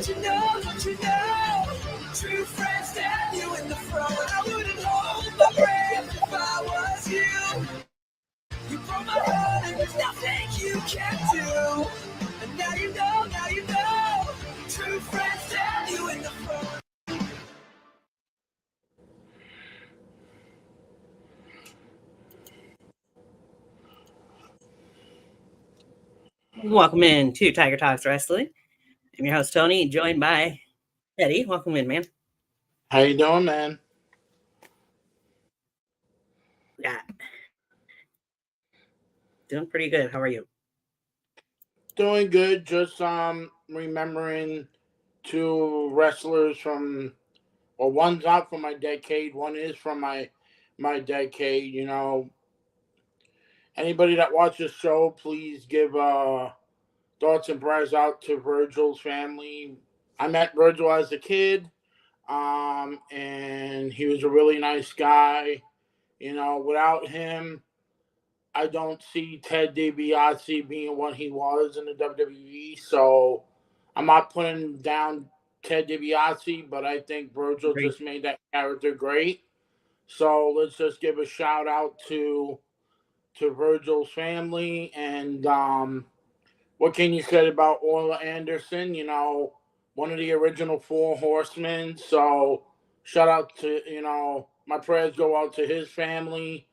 don't you know? True friends stab you in the front. I wouldn't hold my breath if I was you. You broke my heart and there's nothing you can do. And now you know. True friends stab you in the front. Welcome in to Tiger Talks Wrestling. I'm your host, Tony, joined by Eddie. Welcome in, man. How you doing, man? Yeah. Doing pretty good. How are you? Doing good. Just remembering two wrestlers from, well, one's not from my decade, one is from my decade. You know, anybody that watches the show, please give thoughts and prayers out to Virgil's family. I met Virgil as a kid, and he was a really nice guy. You know, without him, I don't see Ted DiBiase being what he was in the WWE. So I'm not putting down Ted DiBiase, but I think Virgil just made that character great. So let's just give a shout out to Virgil's family. And what can you say about Orla Anderson? You know, one of the original Four Horsemen. So shout out to, you know, my prayers go out to his family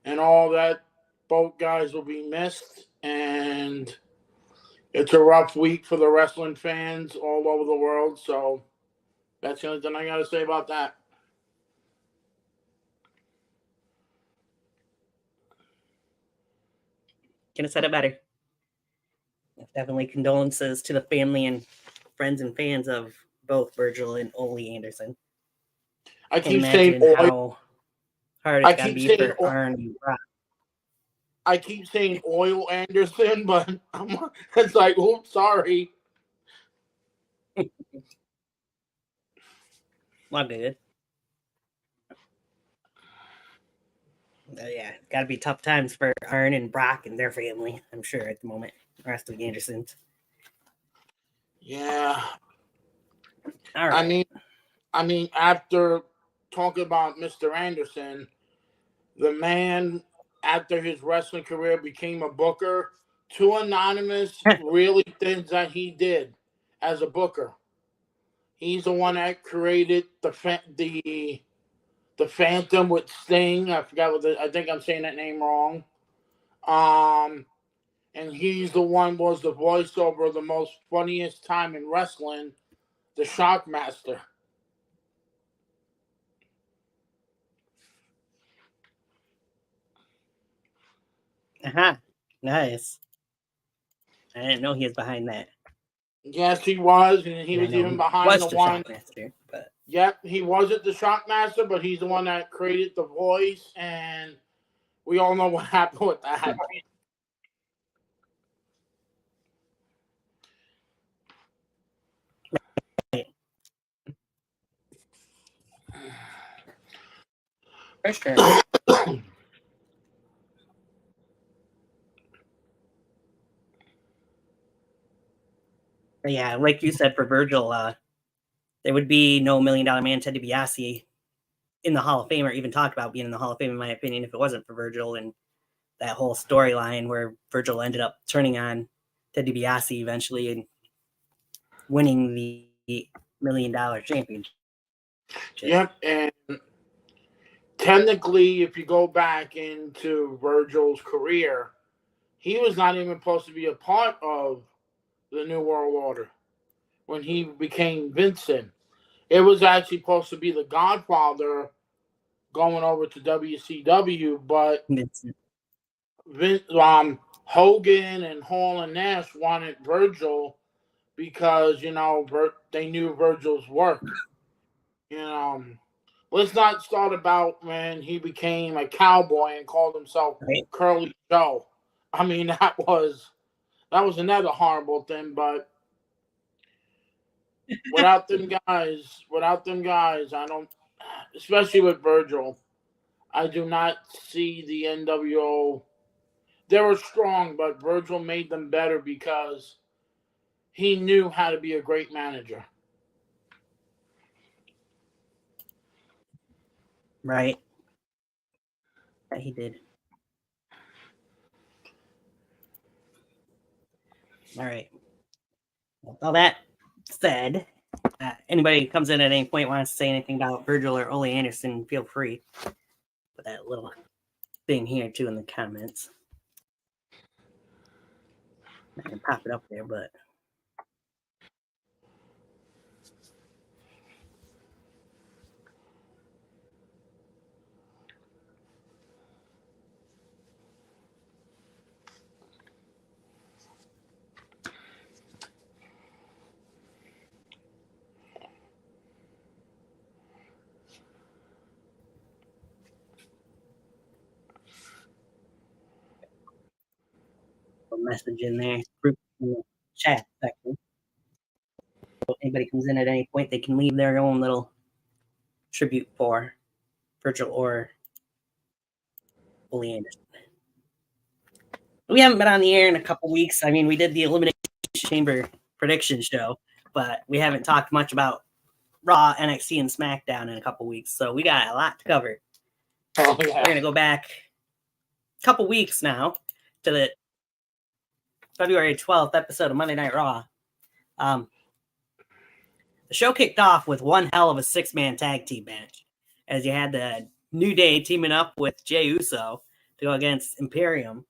and all that. Both guys will be missed, and it's a rough week for the wrestling fans all over the world. So that's the only thing I got to say about that. Couldn't have said it better. Definitely condolences to the family and friends and fans of both Virgil and Ole Anderson. I keep saying how hard it's got to be for Arn and Brock. I keep saying Oil Anderson, but it's like, oops, sorry. Well, good. Yeah, got to be tough times for Arn and Brock and their family, I'm sure, at the moment. The rest of the Andersons. Yeah. All right. I mean, after talking about Mr. Anderson, the man, after his wrestling career, became a booker. Two anonymous really things that he did as a booker. He's the one that created the Phantom with Sting. I forgot I think I'm saying that name wrong. And he's the one was the voiceover of the most funniest time in wrestling, the Shockmaster. Nice. I didn't know he was behind that. Yes, he was, and he was even behind the one. Shockmaster, but... Yep, he wasn't the Shockmaster, but he's the one that created the voice, and we all know what happened with that. For sure. Yeah, like you said, for Virgil, there would be no $1 Million Man Ted DiBiase in the Hall of Fame, or even talked about being in the Hall of Fame, in my opinion, if it wasn't for Virgil and that whole storyline where Virgil ended up turning on Ted DiBiase eventually and winning the $1 Million Championship. Yep, and technically, if you go back into Virgil's career, he was not even supposed to be a part of the New World Order when he became Vincent. It was actually supposed to be the Godfather going over to WCW, but Hogan and Hall and Nash wanted Virgil because, you know, they knew Virgil's work. You know, let's not start about when he became a cowboy and called himself Curly Joe. I mean, that was another horrible thing, but without them guys, I don't, especially with Virgil, I do not see the NWO. They were strong, but Virgil made them better because he knew how to be a great manager. Right. Yeah, he did. All right. All that said, anybody comes in at any point wants to say anything about Virgil or Ole Anderson, feel free. Put that little thing here too in the comments. I can pop it up there, but a message in there, group in the chat section. So if anybody comes in at any point, they can leave their own little tribute for Virgil or Ole Anderson. We haven't been on the air in a couple weeks. I mean, we did the Elimination Chamber prediction show, but we haven't talked much about Raw, NXT, and SmackDown in a couple weeks. So we got a lot to cover. Oh, We're yeah. going to go back a couple weeks now to the February 12th episode of Monday Night Raw. The show kicked off with one hell of a six-man tag team match, as you had the New Day teaming up with Jey Uso to go against Imperium.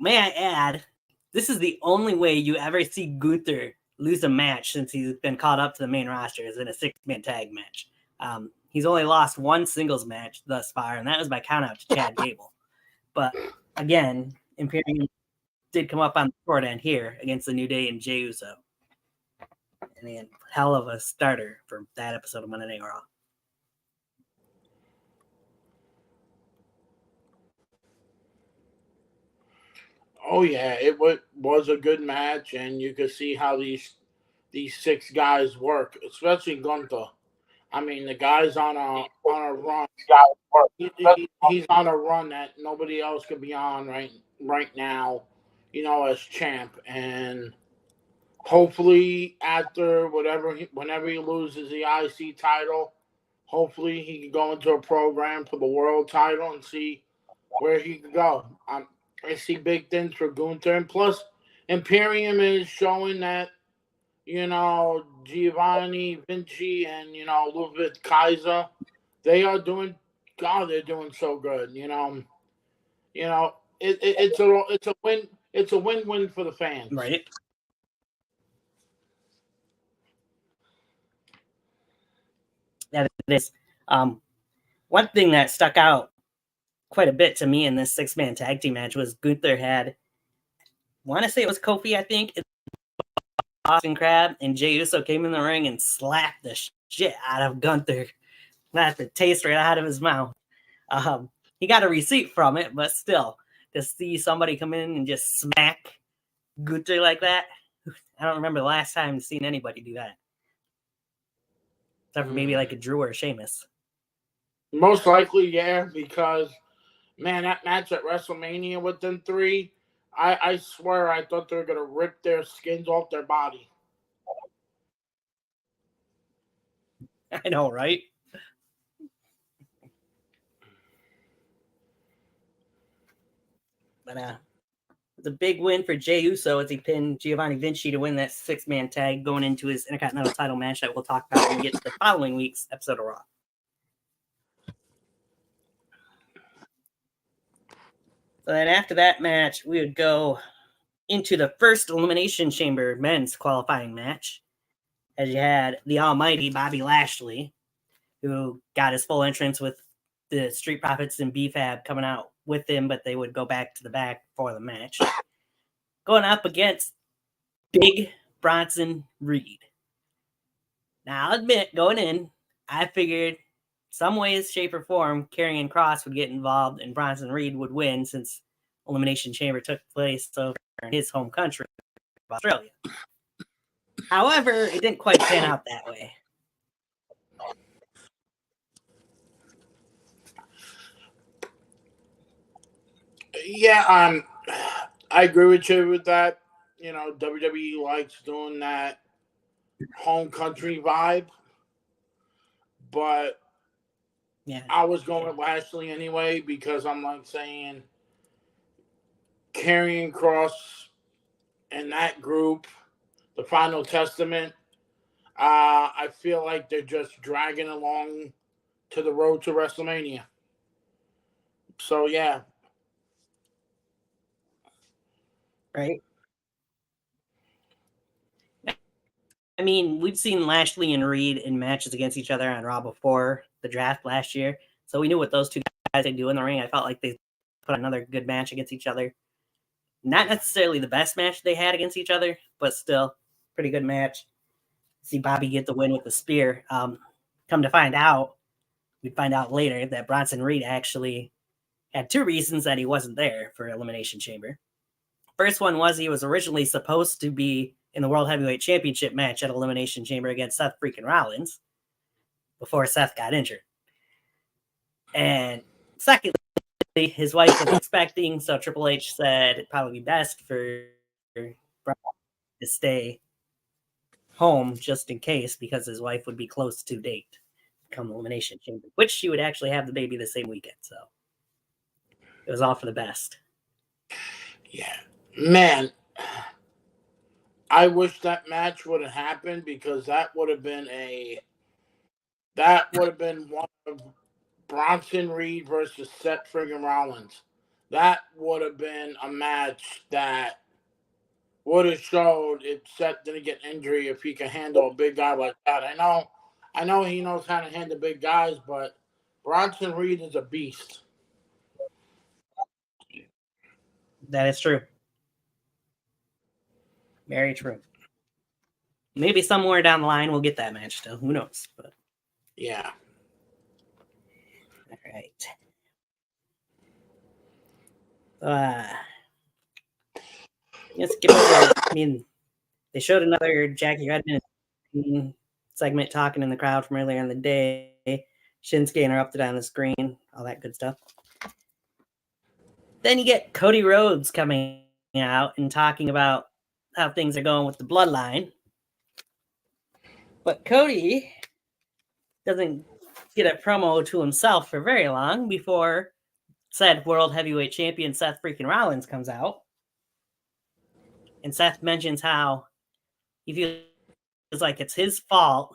May I add, this is the only way you ever see Gunther lose a match since he's been called up to the main roster is in a six-man tag match. He's only lost one singles match thus far, and that was by countout to Chad Gable. But again, Imperium did come up on the short end here against the New Day and Jey Uso. And then, hell of a starter for that episode of Monday Night Raw. Oh yeah, it was a good match, and you could see how these six guys work, especially Gunther. I mean, the guy's on a run. He's on a run that nobody else could be on right now, as champ. And hopefully, after whenever he loses the IC title, hopefully he can go into a program for the world title and see where he could go. I see big things for Gunther, and plus, Imperium is showing that Giovanni Vinci and Ludwig Kaiser, they are doing. God, they're doing so good. It's a win. It's a win-win for the fans. Right. That it is. One thing that stuck out quite a bit to me in this six-man tag team match was Gunther had, want to say it was Kofi, I think, Austin Crab, and Jey Uso came in the ring and slapped the shit out of Gunther. Got the taste right out of his mouth. He got a receipt from it, but still, to see somebody come in and just smack Gunther like that, I don't remember the last time I've seen anybody do that. Except for maybe like a Drew or a Sheamus. Most likely, yeah, because, man, that match at WrestleMania with them three, I swear I thought they were going to rip their skins off their body. I know, right? But it's a big win for Jey Uso as he pinned Giovanni Vinci to win that six-man tag going into his Intercontinental title match that we'll talk about when we get to the following week's episode of Raw. So then after that match, we would go into the first Elimination Chamber men's qualifying match, as you had the almighty Bobby Lashley, who got his full entrance with the Street Profits and B-Fab coming out with him, but they would go back to the back for the match. Going up against Big Bronson Reed. Now, I'll admit, going in, I figured some ways, shape, or form, Karrion Kross would get involved and Bronson Reed would win since Elimination Chamber took place over in his home country, Australia. However, it didn't quite pan out that way. Yeah, I agree with you with that. WWE likes doing that home country vibe. but Yeah. I was going with Lashley anyway because I'm like saying Karrion Kross and that group, the Final Testament, I feel like they're just dragging along to the road to WrestleMania. So, yeah. Right. I mean, we've seen Lashley and Reed in matches against each other on Raw before the draft last year, so we knew what those two guys could do in the ring. I felt like they put another good match against each other. Not necessarily the best match they had against each other, but still pretty good match. See Bobby get the win with the spear. Come to find out, we'd find out later that Bronson Reed actually had two reasons that he wasn't there for Elimination Chamber. First one was he was originally supposed to be in the World Heavyweight Championship match at Elimination Chamber against Seth freaking Rollins before Seth got injured. And secondly, his wife was expecting, so Triple H said it'd probably be best for Bron to stay home just in case because his wife would be close to date come Elimination Chamber, which she would actually have the baby the same weekend. So it was all for the best. Yeah. Man, I wish that match would have happened because that would have been one of Bronson Reed versus Seth friggin' Rollins. That would have been a match that would have showed if Seth didn't get injury if he can handle a big guy like that. I know he knows how to handle big guys, but Bronson Reed is a beast. That is true. Very true. Maybe somewhere down the line we'll get that match still. Who knows? But yeah. All right. Let's get over. I mean, they showed another Jackie Redmond segment talking in the crowd from earlier in the day. Shinsuke interrupted on the screen, all that good stuff. Then you get Cody Rhodes coming out and talking about how things are going with the bloodline. But Cody doesn't get a promo to himself for very long before said World Heavyweight Champion Seth freaking Rollins comes out. And Seth mentions how he feels like it's his fault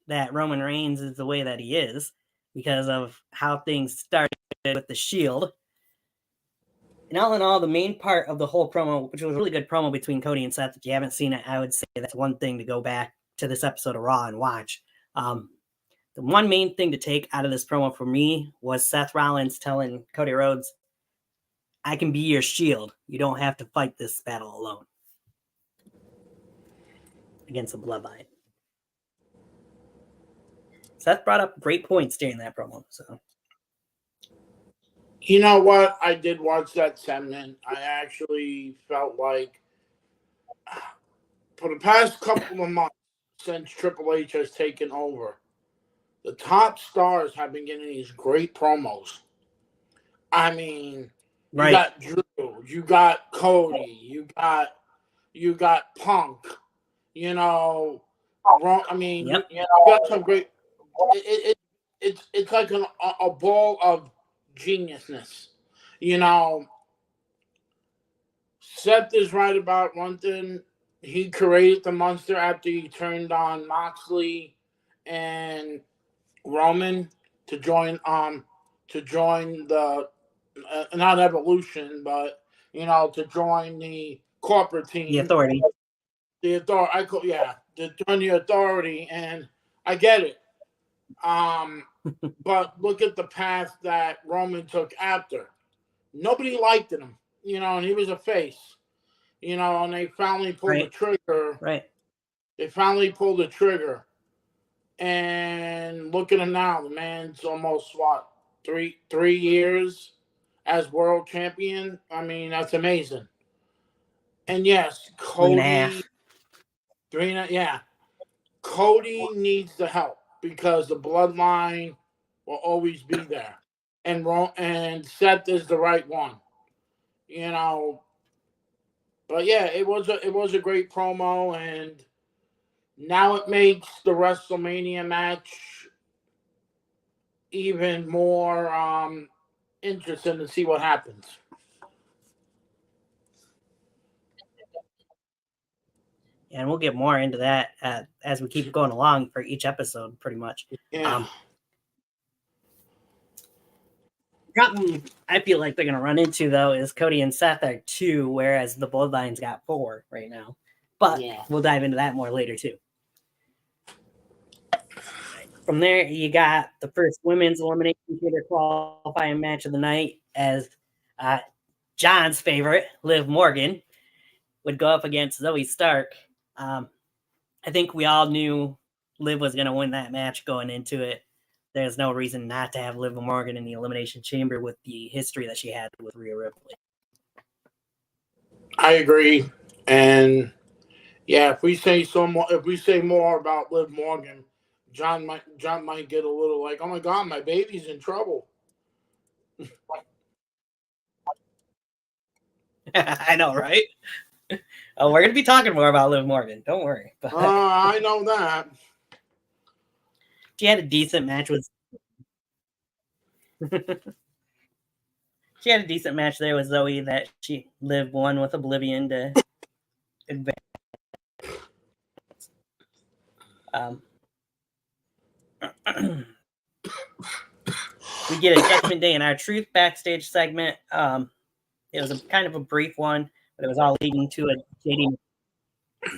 that Roman Reigns is the way that he is because of how things started with the Shield. And all in all, the main part of the whole promo, which was a really good promo between Cody and Seth, if you haven't seen it, I would say that's one thing to go back to this episode of Raw and watch. The one main thing to take out of this promo for me was Seth Rollins telling Cody Rhodes, I can be your shield. You don't have to fight this battle alone against the bloodline. Seth brought up great points during that promo. So, you know what? I did watch that segment. I actually felt like for the past couple of months since Triple H has taken over, the top stars have been getting these great promos. I mean, you got Drew, you got Cody, you got Punk, you know. I mean, yep. you got some great. It's like a ball of geniusness, you know. Seth is right about one thing. He created the monster after he turned on Moxley and Roman to join the not Evolution, but to join the corporate team, The Authority. The Authority, to join the Authority, and I get it. But look at the path that Roman took after. Nobody liked him, and he was a face, and they finally pulled the trigger. Right. They finally pulled the trigger. And look at him now. The man's almost, 3 years as world champion. I mean, that's amazing. And yes, Cody. 3.5. Yeah. Cody needs the help because the bloodline will always be there. And Seth is the right one. But yeah, it was a great promo, and now it makes the WrestleMania match even more interesting to see what happens. And we'll get more into that as we keep going along for each episode, pretty much. Yeah. Problem I feel like they're going to run into, though, is Cody and Seth are 2, whereas the Bloodline's got 4 right now. But we'll dive into that more later, too. From there, you got the first women's elimination chamber qualifying match of the night as John's favorite, Liv Morgan, would go up against Zoe Stark. I think we all knew Liv was going to win that match going into it. There's no reason not to have Liv Morgan in the Elimination Chamber with the history that she had with Rhea Ripley. I agree. And yeah, if we say more about Liv Morgan, John might get a little like, oh my God, my baby's in trouble. I know, right? Oh, we're going to be talking more about Liv Morgan. Don't worry. I know that. She had a decent match with. She had a decent match there with Zoe that she Liv won with Oblivion to advance. We get a Judgment Day in our Truth backstage segment. It was kind of a brief one, but it was all leading to a JD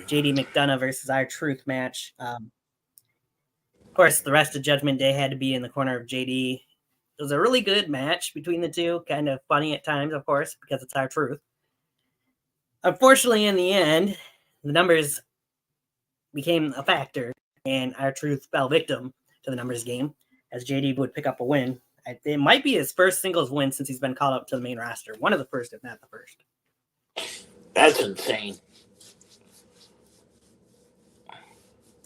McDonough versus our Truth match. Of course, the rest of Judgment Day had to be in the corner of JD. It was a really good match between the two. Kind of funny at times, of course, because it's our Truth. Unfortunately, in the end, the numbers became a factor, and our Truth fell victim to the numbers game, as JD would pick up a win. It might be his first singles win since he's been called up to the main roster. One of the first, if not the first. That's insane.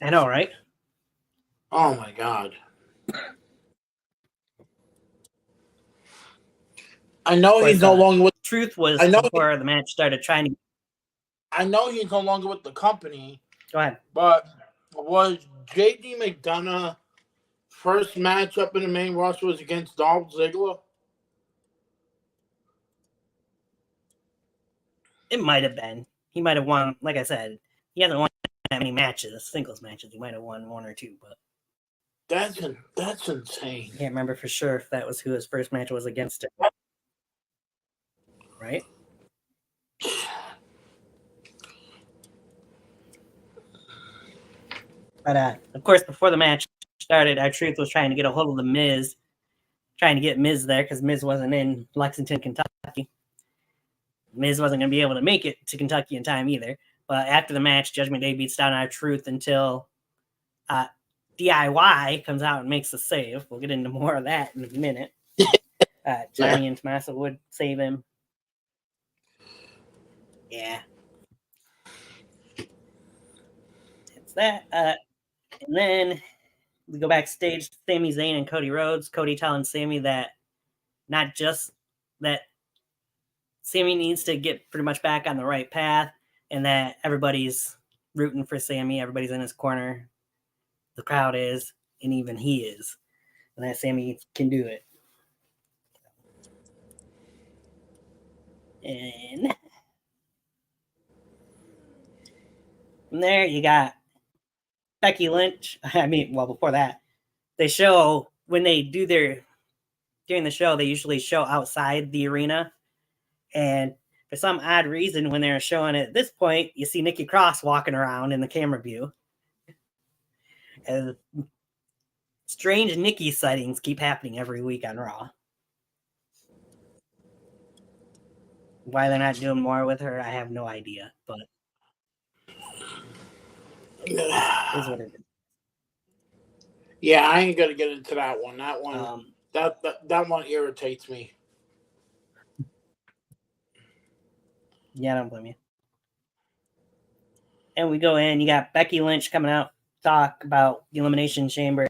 I know, right? Oh my God. I know he's no longer with Truth was before the match started trying to. I know he's no longer with the company. Go ahead. But was JD McDonough first match up in the main roster was against Dolph Ziggler? It might have been. He might have won. Like I said, he hasn't won that many matches, singles matches. He might have won 1 or 2, but that's insane. I can't remember for sure if that was who his first match was against. Right? But of course, before the match started, our Truth was trying to get a hold of the Miz, trying to get Miz there because Miz wasn't in Lexington, Kentucky. Miz wasn't going to be able to make it to Kentucky in time either. But after the match, Judgment Day beats down our Truth until DIY comes out and makes the save. We'll get into more of that in a minute. Johnny and Tommaso would save him. Yeah. It's that. And then we go backstage to Sami Zayn and Cody Rhodes. Cody telling Sami that not just that Sami needs to get pretty much back on the right path and that everybody's rooting for Sami. Everybody's in his corner. The crowd is, and even he is. And that Sami can do it. And from there, you got Becky Lynch. Before that, they show when they do during the show, they usually show outside the arena. And for some odd reason, when they're showing it at this point, you see Nikki Cross walking around in the camera view. And strange Nikki sightings keep happening every week on Raw. Why they're not doing more with her, I have no idea. But is what it is. Yeah, I ain't gonna get into that one. That one, that one irritates me. Yeah, I don't blame you. And we go in. You got Becky Lynch coming out talk about the Elimination Chamber,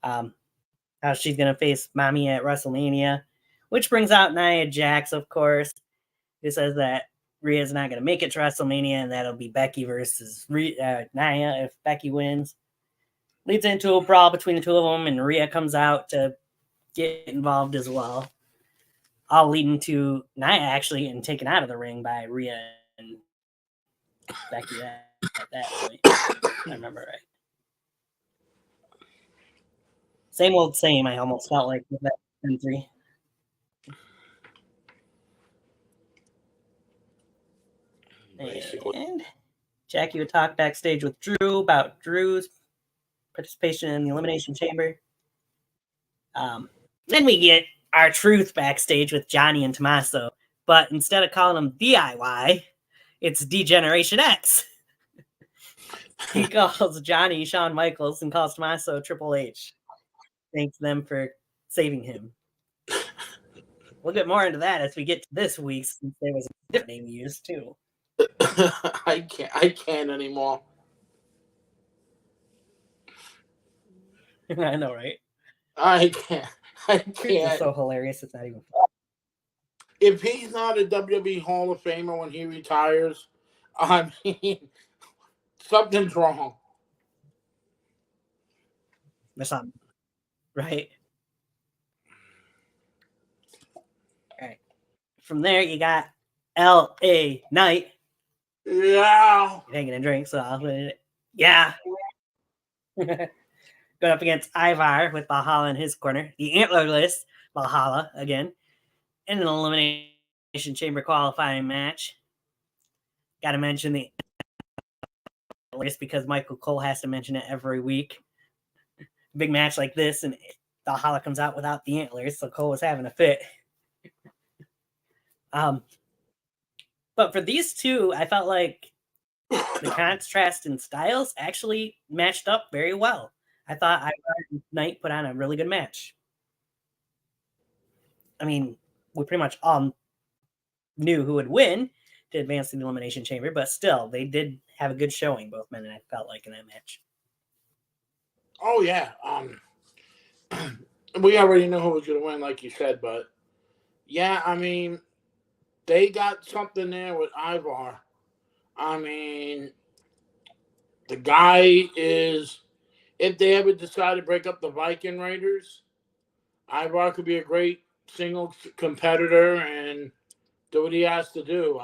how she's gonna face Mommy at WrestleMania, which brings out Nia Jax, of course, who says that Rhea's not gonna make it to WrestleMania, and that'll be Becky versus Nia if Becky wins. Leads into a brawl between the two of them, and Rhea comes out to get involved as well. All leading to Nia actually getting taken out of the ring by Rhea and Becky at that point. If I remember right. Same old same, I almost felt like with that 10-3. Basically. And Jackie would talk backstage with Drew about Drew's participation in the Elimination Chamber. Then we get our truth backstage with Johnny and Tommaso, but instead of calling them DIY, it's Degeneration X. He calls Johnny Shawn Michaels and calls Tommaso Triple H. Thanks them for saving him. We'll get more into that as we get to this week, since there was a different name used too. I can't anymore. I know, right? I can't. It's so hilarious. It's not even fun. If he's not a WWE Hall of Famer when he retires, I mean, something's wrong. There's something, right? All right. From there, you got L.A. Knight. Yeah. Taking a drink, so I'll yeah. Going up against Ivar with Valhalla in his corner. The antlerless Valhalla again. In an Elimination Chamber qualifying match. Got to mention the antlerless because Michael Cole has to mention it every week. Big match like this, and Valhalla comes out without the antlers, so Cole was having a fit. But for these two, I felt like the contrast in styles actually matched up very well. I thought Ivar and Knight put on a really good match. I mean, we pretty much all knew who would win to advance to the Elimination Chamber, but still, they did have a good showing, both men, and I felt like in that match. Oh yeah. We already know who was going to win, like you said, but yeah, I mean, they got something there with Ivar. I mean, the guy is, if they ever decide to break up the Viking Raiders, Ivar could be a great single competitor and do what he has to do.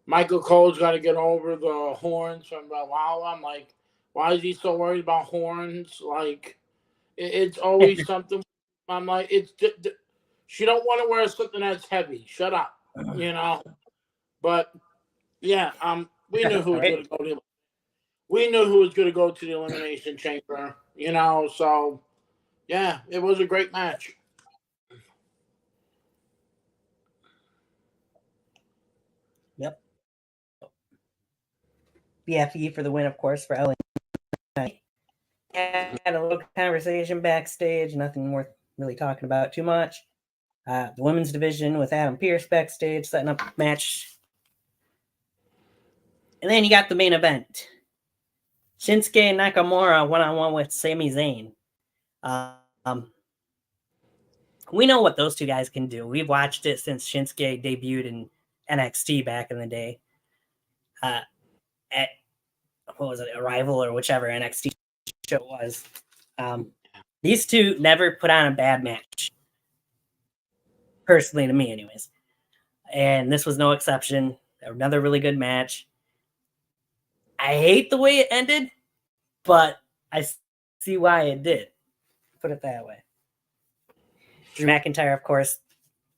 Michael Cole's got to get over the horns from Valhalla. I'm like, why is he so worried about horns? Like, it's always something. I'm like, she don't want to wear something that's heavy. Shut up, you know. But yeah, we knew who was going to go to. We knew who was going to go to the Elimination Chamber, you know. So yeah, it was a great match. Yep. BFE for the win, of course, for Ellen. Had a little conversation backstage, nothing worth really talking about too much. The women's division with Adam Pearce backstage, setting up a match. And then you got the main event. Shinsuke Nakamura one-on-one with Sami Zayn. We know what those two guys can do. We've watched it since Shinsuke debuted in NXT back in the day. At, what was it, Arrival or whichever NXT show it was. These two never put on a bad match. Personally, to me, anyways. And this was no exception. Another really good match. I hate the way it ended, but I see why it did. Put it that way. Drew McIntyre, of course,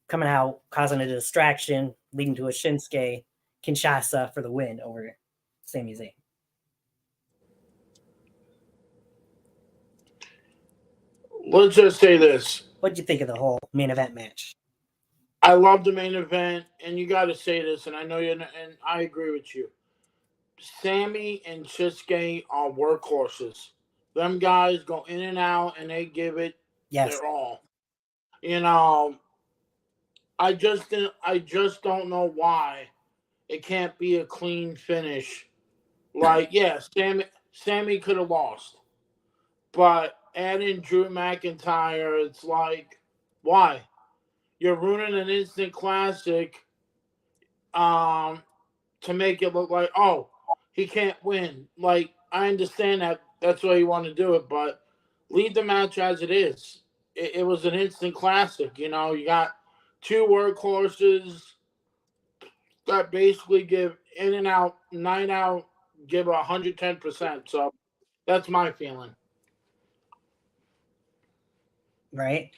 coming out, causing a distraction, leading to a Shinsuke Kinshasa for the win over Sami Zayn. Let's just say this. What'd you think of the whole main event match? I love the main event, and you got to say this, and I know you, and I agree with you. Sammy and Shinsuke are workhorses. Them guys go in and out, and they give it their all. You know, I just don't know why it can't be a clean finish. Like, yeah, Sammy could have lost, but adding Drew McIntyre, it's like, why? You're ruining an instant classic to make it look like, oh, he can't win. Like, I understand that that's why you want to do it, but leave the match as it is. it was an instant classic. You know, you got two workhorses that basically give in and out, 9 out, give 110%. So that's my feeling. Right.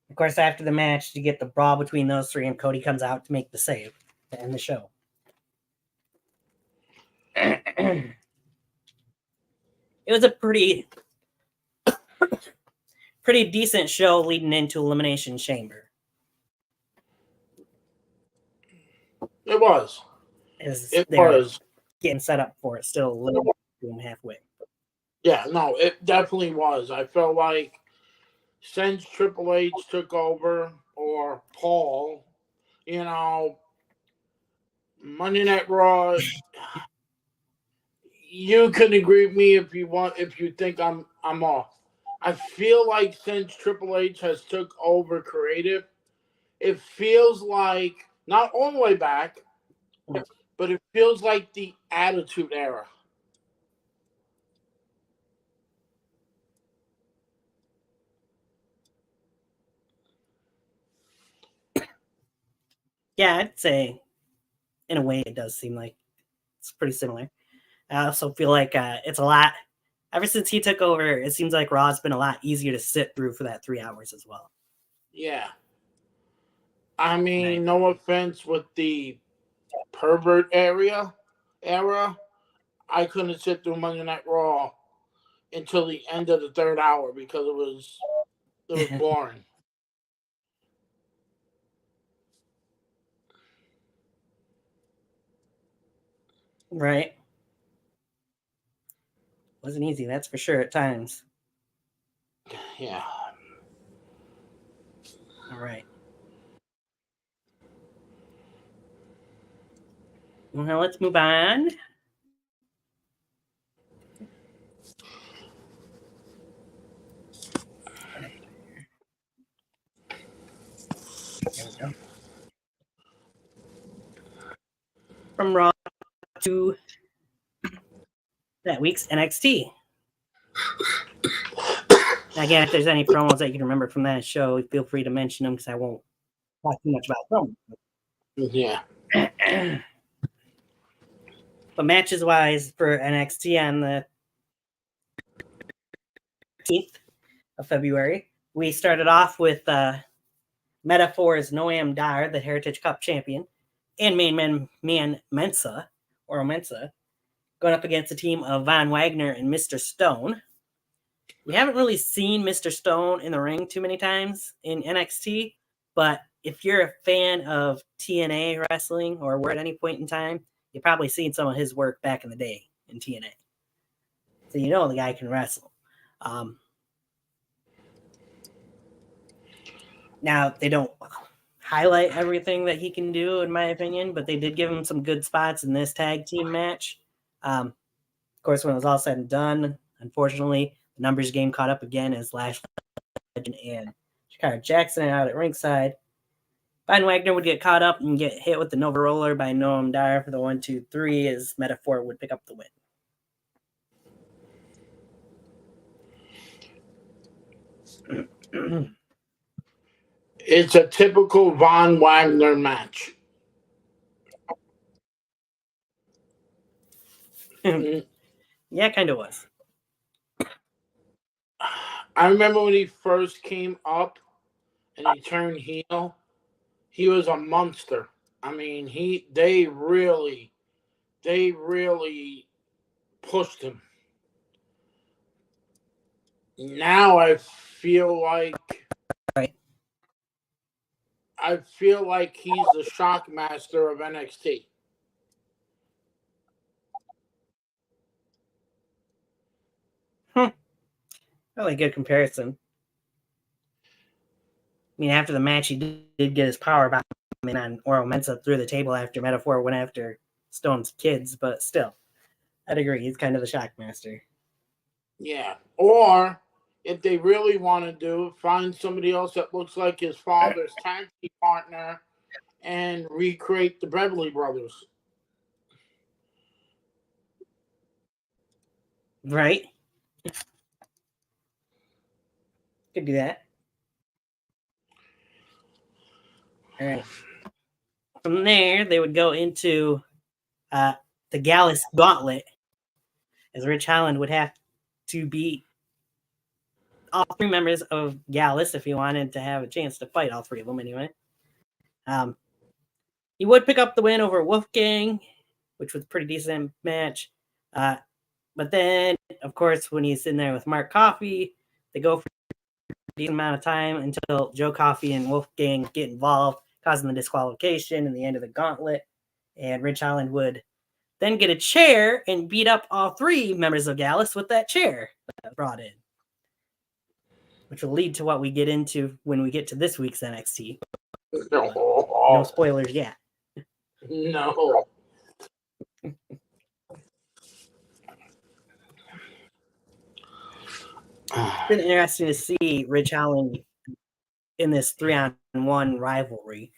Of course, after the match, you get the brawl between those three, and Cody comes out to make the save to end the show. It was a pretty decent show leading into Elimination Chamber. It was. It was getting set up for it, still a little halfway. Yeah, no, it definitely was. I felt like since Triple H took over, or Paul, you know, Monday Night Raw. You can agree with me if you think I'm off. I feel like since Triple H has took over creative, it feels like not all the way back, but it feels like the Attitude Era. Yeah, I'd say in a way it does seem like it's pretty similar. I also feel like it's a lot. Ever since he took over, it seems like Raw's been a lot easier to sit through for that 3 hours as well. Yeah. I mean, no offense with the pervert era, I couldn't sit through Monday Night Raw until the end of the third hour because it was boring. Right. Wasn't easy, that's for sure at times. Yeah. All right. Well, now let's move on. There we go. From Raw to that week's NXT. Again, if there's any promos that you can remember from that show, feel free to mention them because I won't talk too much about promos. Yeah. But matches wise for NXT on the 18th of February, we started off with Metaphor's Noam Dar, the Heritage Cup champion, and main man Mensa, going up against a team of Von Wagner and Mr. Stone. We haven't really seen Mr. Stone in the ring too many times in NXT, but if you're a fan of TNA wrestling or were at any point in time, you've probably seen some of his work back in the day in TNA. So you know the guy can wrestle. Now, they don't highlight everything that he can do, in my opinion, but they did give him some good spots in this tag team match. Of course, when it was all said and done, unfortunately, the numbers game caught up again as Lash Legend and Shakira Jackson out at ringside. Von Wagner would get caught up and get hit with the Nova Roller by Noam Dar for the 1-2-3 as Metaphor would pick up the win. It's a typical Von Wagner match. Yeah, kind of was. I remember when he first came up and he turned heel, he was a monster. I mean, they really pushed him. Now I feel like he's the shock master of NXT. Really good comparison. I mean, after the match, he did get his power back on Oro Mensa through the table after Metaphor went after Stone's kids, but still, I'd agree. He's kind of the shock master. Yeah. Or if they really want to do, find somebody else that looks like his father's tag team partner and recreate the Beverly Brothers. Right? Could do that. All right. From there, they would go into the Gallus Gauntlet, as Rich Holland would have to beat all three members of Gallus if he wanted to have a chance to fight all three of them anyway. He would pick up the win over Wolfgang, which was a pretty decent match. But then, of course, when he's in there with Mark Coffey, they go for a decent amount of time until Joe Coffey and Wolfgang get involved, causing the disqualification and the end of the gauntlet. And Rich Holland would then get a chair and beat up all three members of Gallus with that chair that was brought in, which will lead to what we get into when we get to this week's NXT. No spoilers yet. No. It's been interesting to see Rich Holland in this 3-on-1 rivalry.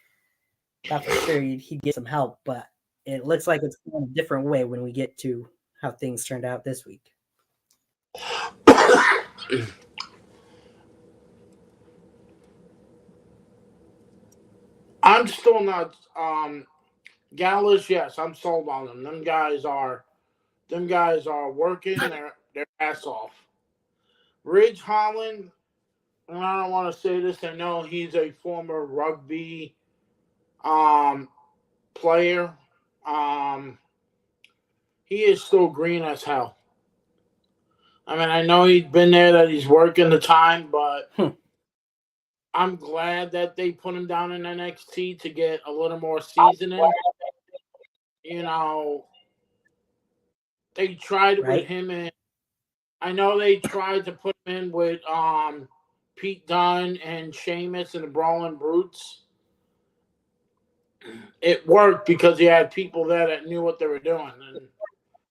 Thought for sure he'd get some help, but it looks like it's going a different way when we get to how things turned out this week. I'm still not Gallus, yes, I'm sold on them. Them guys are working their ass off. Ridge Holland, and I don't want to say this, I know he's a former rugby player. He is still green as hell. I mean, I know he's been there, that he's working the time, but I'm glad that they put him down in NXT to get a little more seasoning. You know, they tried Right. with him in. I know they tried to put him in with Pete Dunne and Sheamus and the Brawling Brutes. It worked because he had people there that knew what they were doing. And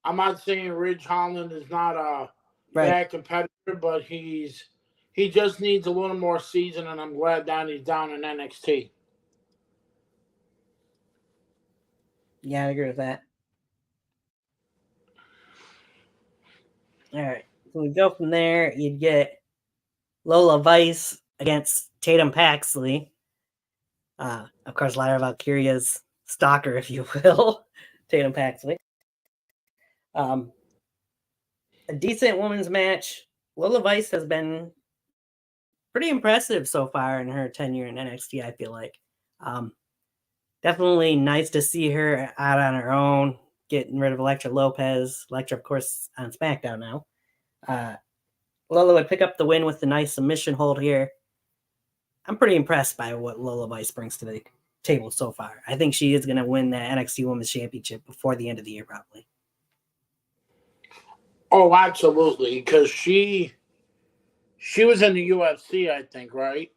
I'm not saying Ridge Holland is not a bad competitor, but he just needs a little more season, and I'm glad that he's down in NXT. Yeah, I agree with that. All right. So we go from there. You'd get Lola Vice against Tatum Paxley. Of course, Lyra Valkyria's stalker, if you will, Tatum Paxley. A decent women's match. Lola Vice has been pretty impressive so far in her tenure in NXT, I feel like. Definitely nice to see her out on her own, getting rid of Elektra Lopez. Elektra, of course, on SmackDown now. Lola would pick up the win with the nice submission hold here. I'm pretty impressed by what Lola Vice brings to the table so far. I think she is going to win the NXT Women's Championship before the end of the year, probably. Oh, absolutely, because she was in the UFC, I think, right?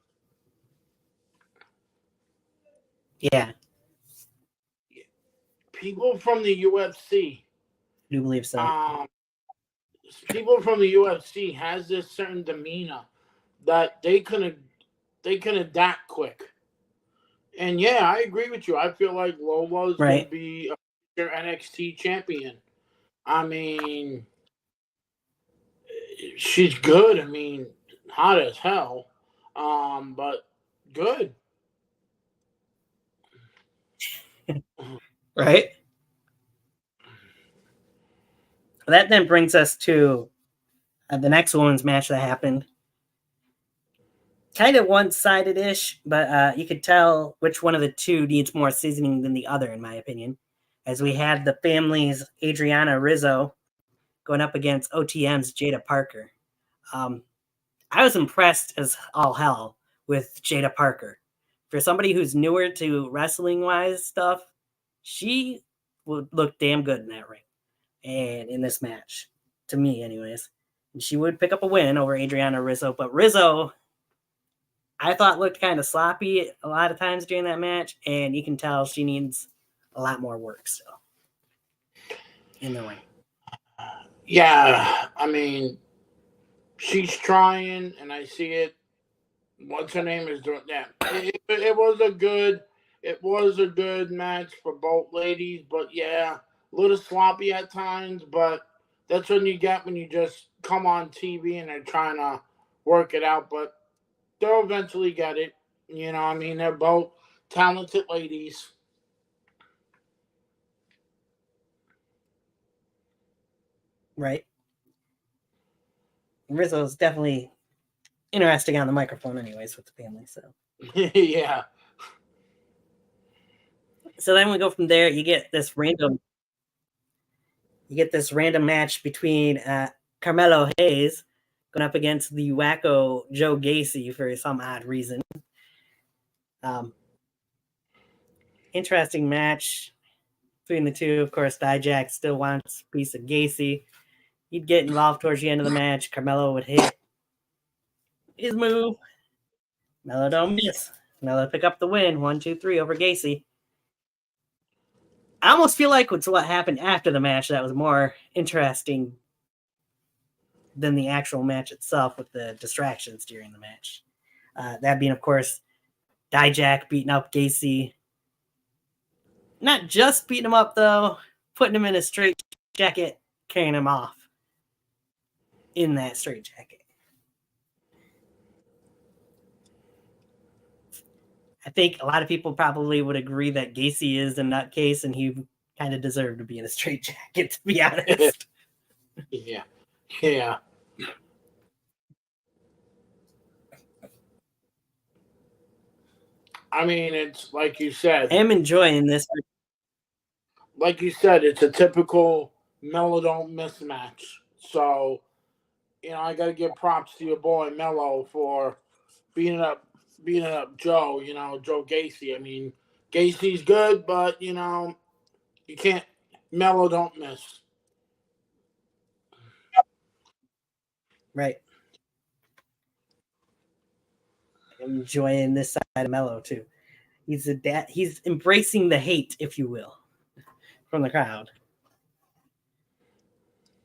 Yeah. People from the UFC. I do believe so. People from the UFC has this certain demeanor that they can adapt quick. And yeah, I agree with you. I feel like Lola's going to be a NXT champion. I mean, she's good. I mean, hot as hell, but good. Right? That then brings us to the next women's match that happened. Kind of one-sided-ish, but you could tell which one of the two needs more seasoning than the other, in my opinion. As we had the family's Adriana Rizzo going up against OTM's Jada Parker. I was impressed as all hell with Jada Parker. For somebody who's newer to wrestling-wise stuff, she would look damn good in that ring and in this match, to me anyways. And she would pick up a win over Adriana Rizzo, but Rizzo, I thought, looked kind of sloppy a lot of times during that match, and you can tell she needs a lot more work still in the ring. Yeah, I mean, she's trying, and I see it. What's her name is doing that? It was a good match for both ladies, but yeah, a little sloppy at times. But that's what you get when you just come on TV and they're trying to work it out. But they'll eventually get it. You know, I mean, they're both talented ladies. Right. Rizzo's definitely interesting on the microphone, anyways, with the family. Yeah. So then we go from there. You get this random match between Carmelo Hayes going up against the wacko Joe Gacy for some odd reason. Interesting match between the two. Of course, Dijak still wants a piece of Gacy. He'd get involved towards the end of the match. Carmelo would hit his move. Melo don't miss. Melo pick up the win. 1-2-3 over Gacy. I almost feel like it's what happened after the match that was more interesting than the actual match itself with the distractions during the match. That being, of course, Dijak beating up Gacy. Not just beating him up, though, putting him in a straight jacket, carrying him off in that straight jacket. I think a lot of people probably would agree that Gacy is a nutcase and he kind of deserved to be in a straight jacket, to be honest. Yeah. Yeah. I mean, it's like you said. I am enjoying this. Like you said, it's a typical Melo don't miss match. So, you know, I got to give props to your boy Melo for beating up Joe. You know, Joe Gacy. I mean, Gacy's good, but you know, you can't. Melo don't miss. Right. I'm enjoying this side of Melo too. He's embracing the hate, if you will, from the crowd.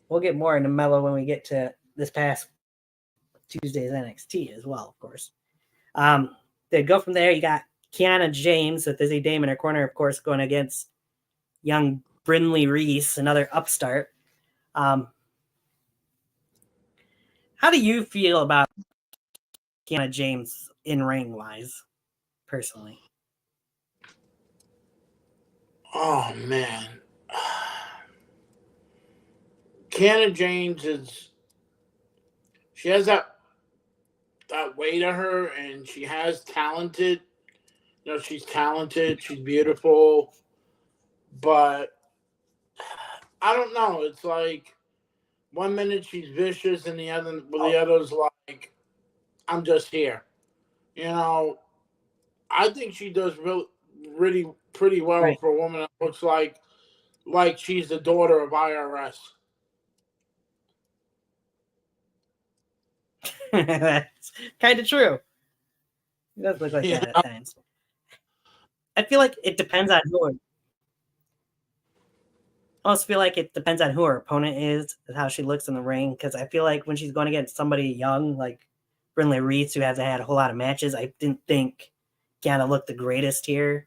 We'll get more into Melo when we get to this past Tuesday's NXT as well, of course. They go from there. You got Kiana James with Izzy Dame in her corner, of course, going against young Brindley Reese, another upstart. How do you feel about Kiana James in ring wise, personally? Oh man, Kiana James she has that way to her, and she has talented. You know, she's talented. She's beautiful, but I don't know. It's like 1 minute she's vicious, and the other's like, I'm just here. You know, I think she does really pretty well Right. for a woman that looks like she's the daughter of IRS. That's kind of true. It does look like that at times. I feel like it depends on who. I also feel like it depends on who her opponent is, how she looks in the ring. Because I feel like when she's going against somebody young like Brindley Reese, who hasn't had a whole lot of matches, I didn't think Kiana looked the greatest here.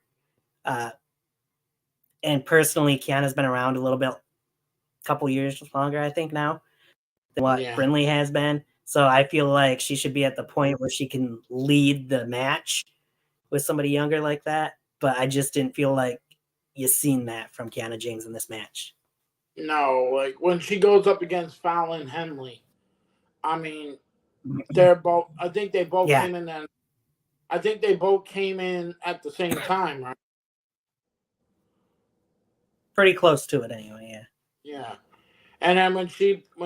And personally, Kiana's been around a little bit, a couple years longer, I think, now than what Brindley has been. So I feel like she should be at the point where she can lead the match with somebody younger like that. But I just didn't feel like you seen that from Kiana James in this match. No, like when she goes up against Fallon Henley, I mean, they're both. I think they both came in. And I think they both came in at the same time, right? Pretty close to it, anyway. Yeah. Yeah, and then when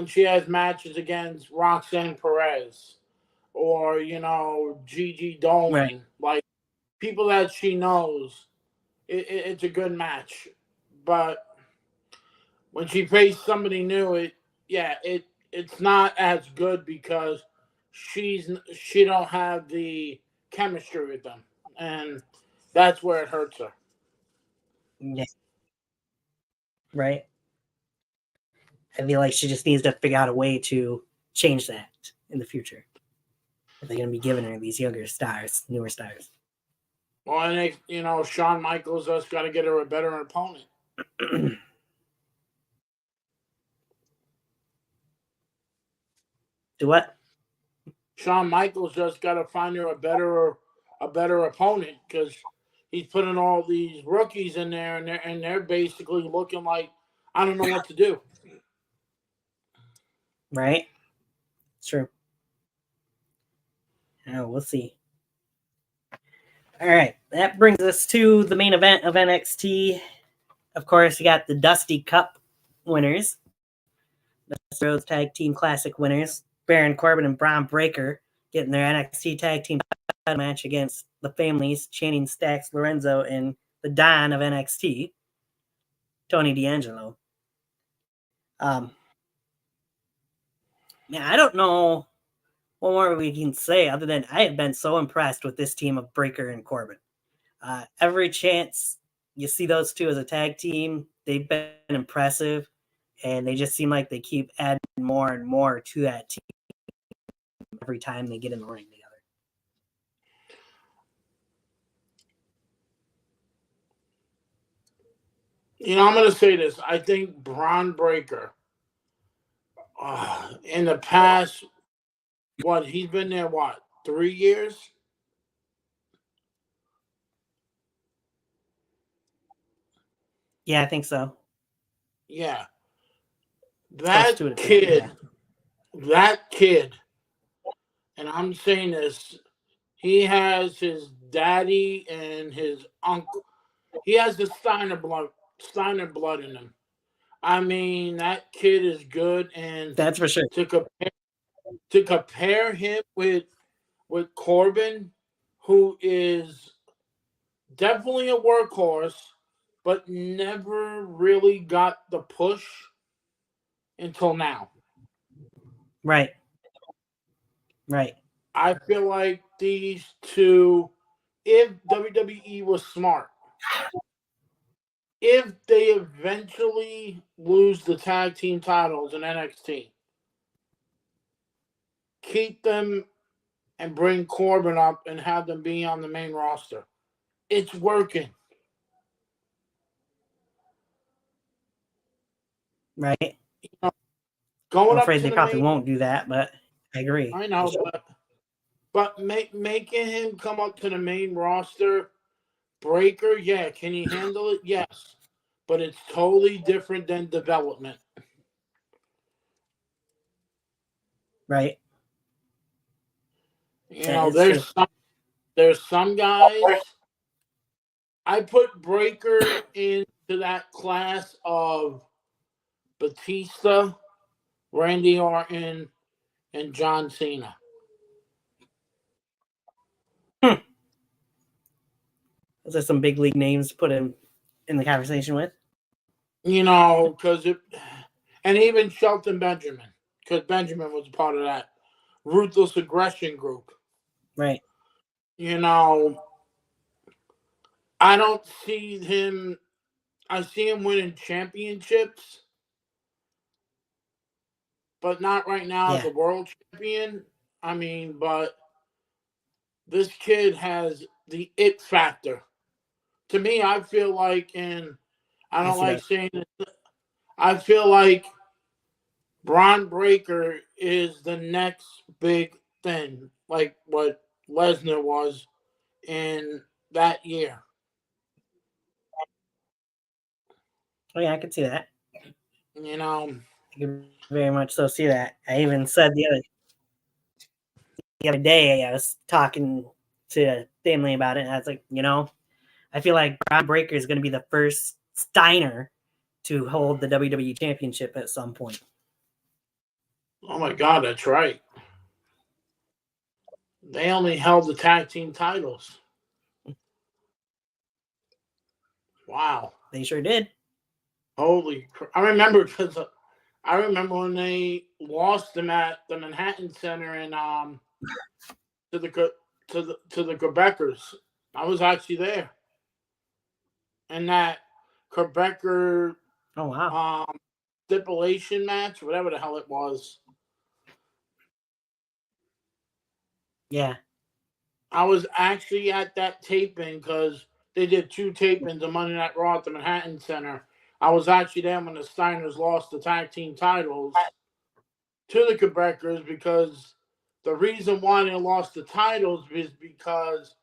she has matches against Roxanne Perez, or you know Gigi Dolan, like people that she knows, it's a good match. But when she faced somebody new, it's not as good because she don't have the chemistry with them, and that's where it hurts her. Yeah. Right. I feel like she just needs to figure out a way to change that in the future. If they're going to be giving her these younger stars, newer stars. Well, and you know, Shawn Michaels has got to get her a better opponent. Do what? Shawn Michaels just got to find her a better opponent, because he's putting all these rookies in there, and they're basically looking like, I don't know what to do. Right? It's true. Oh, we'll see. All right, that brings us to the main event of NXT. Of course, you got the Dusty Cup winners, the Rhodes Tag Team Classic winners, Baron Corbin and Braun Breaker, getting their NXT Tag Team title match against the families, Channing Stacks, Lorenzo, and the Don of NXT, Tony D'Angelo. Man, I don't know what more we can say other than I have been so impressed with this team of Breaker and Corbin. Every chance you see those two as a tag team, they've been impressive, and they just seem like they keep adding more and more to that team every time they get in the ring together. I'm going to say this. I think Braun Breaker, in the past, he's been there, 3 years? Yeah, I think so. Yeah. That kid, and I'm saying this, he has his daddy and his uncle. He has the Steiner blood in him. I mean, that kid is good, and that's for sure. To compare him with Corbin, who is definitely a workhorse, but never really got the push until now. Right. I feel like these two, if WWE was smart, if they eventually lose the tag team titles in NXT, keep them and bring Corbin up and have them be on the main roster. It's working. Right. Going I'm up afraid to they the probably main, won't do that, but I agree. I know, but making him come up to the main roster, Breaker, yeah, can he handle it? Yes, but it's totally different than development. Right. There's some guys. I put Breaker into that class of Batista, Randy Orton, and John Cena. Those are some big league names to put him in the conversation with. And even Shelton Benjamin, because Benjamin was part of that Ruthless Aggression group. Right. I don't see him. I see him winning championships, but not right now as a world champion. I mean, but this kid has the it factor. To me, I feel like, and I don't like saying it, I feel like Braun Breaker is the next big thing, like what Lesnar was in that year. Oh yeah, I can see that. I can very much so see that. I even said the other day, I was talking to family about it, and I was like, I feel like Braun Breaker is going to be the first Steiner to hold the WWE Championship at some point. Oh my God, that's right. They only held the tag team titles. Wow. They sure did. Holy crap. I remember when they lost them at the Manhattan Center and to the Quebecers. I was actually there. And that Quebecer stipulation match, whatever the hell it was. Yeah. I was actually at that taping because they did 2 tapings of Monday Night Raw at the Manhattan Center. I was actually there when the Steiners lost the tag team titles to the Quebecers because the reason why they lost the titles is because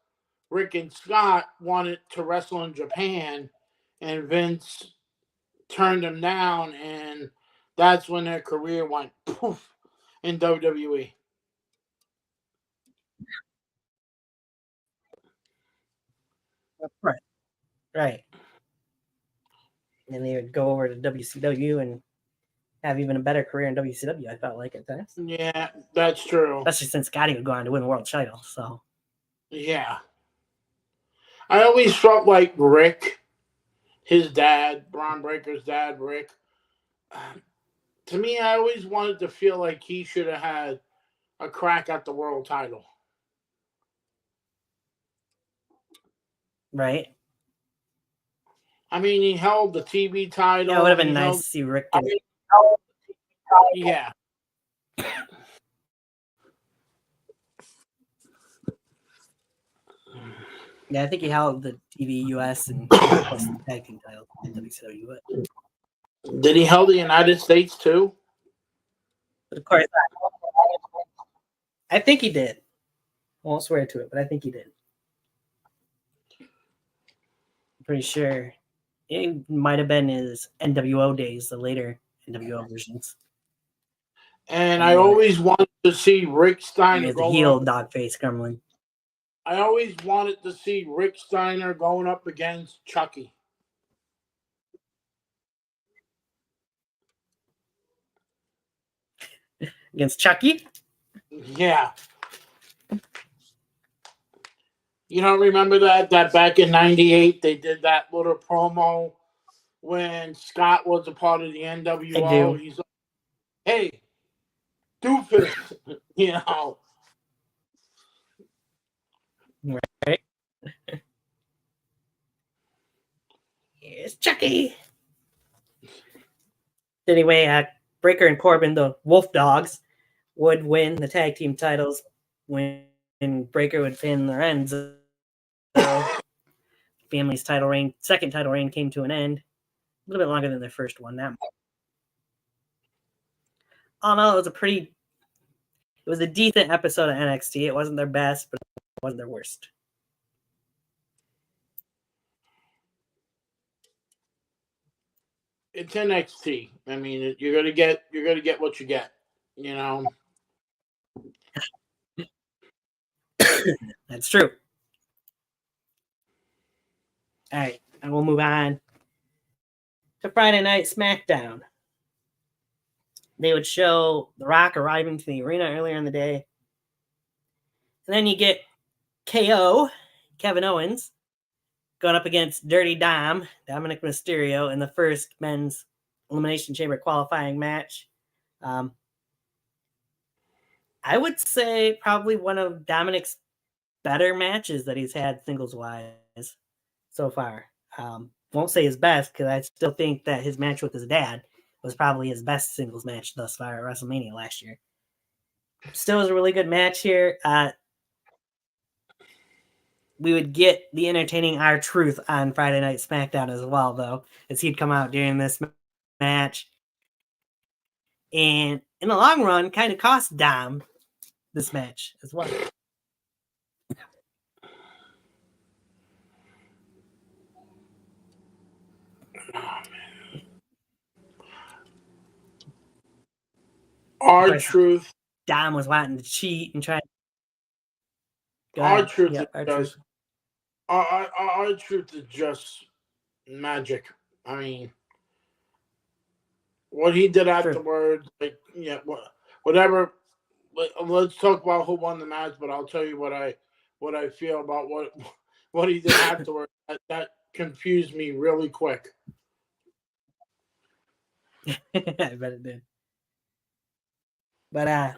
Rick and Scott wanted to wrestle in Japan, and Vince turned them down, and that's when their career went poof in WWE. Right. Right. And they would go over to WCW and have even a better career in WCW, I felt like at times. Yeah, that's true. Especially since Scotty would go on to win a world title. So Yeah. I always felt like Rick, his dad, Braun Breaker's dad, Rick, to me, I always wanted to feel like he should have had a crack at the world title. right. I mean, he held the TV title. Yeah, it would have been he nice held- to see Rick get it. Yeah. Yeah, I think he held the TV US and plus the tag team title in WCW. Did he held the United States too? But of course, I think he did. I won't swear to it, but I think he did. I'm pretty sure it might have been his NWO days, the later NWO versions. And I always wanted to see Rick He Steiner was the going heel up. dog face gremlin. I always wanted to see Rick Steiner going up against Chucky. Against Chucky? Yeah. You don't remember that back in '98 they did that little promo when Scott was a part of the NWO. I do. He's like, "Hey, doofus," you know. Right? Here's Chucky. Anyway, Breaker and Corbin, the Wolf Dogs, would win the tag team titles when Breaker would pin Lorenzo. Family's second title reign came to an end. A little bit longer than their first one. All in all, it was a decent episode of NXT. It wasn't their best, but it wasn't their worst. It's NXT. I mean, you're gonna get what you get. You know. That's true. All right, and we'll move on to Friday Night SmackDown. They would show The Rock arriving to the arena earlier in the day. And then you get KO, Kevin Owens, going up against Dirty Dom, Dominic Mysterio, in the first men's Elimination Chamber qualifying match. I would say probably one of Dominic's better matches that he's had singles-wise so far. Won't say his best, because I still think that his match with his dad was probably his best singles match thus far at WrestleMania last year. Still was a really good match here. We would get the entertaining R-Truth on Friday Night SmackDown as well, though, as he'd come out during this match. And in the long run, kind of cost Dom this match as well. R-Truth. Dom was wanting to cheat and try. R-Truth yep, R-Truth is just magic. I mean, what he did afterwards, like, yeah, whatever. Let's talk about who won the match, but I'll tell you what I feel about what he did afterwards. That confused me really quick. I bet it did. But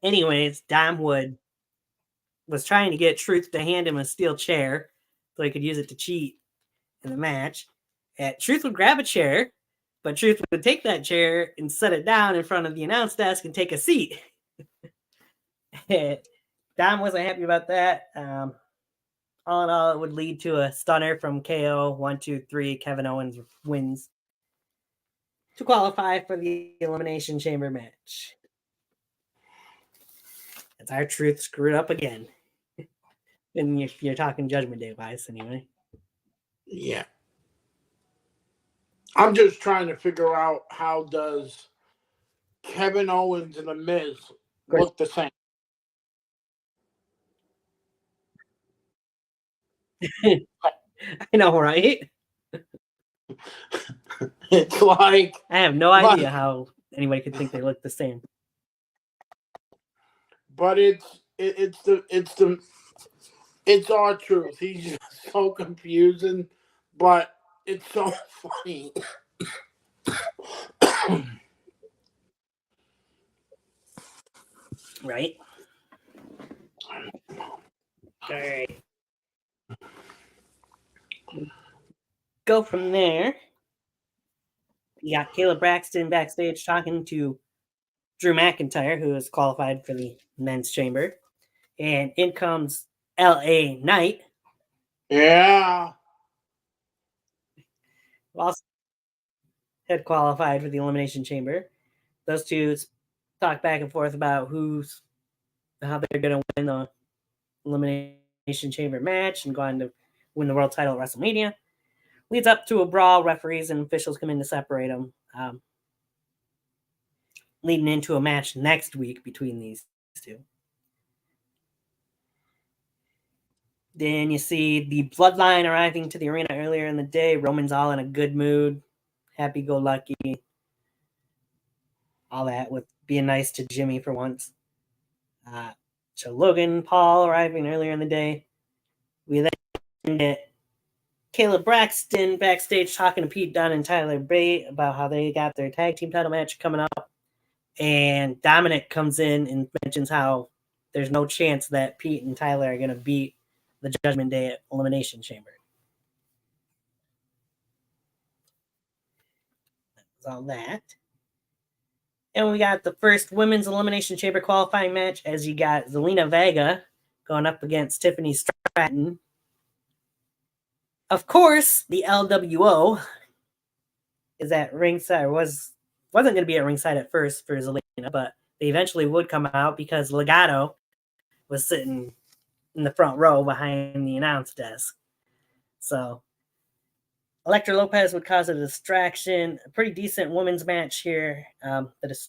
anyways, Dom was trying to get Truth to hand him a steel chair so he could use it to cheat in the match. Truth would grab a chair, but Truth would take that chair and set it down in front of the announce desk and take a seat. Dom wasn't happy about that. All in all, it would lead to a stunner from KO. 1, 2, 3. Kevin Owens wins to qualify for the Elimination Chamber match. It's our truth screwed up again. And if you're talking Judgment Day wise, anyway. Yeah. I'm just trying to figure out how does Kevin Owens and The Miz look the same. I know, right? It's like I have no idea how anybody could think they look the same. But it's our truth. He's just so confusing, but it's so funny. Right? All right. Go from there. You got Caleb Braxton backstage talking to Drew McIntyre, who is qualified for the men's chamber. And in comes LA Knight. Yeah. Who also had qualified for the elimination chamber. Those two talk back and forth about how they're going to win the elimination chamber match and go on to win the world title at WrestleMania. Leads up to a brawl. Referees and officials come in to separate them, leading into a match next week between these two. Then you see the Bloodline arriving to the arena earlier in the day. Roman's all in a good mood, happy-go-lucky, all that, with being nice to Jimmy for once. So Logan Paul arriving earlier in the day. We then get Caleb Braxton backstage talking to Pete Dunne and Tyler Bate about how they got their tag team title match coming up. And Dominic comes in and mentions how there's no chance that Pete and Tyler are going to beat the Judgment Day Elimination Chamber. That's all that. And we got the first women's Elimination Chamber qualifying match, as you got Zelina Vega going up against Tiffany Stratton. Of course, the LWO is at ringside. Wasn't going to be at ringside at first for Zelina, but they eventually would come out because Legado was sitting in the front row behind the announce desk. So Elektra Lopez would cause a distraction. A pretty decent women's match here. The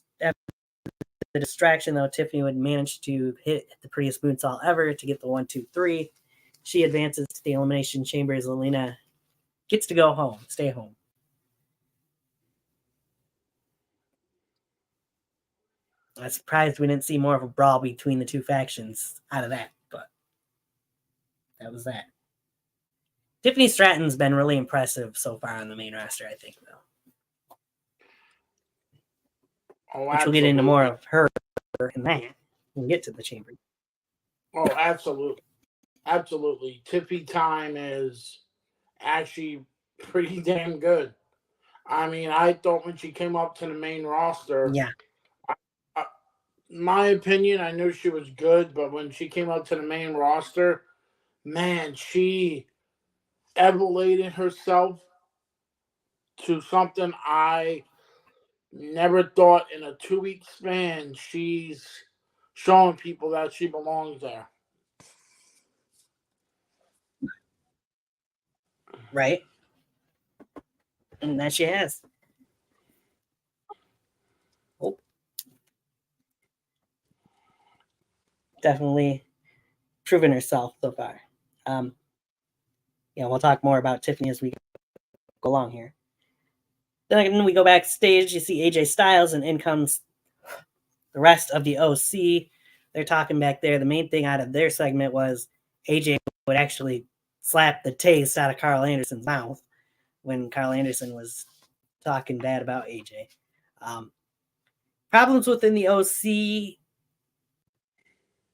distraction, though, Tiffany would manage to hit the prettiest moonsault ever to get the 1-2-3. She advances to the Elimination Chamber. Zelina gets to go home, stay home. I'm surprised we didn't see more of a brawl between the two factions out of that, but that was that. Tiffany Stratton's been really impressive so far on the main roster, I think, though. Oh, which we'll get into more of her in that when we get to the chamber. Oh, absolutely. Absolutely. Tiffy time is actually pretty damn good. I mean, I thought when she came up to the main roster, Yeah. My opinion, I knew she was good, but when she came up to the main roster, man, she elevated herself to something I never thought in a 2-week span. She's showing people that she belongs there. Right. And that she has. Oh. Definitely proven herself so far. We'll talk more about Tiffany as we go along here. Then we go backstage. You see AJ Styles, and in comes the rest of the OC. They're talking back there. The main thing out of their segment was AJ would actually slap the taste out of Carl Anderson's mouth when Carl Anderson was talking bad about AJ. Problems within the OC.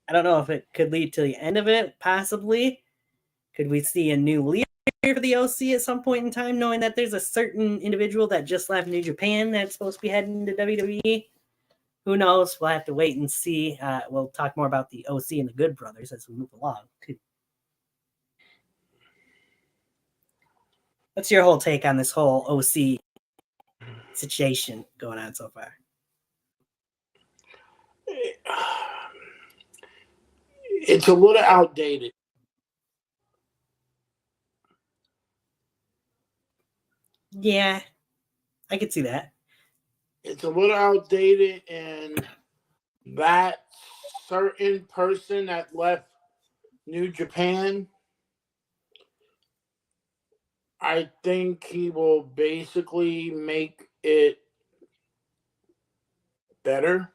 I don't know if it could lead to the end of it, possibly. Could we see a new leader for the OC at some point in time, knowing that there's a certain individual that just left New Japan that's supposed to be heading to WWE? Who knows? We'll have to wait and see. We'll talk more about the OC and the Good Brothers as we move along, too. What's your whole take on this whole OC situation going on so far? It's a little outdated. Yeah, I could see that. It's a little outdated, and that certain person that left New Japan, I think he will basically make it better.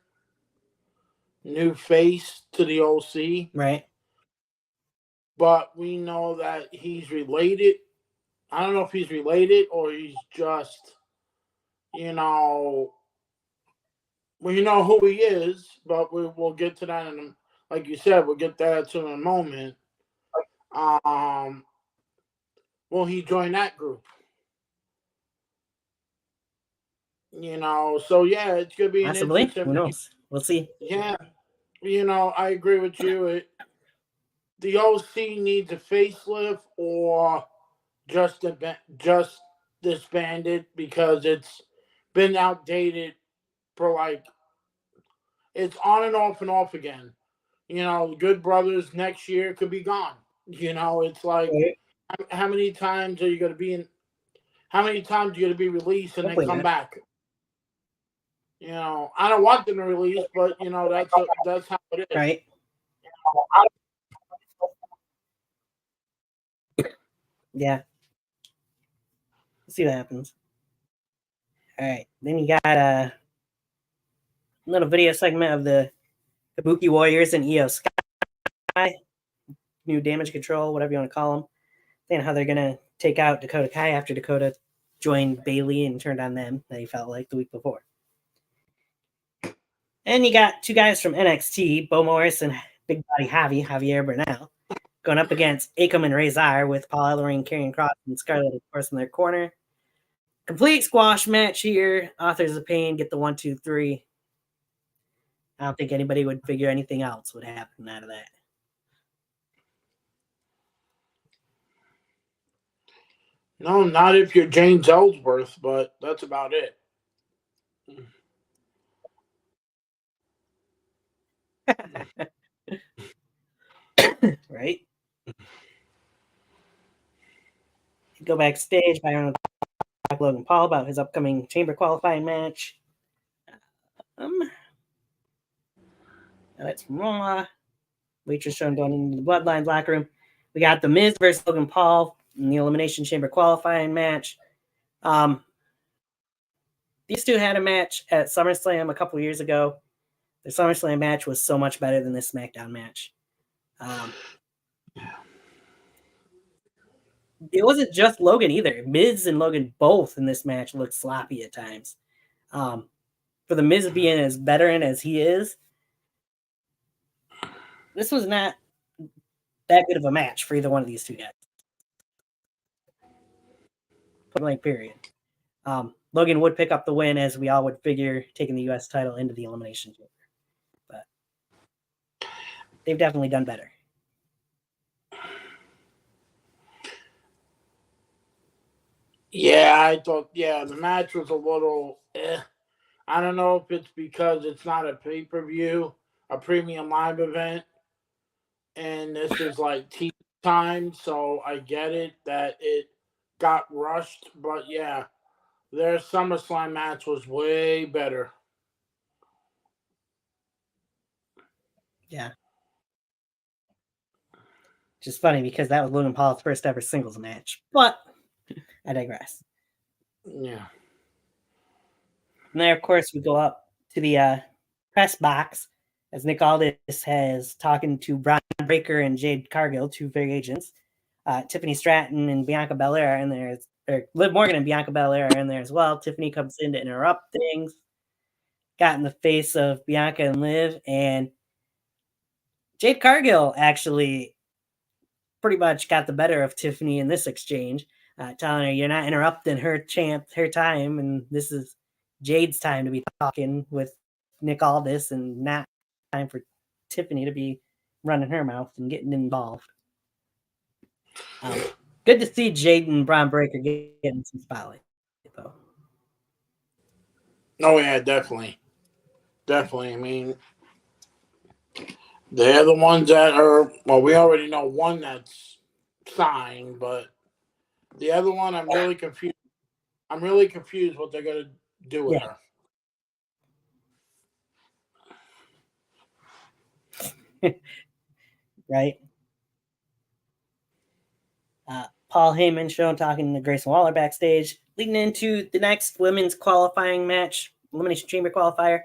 New face to the OC. Right. But we know that he's related. I don't know if he's related or he's just, you know, we know who he is, but we'll get to that like you said, we'll get that to in a moment. Will he join that group? So yeah, it's gonna be an Possibly. Who interesting. knows? We'll see. Yeah, I agree with you. The OC needs a facelift or just disbanded because it's been outdated for it's on and off again. Good Brothers next year could be gone. It's like how many times are you going to be in? How many times are you going to be released and Hopefully then come not. back? I don't want them to release, but that's how it is. Right. Yeah. We'll see what happens. All right. Then you got a little video segment of the Kabuki Warriors and Io Sky, new Damage Control, whatever you want to call them, saying how they're gonna take out Dakota Kai after Dakota joined Bailey and turned on them. They felt like the week before. And you got two guys from NXT, Bo Morris and Big Body Javier Bernal, going up against Akam and Razor with Paul Ellering, Karrion Kross, and Scarlett, of course, in their corner. Complete squash match here. Authors of Pain get the 1, 2, 3. I don't think anybody would figure anything else would happen out of that. No, not if you're James Ellsworth, but that's about it. Right? Go backstage. Byron talk to Logan Paul about his upcoming chamber qualifying match. That's Raw. Waitress shown going into the Bloodlines locker room. We got The Miz versus Logan Paul in the Elimination Chamber qualifying match. These two had a match at SummerSlam a couple years ago. The SummerSlam match was so much better than this SmackDown match. It wasn't just Logan either. Miz and Logan both in this match looked sloppy at times. For the Miz being as veteran as he is, this was not that good of a match for either one of these two guys. Point blank period. Logan would pick up the win, as we all would figure, taking the U.S. title into the Elimination Chamber. But they've definitely done better. Yeah, I thought, the match was a little I don't know if it's because it's not a pay-per-view, a premium live event, and this is like tea time, so I get it that it got rushed, but yeah, their SummerSlam match was way better. Yeah. Which is funny because that was Logan Paul's first ever singles match. But I digress. Yeah. And then, of course, we go up to the press box as Nick Aldis has talking to Bron Breakker and Jade Cargill, two free agents. Tiffany Stratton and Bianca Belair are in there. Or Liv Morgan and Bianca Belair are in there as well. Tiffany comes in to interrupt things. Got in the face of Bianca and Liv. And Jade Cargill actually pretty much got the better of Tiffany in this exchange, telling her, you're not interrupting her time, and this is Jade's time to be talking with Nick Aldis and not time for Tiffany to be running her mouth and getting involved. Good to see Jade and Bron Breakker getting some spotlight, though. Oh, yeah, definitely. Definitely. I mean, They're the ones that are, well, we already know one that's signed, but the other one, I'm really confused. I'm really confused what they're going to do with her. Right? Paul Heyman shown talking to Grayson Waller backstage, leading into the next women's qualifying match, Elimination Chamber qualifier.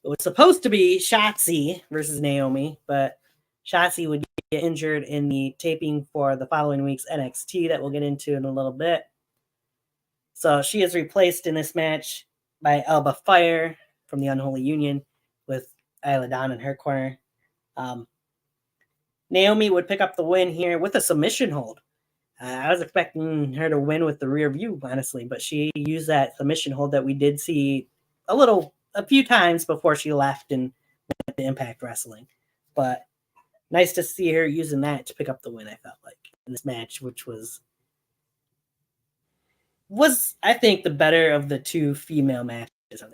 It was supposed to be Shotzi versus Naomi, but Shotzi would get injured in the taping for the following week's NXT that we'll get into in a little bit. So she is replaced in this match by Alba Fire from the Unholy Union with Isla Dawn in her corner. Naomi would pick up the win here with a submission hold. I was expecting her to win with the rear view, honestly, but she used that submission hold that we did see a few times before she left and went to Impact Wrestling. But nice to see her using that to pick up the win, I felt like, in this match, which was I think the better of the two female matches on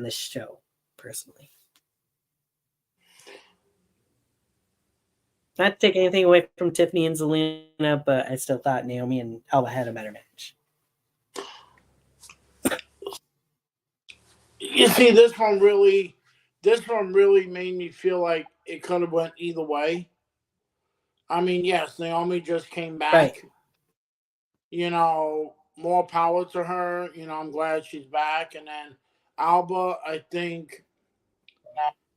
this show, personally. Not to take anything away from Tiffany and Zelina, but I still thought Naomi and Alba had a better match. You see, this one really made me feel like it could have went either way. I mean, yes, Naomi just came back. Right. You know, more power to her. You know, I'm glad she's back. And then Alba, I think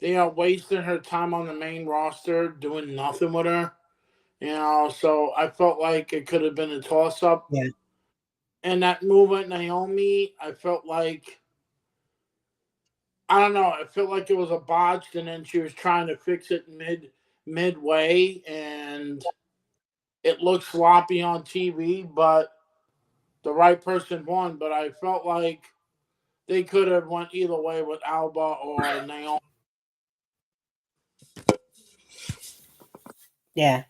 they are wasting her time on the main roster doing nothing with her. You know, so I felt like it could have been a toss-up. Yeah. And that move at Naomi, I felt like, I don't know, I felt like it was a botched, and then she was trying to fix it midway, and it looked sloppy on TV, but the right person won. But I felt like they could have went either way with Alba or Naomi. Yeah.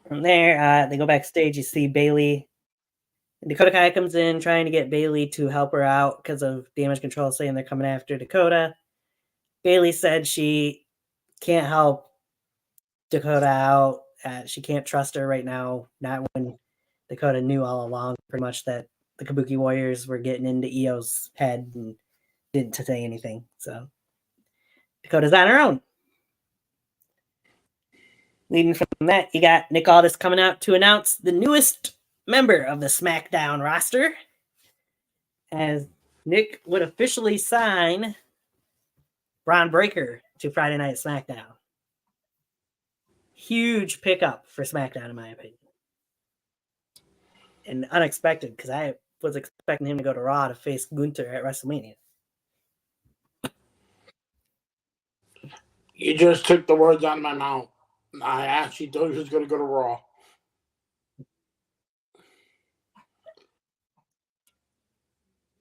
From there, they go backstage. You see Bayley. Dakota Kai comes in trying to get Bayley to help her out because of Damage Control saying they're coming after Dakota. Bayley said she can't help Dakota out. She can't trust her right now. Not when Dakota knew all along pretty much that the Kabuki Warriors were getting into Io's head and didn't say anything. So Dakota's on her own. Leading from that, you got Nick Aldis coming out to announce the newest member of the SmackDown roster, as Nick would officially sign Braun Breaker to Friday Night SmackDown. Huge pickup for SmackDown, in my opinion. And unexpected, because I was expecting him to go to Raw to face Gunther at WrestleMania. You just took the words out of my mouth. I actually thought he was going to go to Raw.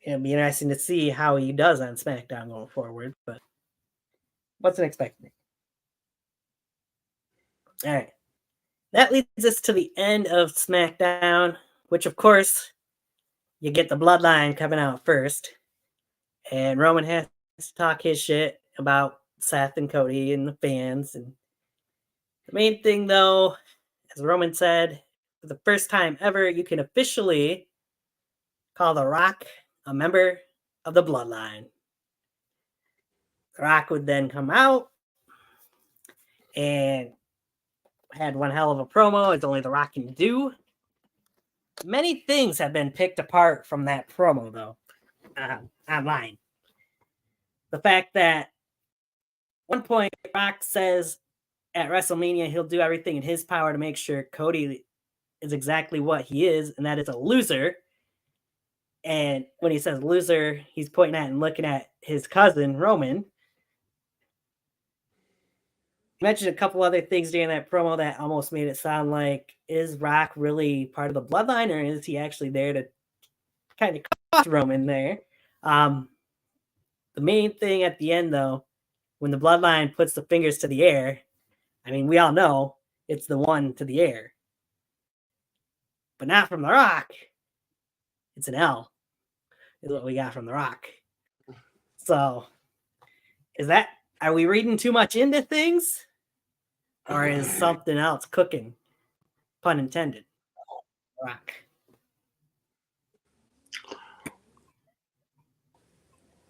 It'll be interesting to see how he does on SmackDown going forward, but wasn't expecting it. All right. That leads us to the end of SmackDown, which, of course, you get the Bloodline coming out first. And Roman has to talk his shit about Seth and Cody and the fans. And the main thing, though, as Roman said, for the first time ever, you can officially call The Rock a member of the Bloodline. The Rock would then come out and had one hell of a promo, as only The Rock can do. Many things have been picked apart from that promo, though, online. The fact that at one point Rock says at WrestleMania he'll do everything in his power to make sure Cody is exactly what he is, and that is a loser. And when he says loser, he's pointing at and looking at his cousin, Roman. He mentioned a couple other things during that promo that almost made it sound like, is Rock really part of the Bloodline, or is he actually there to kind of cost Roman there? The main thing at the end, though, when the Bloodline puts the fingers to the air, I mean, we all know it's the one to the air. But not from The Rock. It's an L, is what we got from The Rock. So Are we reading too much into things? Or is something else cooking? Pun intended. Rock.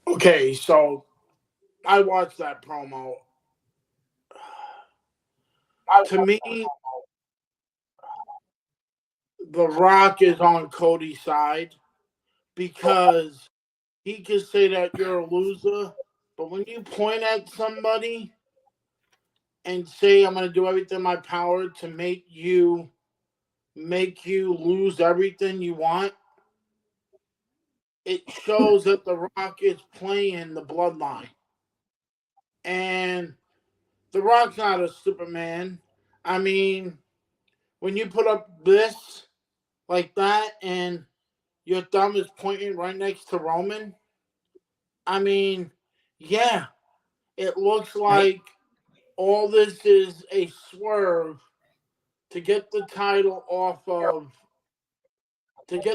Okay, so I watched that promo. To me, The Rock is on Cody's side because he can say that you're a loser, but when you point at somebody and say, I'm going to do everything in my power to make you lose everything you want, it shows that The Rock is playing the bloodline. And The Rock's not a Superman. I mean, when you put up this like that and your thumb is pointing right next to Roman, I mean, yeah, it looks like all this is a swerve to get the title off of. This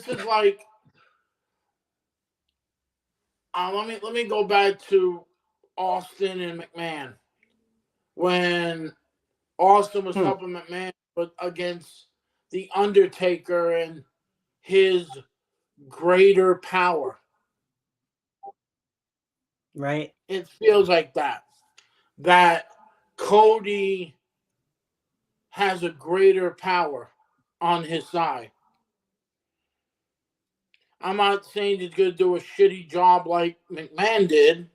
is like. Let me go back to Austin and McMahon when Austin was helping McMahon but against the Undertaker and his greater power. Right. It feels like that Cody has a greater power on his side. I'm not saying he's going to do a shitty job like McMahon did,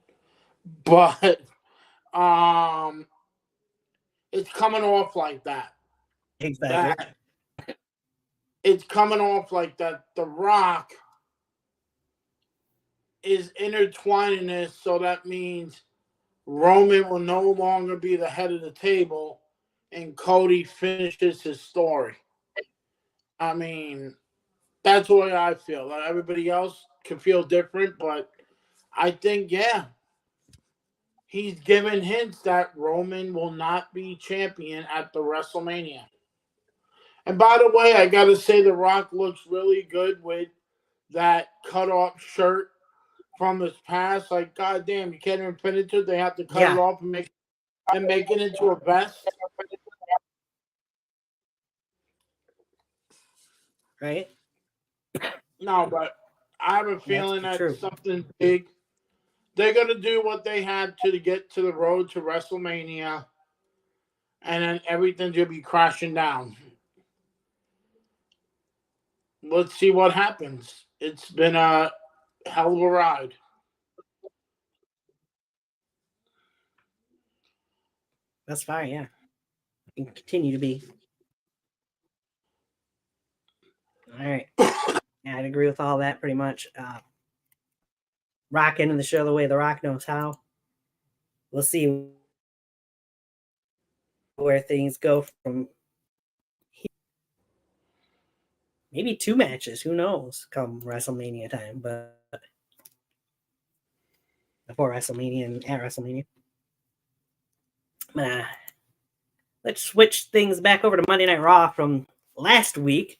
but it's coming off like that. Exactly. It's coming off like that. The Rock is intertwining this, so that means Roman will no longer be the head of the table and Cody finishes his story. I mean, that's the way I feel. Everybody else can feel different, but I think, yeah, he's given hints that Roman will not be champion at the WrestleMania. And by the way, I got to say The Rock looks really good with that cut-off shirt from his past. Like, goddamn, you can't even fit into it. They have to cut it off and make it into a vest. Right? No, but I have a feeling that's something big. They're going to do what they had to get to the road to WrestleMania, and then everything's going to be crashing down. Let's see what happens. It's been a hell of a ride. That's fine, yeah. And continue to be. All right. Yeah, I'd agree with all that pretty much. Rock into the show the way The Rock knows how. We'll see where things go from here. Maybe 2 matches, who knows, come WrestleMania time, but before WrestleMania and at WrestleMania. Let's switch things back over to Monday Night Raw from last week.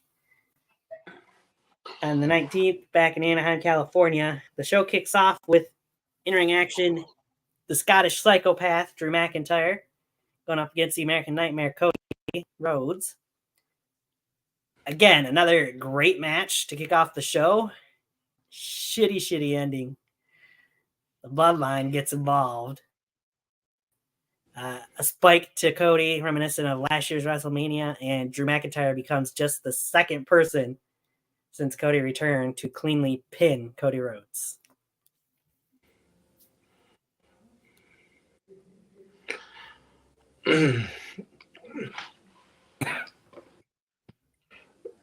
On the 19th, back in Anaheim, California, the show kicks off with in-ring action. The Scottish Psychopath, Drew McIntyre, going up against the American Nightmare, Cody Rhodes. Again, another great match to kick off the show. Shitty ending. The Bloodline gets involved. A spike to Cody, reminiscent of last year's WrestleMania, and Drew McIntyre becomes just the second person since Cody returned to cleanly pin Cody Rhodes.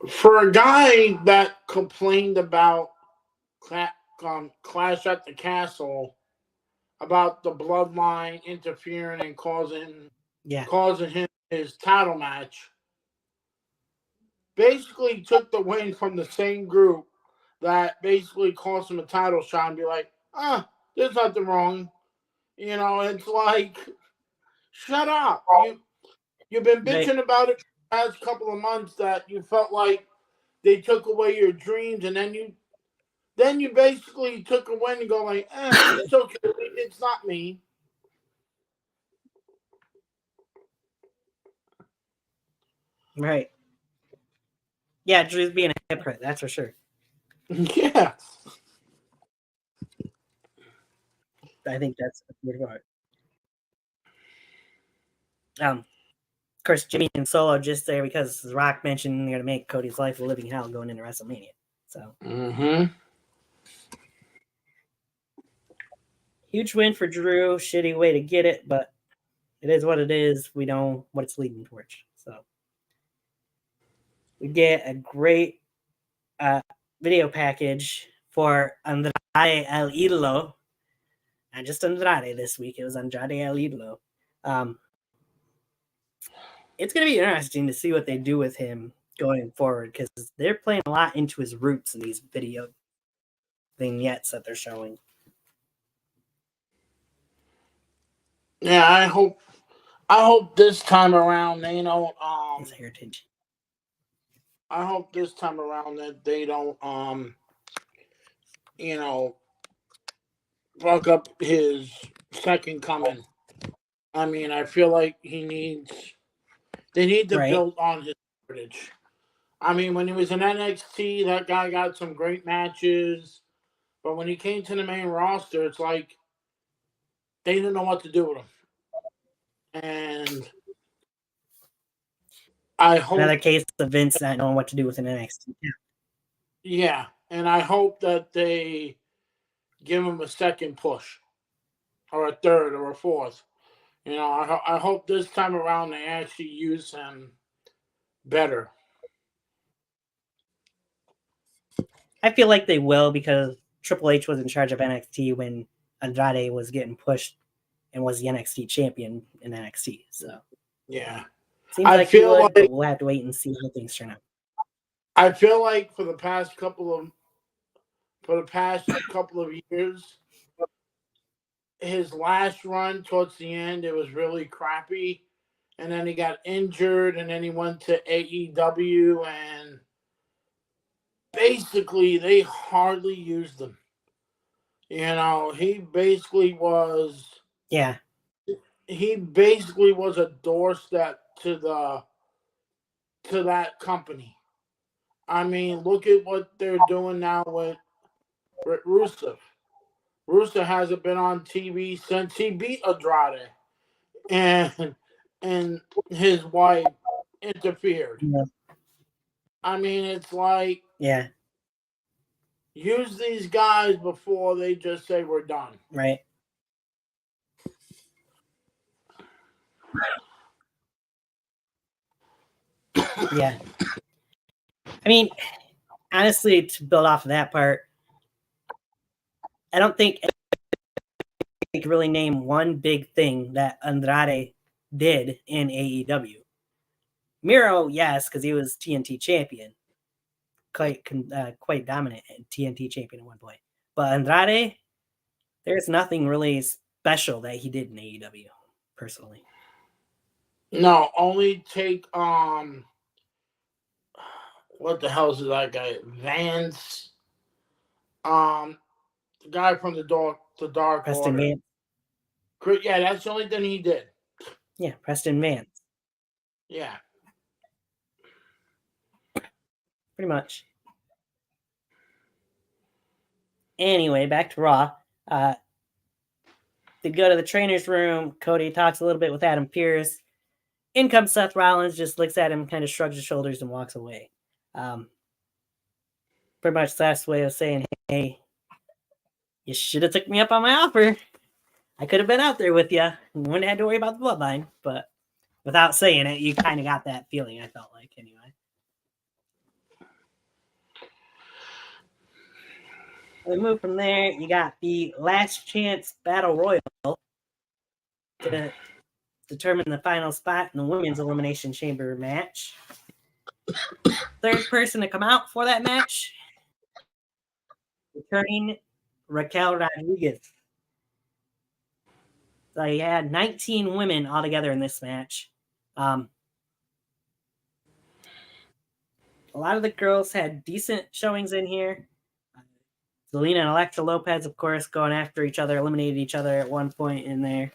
For a guy that complained about Clash at the Castle, about the Bloodline interfering and causing him his title match, basically took the win from the same group that basically cost him a title shot and be like, there's nothing wrong. You know, it's like, shut up. You've been bitching about it for the past couple of months that you felt like they took away your dreams, and then then you basically took a win and go like, it's okay, it's not me. Right. Yeah, Drew's being a hypocrite, that's for sure. Yeah. I think that's a good part. Of course, Jimmy and Solo just there because Rock mentioned they're going to make Cody's life a living hell going into WrestleMania. So, huge win for Drew. Shitty way to get it, but it is what it is. We know what it's leading towards. So, we get a great video package for Andrade El Idolo. Not just Andrade this week, it was Andrade El Idolo. It's going to be interesting to see what they do with him going forward because they're playing a lot into his roots in these video vignettes that they're showing. Yeah, I hope this time around they don't His heritage. I hope this time around that they don't fuck up his second coming. I mean, I feel like they need to build on his heritage. I mean, when he was in NXT, that guy got some great matches. But when he came to the main roster, it's like they didn't know what to do with him. And I hope another case of Vince not knowing what to do with an NXT. Yeah, and I hope that they give him a second push, or a third, or a fourth. I hope this time around they actually use him better. I feel like they will because Triple H was in charge of NXT when Andrade was getting pushed and was the NXT champion in NXT. So yeah, seems like he would, but we'll have to wait and see how things turn out. I feel like for the past couple of years, his last run towards the end, it was really crappy, and then he got injured, and then he went to AEW, and basically they hardly used him. He basically was. Yeah. He basically was a doorstep to that company. I mean, look at what they're doing now with Rusev. Rusev hasn't been on TV since he beat Andrade, and his wife interfered. Yeah. I mean, it's like, yeah, use these guys before they just say we're done. Right. Yeah. I mean, honestly, to build off of that part, I don't think I can really name one big thing that Andrade did in AEW. Miro, yes, because he was TNT champion, quite dominant TNT champion at one point. But Andrade, there's nothing really special that he did in AEW, personally. No, only take what the hell is that guy? Vance. The guy from the Dark Preston Order. Vance. Yeah, that's the only thing he did. Yeah, Preston Vance. Yeah. Pretty much. Anyway, back to Raw. They go to the trainer's room. Cody talks a little bit with Adam Pearce. In comes Seth Rollins, just looks at him, kind of shrugs his shoulders, and walks away. Pretty much Seth's way of saying, hey, you should have took me up on my offer. I could have been out there with you. You wouldn't have to worry about the bloodline. But without saying it, you kind of got that feeling, I felt like, anyway. We move from there. You got the last chance battle royal to determine the final spot in the women's elimination chamber match. Third person to come out for that match, returning Raquel Rodriguez. So you had 19 women altogether in this match. A lot of the girls had decent showings in here. Zelina and Elektra Lopez, of course, going after each other, eliminated each other at one point in there.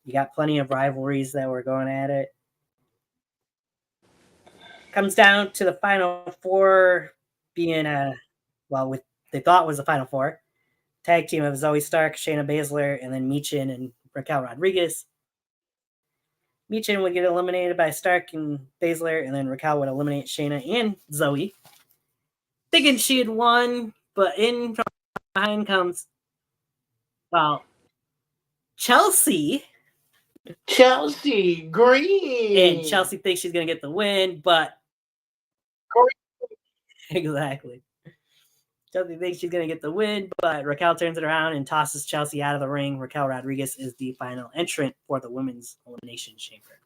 You got plenty of rivalries that were going at it. Comes down to the final four being they thought was the final four. Tag team of Zoe Stark, Shayna Baszler, and then Michin and Raquel Rodriguez. Michin would get eliminated by Stark and Baszler, and then Raquel would eliminate Shayna and Zoe. Thinking she had won, but in from behind comes, Chelsea. Chelsea Green. And Chelsea thinks she's going to get the win, but... Exactly. Chelsea thinks she's going to get the win, but Raquel turns it around and tosses Chelsea out of the ring. Raquel Rodriguez is the final entrant for the Women's Elimination Chamber.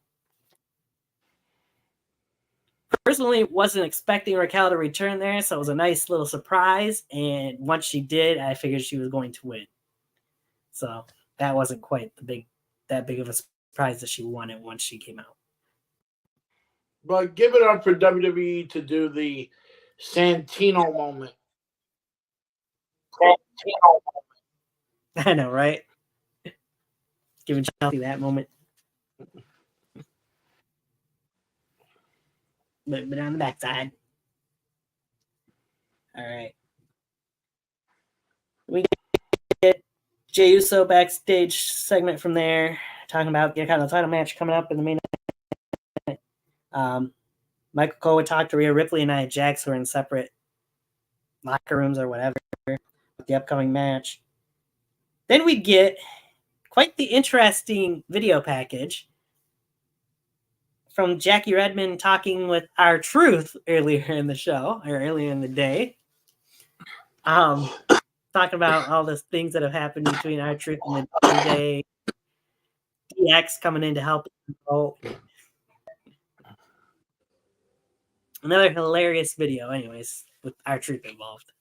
Personally, wasn't expecting Raquel to return there, so it was a nice little surprise. And once she did, I figured she was going to win. So that wasn't quite that big of a surprise that she won it once she came out. But give it up for WWE to do the Santino moment. I know, right? Giving Chelsea that moment. But on the backside. All right. We get Jey Uso backstage segment from there, talking about the Intercontinental title match coming up in the main event. Michael Cole would talk to Rhea Ripley and Nia Jax, who are in separate locker rooms or whatever, with the upcoming match. Then we get quite the interesting video package from Jackie Redmond talking with R-Truth earlier in the show, or earlier in the day. Talking about all the things that have happened between R-Truth and the day. DX coming in to help out. Another hilarious video, anyways, with R-Truth involved.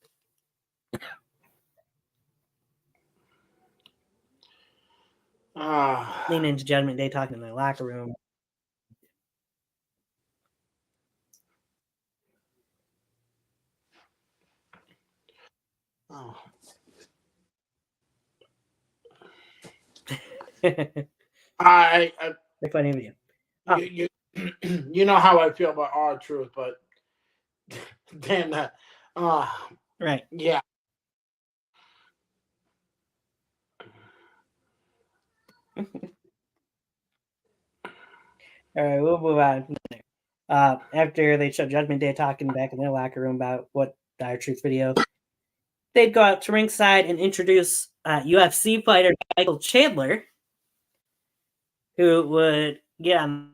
Leaning into Judgment Day, talking in the locker room. Funny video. You know how I feel about R-Truth, but damn that. Right. Yeah. All right, we'll move on from there. After they showed Judgment Day talking back in their locker room about what the R-Truth video, they'd go out to ringside and introduce UFC fighter Michael Chandler, who would get on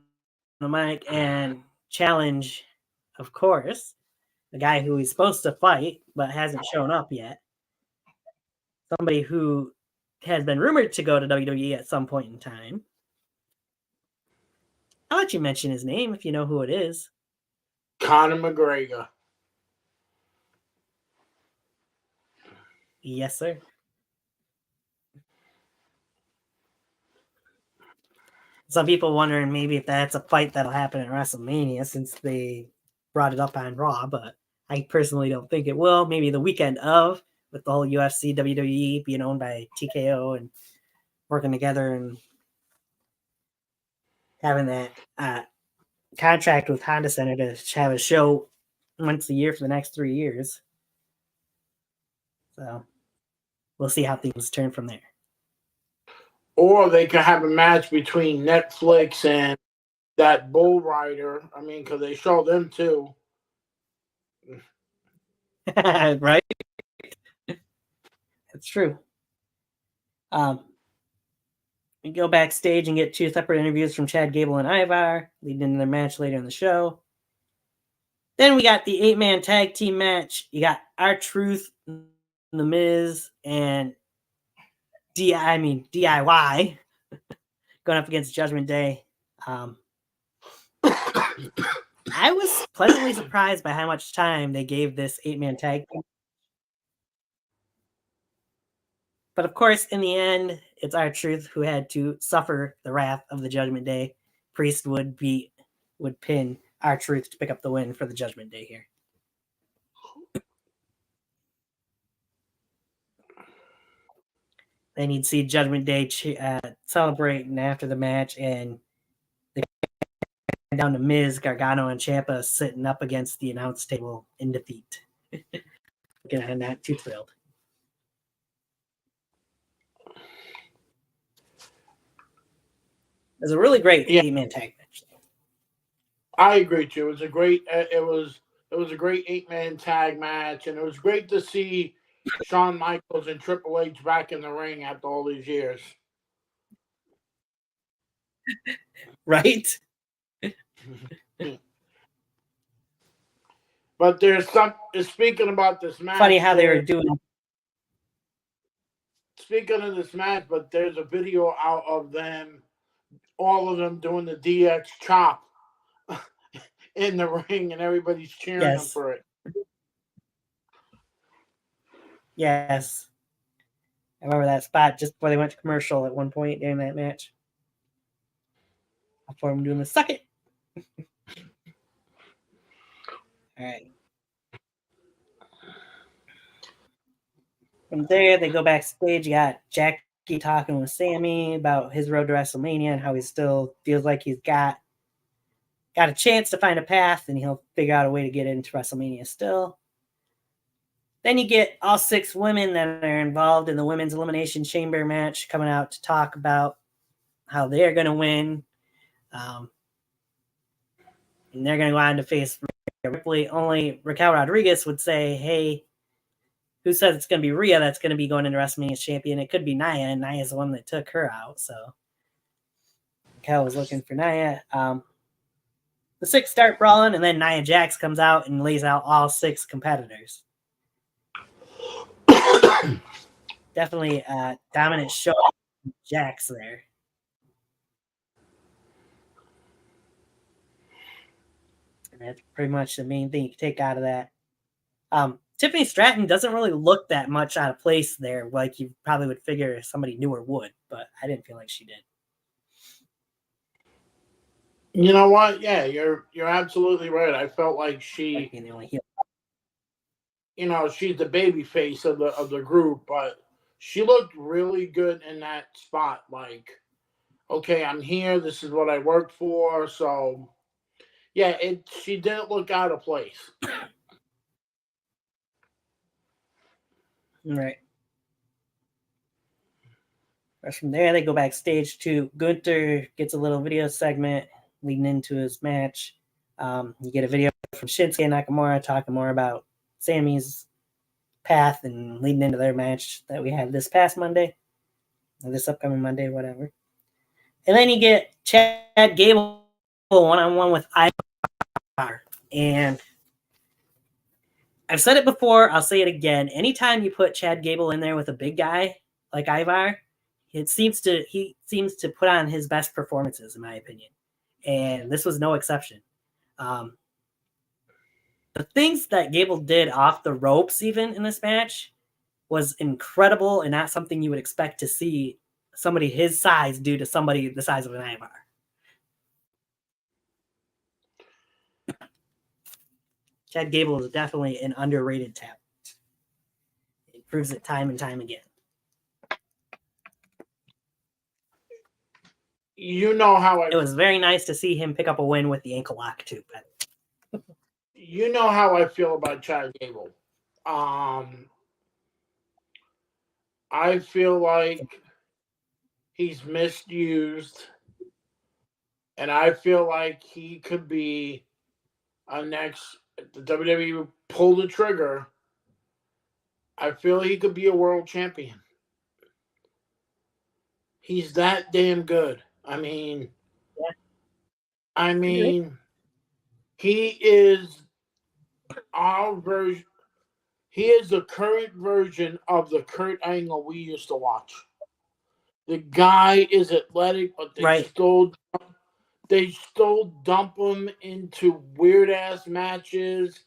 the mic and challenge, of course, the guy who he's supposed to fight but hasn't shown up yet. Somebody who has been rumored to go to WWE at some point in time. I'll let you mention his name if you know who it is. Conor McGregor. Yes, sir. Some people wondering maybe if that's a fight that'll happen at WrestleMania since they brought it up on Raw, but I personally don't think it will. Maybe the weekend of, with the whole UFC, WWE being owned by TKO and working together and having that contract with Honda Center to have a show once a year for the next 3 years. So we'll see how things turn from there. Or they could have a match between Netflix and that Bull Rider. I mean, because they show them too. Right? That's true. We go backstage and get 2 separate interviews from Chad Gable and Ivar, leading into their match later in the show. Then we got the 8-man tag team match. You got R-Truth, The Miz, and DIY going up against Judgment Day. I was pleasantly surprised by how much time they gave this 8-man tag team. But of course, in the end, it's R-Truth who had to suffer the wrath of the Judgment Day. Priest would pin R-Truth to pick up the win for the Judgment Day here. Then you'd see Judgment Day celebrating after the match, and they came down to Miz, Gargano, and Ciampa sitting up against the announce table in defeat. Again, I'm not too thrilled. It was a really great 8-man tag match. I agree too. It was a great. It was a great 8-man tag match, and it was great to see Shawn Michaels and Triple H back in the ring after all these years. Right? But there's some. Speaking about this match, funny how they were doing. Speaking of this match, but there's a video out of them, all of them doing the DX chop in the ring, and everybody's cheering them for it. Yes. I remember that spot just before they went to commercial at one point during that match. Before I'm doing the suck it. All right. From there, they go backstage. You got Jackie talking with Sammy about his road to WrestleMania and how he still feels like he's got a chance to find a path, and he'll figure out a way to get into WrestleMania still. Then you get all 6 women that are involved in the Women's Elimination Chamber match coming out to talk about how they're going to win. And they're going to go on to face Rhea Ripley. Only Raquel Rodriguez would say, hey, who says it's going to be Rhea that's going to be going into WrestleMania champion? It could be Nia, and Nia's the one that took her out. So Raquel was looking for Nia. The 6 start brawling, and then Nia Jax comes out and lays out all 6 competitors. Definitely a dominant show from Jax there. And that's pretty much the main thing you can take out of that. Tiffany Stratton doesn't really look that much out of place there, like you probably would figure somebody newer would, but I didn't feel like she did. You know what? Yeah, you're absolutely right. I felt like she, she's the baby face of the group, but she looked really good in that spot. Like, okay, I'm here. This is what I worked for. So, yeah, she didn't look out of place. Right. From there, they go backstage to Gunther gets a little video segment leading into his match. You get a video from Shinsuke Nakamura talking more about Sammy's path and leading into their match that we had this past Monday, or this upcoming Monday, whatever. And then you get Chad Gable one-on-one with Ivar. And I've said it before, I'll say it again. Anytime you put Chad Gable in there with a big guy like Ivar, he seems to put on his best performances, in my opinion. And this was no exception. The things that Gable did off the ropes, even in this match, was incredible and not something you would expect to see somebody his size do to somebody the size of an Ivar. Chad Gable is definitely an underrated talent. He proves it time and time again. You know how it was very nice to see him pick up a win with the ankle lock too. You know how I feel about Chad Gable. I feel like he's misused, and I feel like he could be a next. If the WWE pull the trigger, I feel he could be a world champion. He's that damn good. I mean, he is our version. He is the current version of the Kurt Angle we used to watch. The guy is athletic, but they still dump him into weird ass matches.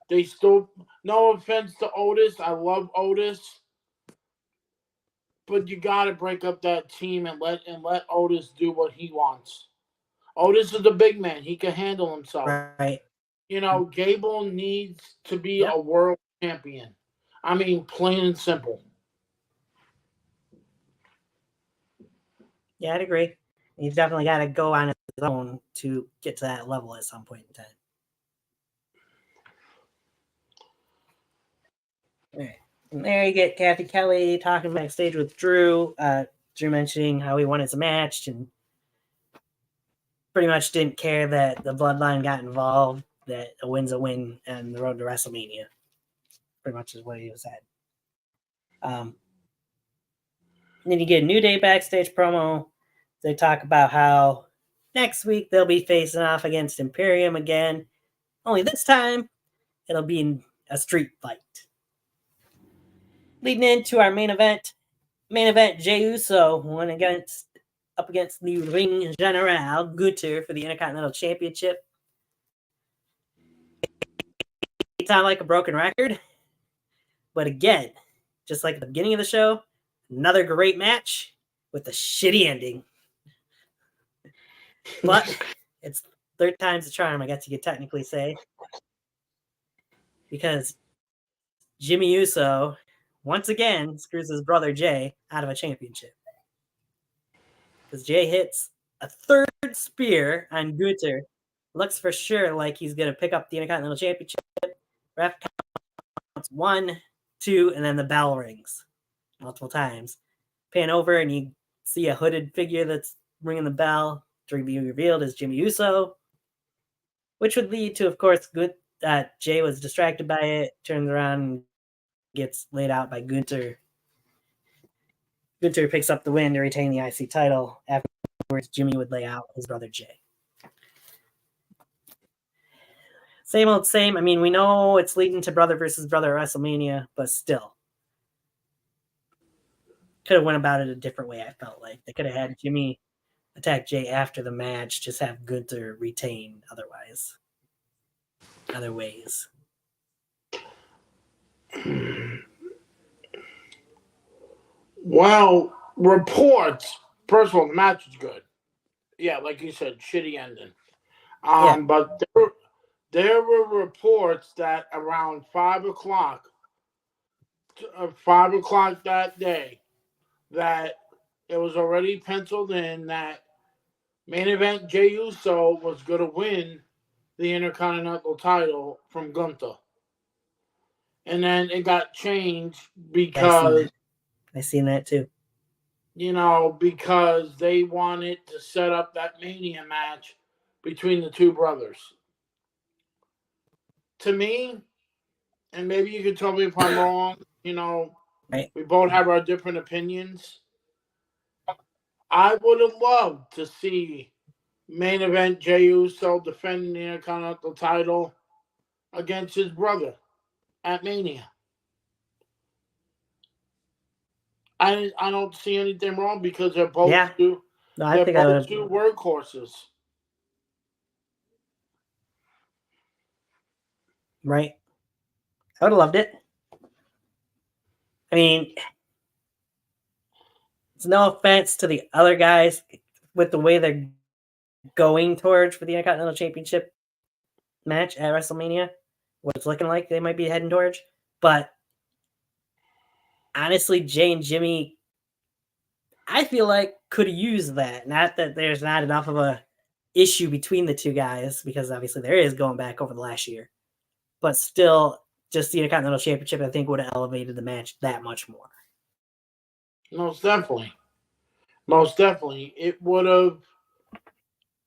They still, no offense to Otis, I love Otis, but you got to break up that team and let Otis do what he wants. Otis is the big man; he can handle himself. Right. Gable needs to be a world champion. I mean, plain and simple. Yeah, I'd agree. He's definitely got to go on his own to get to that level at some point in time. All right. And there you get Kathy Kelly talking backstage with Drew. Drew mentioning how he won his match and pretty much didn't care that the Bloodline got involved, that a win's a win and the road to WrestleMania. Pretty much is what he was at. And then you get a New Day backstage promo. They talk about how next week they'll be facing off against Imperium again. Only this time, it'll be in a street fight. Leading into our main event. Main event, Jey Uso won up against the Ring General Gunther for the Intercontinental Championship. It sounds like a broken record, but again, just like at the beginning of the show, another great match with a shitty ending. But it's third time's the charm, I guess you could technically say, because Jimmy Uso once again screws his brother Jay out of a championship. Because Jay hits a third spear on Gunther. Looks for sure like he's going to pick up the Intercontinental Championship. Ref counts 1, 2, and then the bell rings multiple times. Pan over and you see a hooded figure that's ringing the bell. To be revealed as Jimmy Uso, which would lead to, of course, Jay was distracted by it, turns around and gets laid out by Gunther. Gunther picks up the win to retain the IC title. Afterwards, Jimmy would lay out his brother Jay. Same old same. I mean, we know it's leading to brother versus brother at WrestleMania, but still. Could have went about it a different way, I felt like. They could have had Jimmy attack Jay after the match, just have Gunther retain otherwise. Other ways. Well, reports. First of all, the match was good. Yeah, like you said, shitty ending. But there were reports that around 5 o'clock that day, that it was already penciled in that main event Jey Uso was going to win the Intercontinental title from Gunther. And then it got changed because... I seen that too. Because they wanted to set up that Mania match between the two brothers. To me, and maybe you can tell me if I'm wrong, right. We both have our different opinions. I would have loved to see main event Jey Uso defending the Intercontinental title against his brother at Mania. I don't see anything wrong because they're both two workhorses. Right. I would have loved it. I mean, it's no offense to the other guys with the way they're going towards for the Intercontinental Championship match at WrestleMania, what it's looking like they might be heading towards. But honestly, Jay and Jimmy, I feel like could use that. Not that there's not enough of a issue between the two guys, because obviously there is going back over the last year. But still, just the Intercontinental Championship, I think, would have elevated the match that much more. Most definitely. It would have...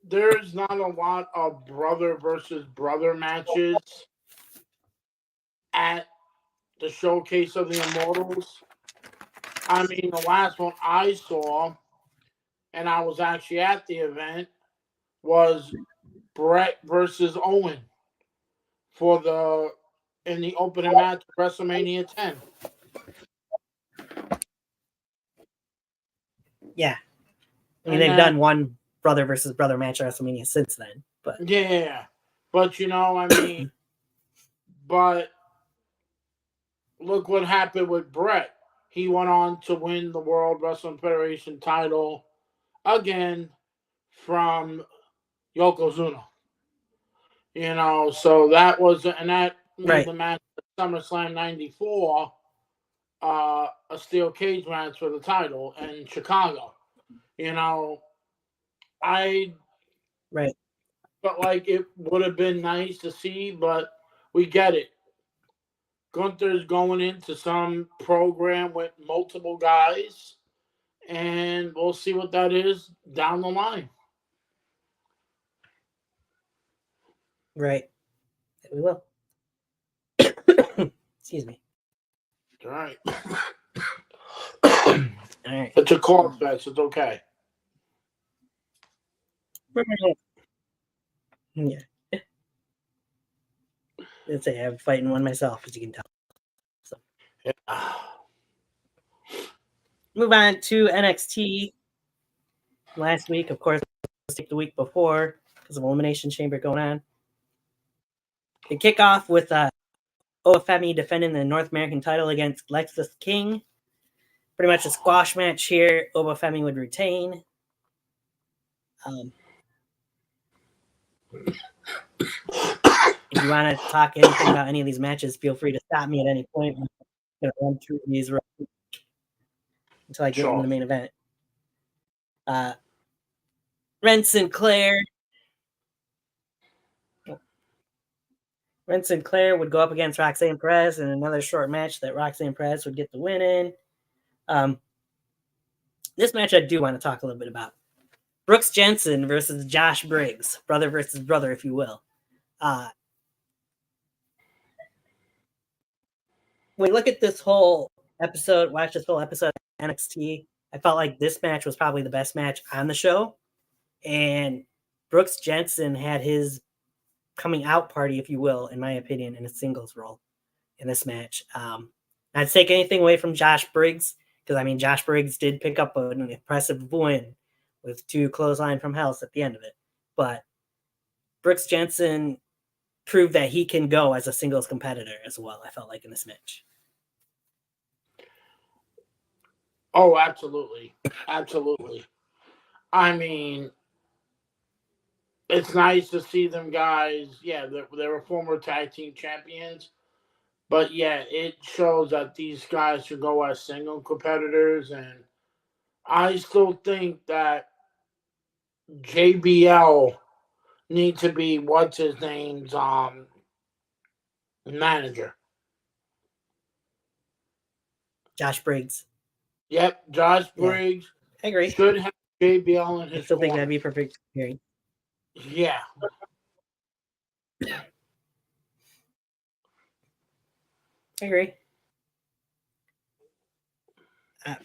There's not a lot of brother versus brother matches at the Showcase of the Immortals. I mean, the last one I saw, and I was actually at the event, was Brett versus Owen in the opening match of WrestleMania 10. Yeah. I mean, they've done one brother versus brother match at WrestleMania since then. But yeah. But, but look what happened with Brett. He went on to win the World Wrestling Federation title again from Yokozuna. So that was... And that made the match at SummerSlam 94 a steel cage match for the title in Chicago. You know, I Right. felt like it would have been nice to see, but we get it. Gunther's going into some program with multiple guys, and we'll see what that is down the line. Right. We will. Excuse me. All right. All right. It's a cough fest. It's okay. Yeah. Let's say I'm fighting one myself, as you can tell. So Yeah. move on to NXT. Last week, of course, the week before because of Elimination Chamber going on. They kick off with Oafemi defending the North American title against Lexus King. Pretty much a squash match here. Oafemi would retain. If you want to talk anything about any of these matches, feel free to stop me at any point. I'm going to run through these until I get into the main event. Ren Sinclair would go up against Roxanne Perez in another short match that Roxanne Perez would get the win in. This match I do want to talk a little bit about. Brooks Jensen versus Josh Briggs, brother versus brother, if you will. When you look at this whole episode, watch this whole episode of NXT, I felt like this match was probably the best match on the show. And Brooks Jensen had his coming out party, if you will, in my opinion, in a singles role in this match. Not to take anything away from Josh Briggs, because I mean, Josh Briggs did pick up an impressive win with 2 clothesline from Hells at the end of it. But Brooks Jensen proved that he can go as a singles competitor as well, I felt like, in this match. Oh, absolutely. Absolutely. I mean, it's nice to see them guys. Yeah, they were former tag team champions. But yeah, it shows that these guys should go as single competitors. And I still think that JBL need to be what's his name's manager. Josh Briggs. Yep, Josh Briggs. I agree. Should have JBL in his I still corner. think that'd be perfect hearing. Yeah. I agree.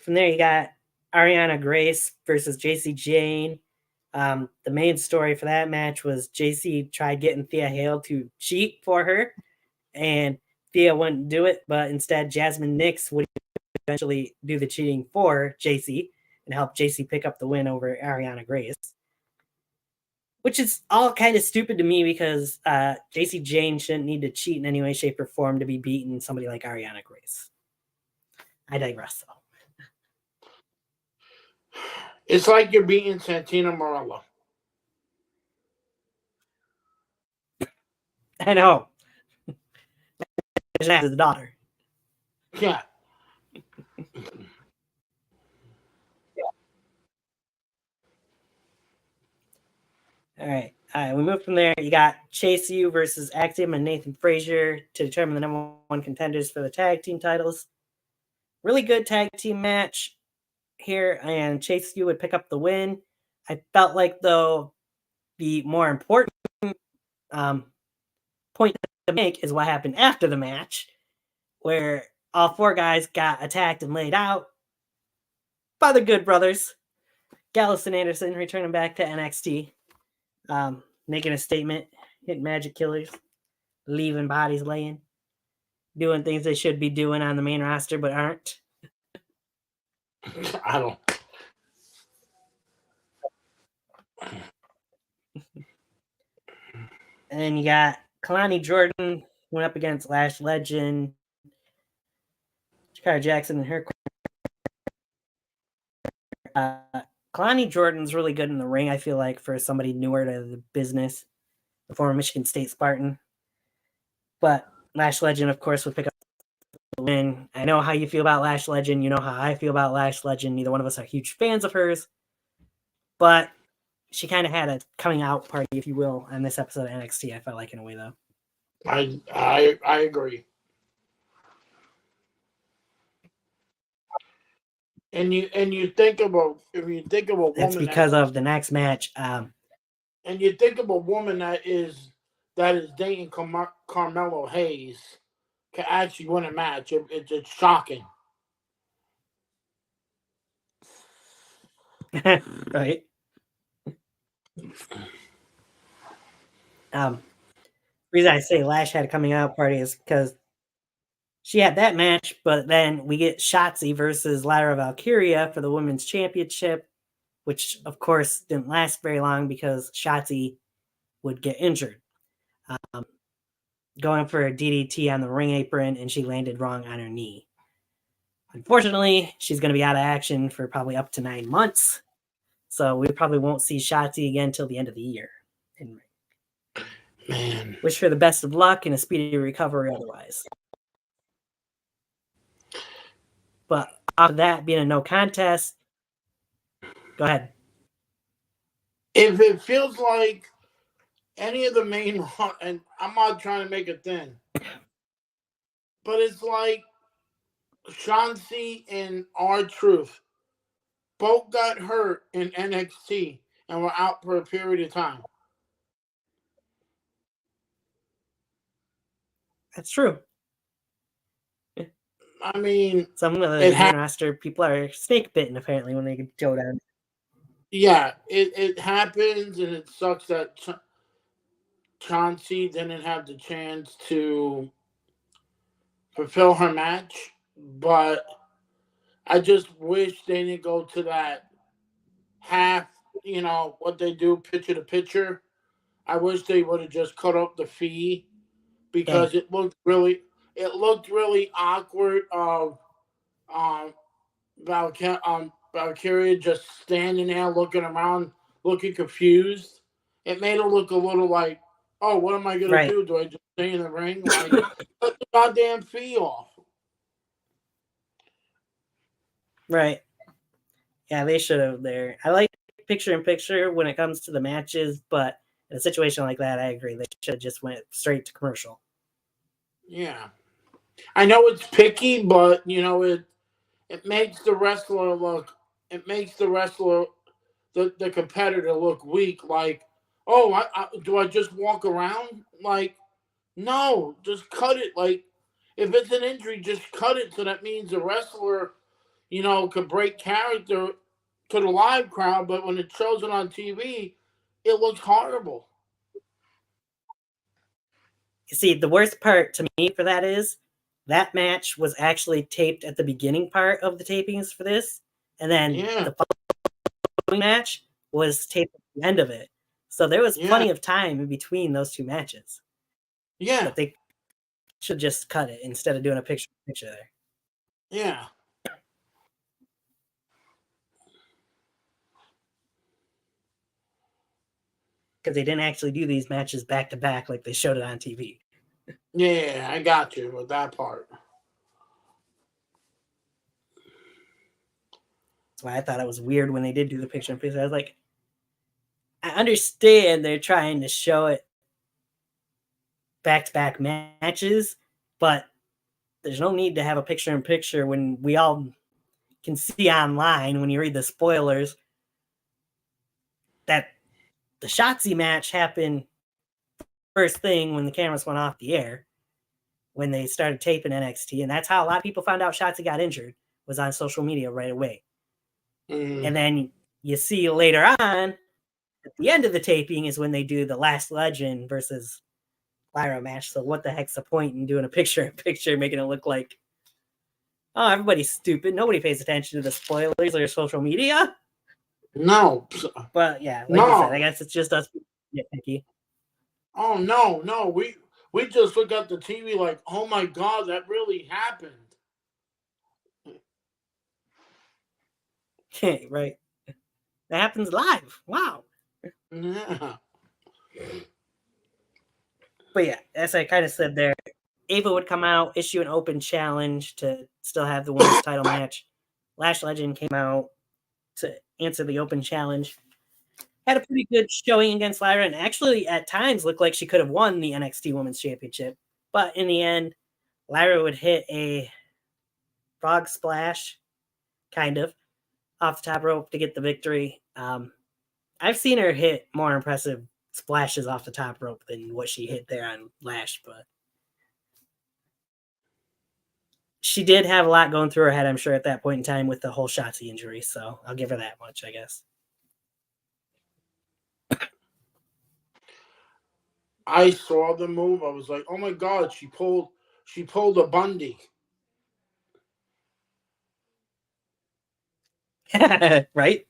From there, you got Ariana Grace versus JC Jane. The main story for that match was JC tried getting Thea Hale to cheat for her, and Thea wouldn't do it, but instead Jasmine Nix would eventually do the cheating for JC and help JC pick up the win over Ariana Grace. Which is all kind of stupid to me because JC Jane shouldn't need to cheat in any way, shape, or form to be beating somebody like Ariana Grace. I digress, though. It's like you're beating Santina Morella. I know. His daughter. Yeah. All right. We move from there. You got Chase U versus Axiom and Nathan Frazier to determine the number 1 contenders for the tag team titles. Really good tag team match here, and Chase U would pick up the win. I felt like, though, the more important point to make is what happened after the match, where all 4 guys got attacked and laid out by the Good Brothers. Gallus and Anderson returning back to NXT. Making a statement, hitting magic killers, leaving bodies laying, doing things they should be doing on the main roster but aren't. I don't. And then you got Kalani Jordan went up against Lash Legend, Jakara Jackson and her. Kalani Jordan's really good in the ring, I feel like, for somebody newer to the business, the former Michigan State Spartan. But Lash Legend, of course, would pick up the win. I know how you feel about Lash Legend. You know how I feel about Lash Legend. Neither one of us are huge fans of hers. But she kind of had a coming out party, if you will, on this episode of NXT. I felt like, in a way, though. I agree. And you think about, if you think of a woman, that's because of the next match. And you think of a woman that is dating Carmelo Hayes can actually win a match. It's shocking. Right. Reason I say Lash had a coming out party is because she had that match, but then we get Shotzi versus Lyra Valkyria for the women's championship, which of course didn't last very long because Shotzi would get injured. Going for a DDT on the ring apron, and she landed wrong on her knee. Unfortunately, she's going to be out of action for probably up to 9 months. So we probably won't see Shotzi again till the end of the year. Man. Wish her the best of luck and a speedy recovery otherwise. But after that being a no contest, go ahead. If it feels like any of the main, and I'm not trying to make a thing, but it's like Shansi and R-Truth both got hurt in NXT and were out for a period of time. That's true. I mean, some of the main roster people are snake bitten apparently when they go down. Yeah, it happens, and it sucks that Chauncey didn't have the chance to fulfill her match, but I just wish they didn't go to that half, what they do, picture to picture. I wish they would have just cut up the fee because it looked really awkward of Valkyria just standing there looking around, looking confused. It made it look a little like, oh, what am I going to do? Do I just stay in the ring? Like, cut the goddamn fee off. Right. Yeah, they should have there. I like picture-in-picture when it comes to the matches, but in a situation like that, I agree. They should have just went straight to commercial. Yeah. I know it's picky, but, it makes the wrestler look, the competitor look weak. Like, oh, do I just walk around? Like, no, just cut it. Like, if it's an injury, just cut it. So that means the wrestler, could break character to the live crowd, but when it shows it on TV, it looks horrible. You see, the worst part to me for that is that match was actually taped at the beginning part of the tapings for this, and then the following match was taped at the end of it. So there was plenty of time in between those two matches. Yeah. But they should just cut it instead of doing a picture there. Yeah. Because they didn't actually do these matches back to back like they showed it on TV. Yeah, I got you with that part. That's why I thought it was weird when they did do the picture-in-picture. I was like, I understand they're trying to show it back-to-back matches, but there's no need to have a picture-in-picture when we all can see online when you read the spoilers that the Shotzi match happened first thing when the cameras went off the air, when they started taping NXT, and that's how a lot of people found out Shotzi got injured, was on social media right away. Mm-hmm. And then you see later on, at the end of the taping is when they do the Last Legend versus Lyra match. So what the heck's the point in doing a picture-in-picture, making it look like, oh, everybody's stupid. Nobody pays attention to the spoilers or social media. No. But yeah, like you said, I guess it's just us nitpicky. Oh, no. We just look at the TV like, oh my God, that really happened. Right. That happens live. Wow. Yeah. But yeah, as I kind of said there, Ava would come out, issue an open challenge to still have the women's title match. Lash Legend came out to answer the open challenge. had a pretty good showing against Lyra, and actually at times looked like she could have won the NXT Women's Championship. But in the end, Lyra would hit a frog splash, kind of, off the top rope to get the victory. I've seen her hit more impressive splashes off the top rope than what she hit there on Lash, but she did have a lot going through her head, I'm sure, at that point in time with the whole Shotzi injury. So I'll give her that much, I guess. I saw the move. I was like, oh my God, she pulled a Bundy. Right?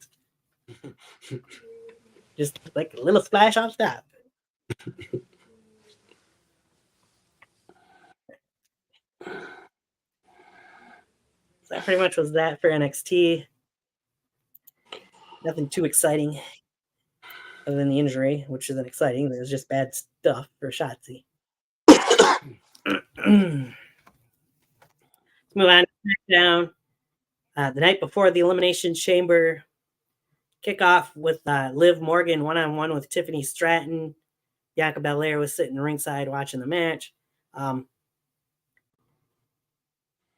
Just like a little splash on top. So that pretty much was that for NXT. Nothing too exciting other than the injury, which isn't exciting. It was just bad stuff for Shotzi. Move on to SmackDown. The night before the Elimination Chamber kickoff with Liv Morgan one-on-one with Tiffany Stratton. Bianca Belair was sitting ringside watching the match.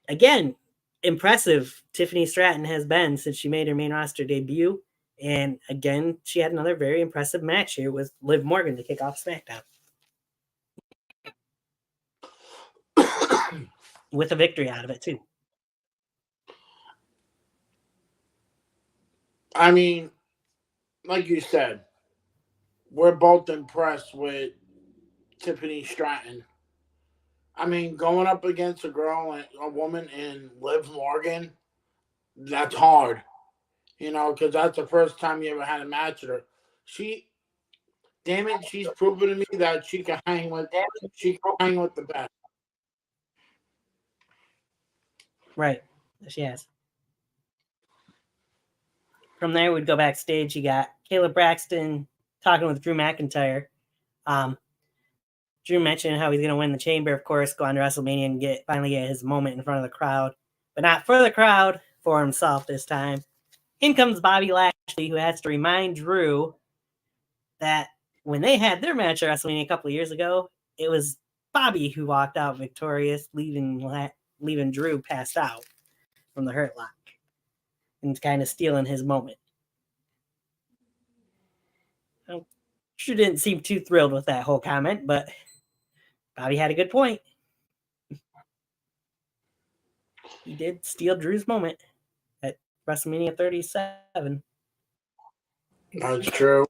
Again, impressive Tiffany Stratton has been since she made her main roster debut. And again, she had another very impressive match here with Liv Morgan to kick off SmackDown. With a victory out of it, too. I mean, like you said, we're both impressed with Tiffany Stratton. I mean, going up against a woman in Liv Morgan, that's hard. Because that's the first time you ever had a match with her. Damn it, she's proven to me that she can hang with the best. Right. She has. From there, we'd go backstage. You got Kayla Braxton talking with Drew McIntyre. Drew mentioned how he's going to win the Chamber, of course, go on to WrestleMania and finally get his moment in front of the crowd. But not for the crowd, for himself this time. In comes Bobby Lashley, who has to remind Drew that when they had their match at WrestleMania a couple of years ago, it was Bobby who walked out victorious, leaving Drew passed out from the Hurt Lock and kind of stealing his moment. Drew didn't seem too thrilled with that whole comment, but Bobby had a good point. He did steal Drew's moment at WrestleMania 37. That's true.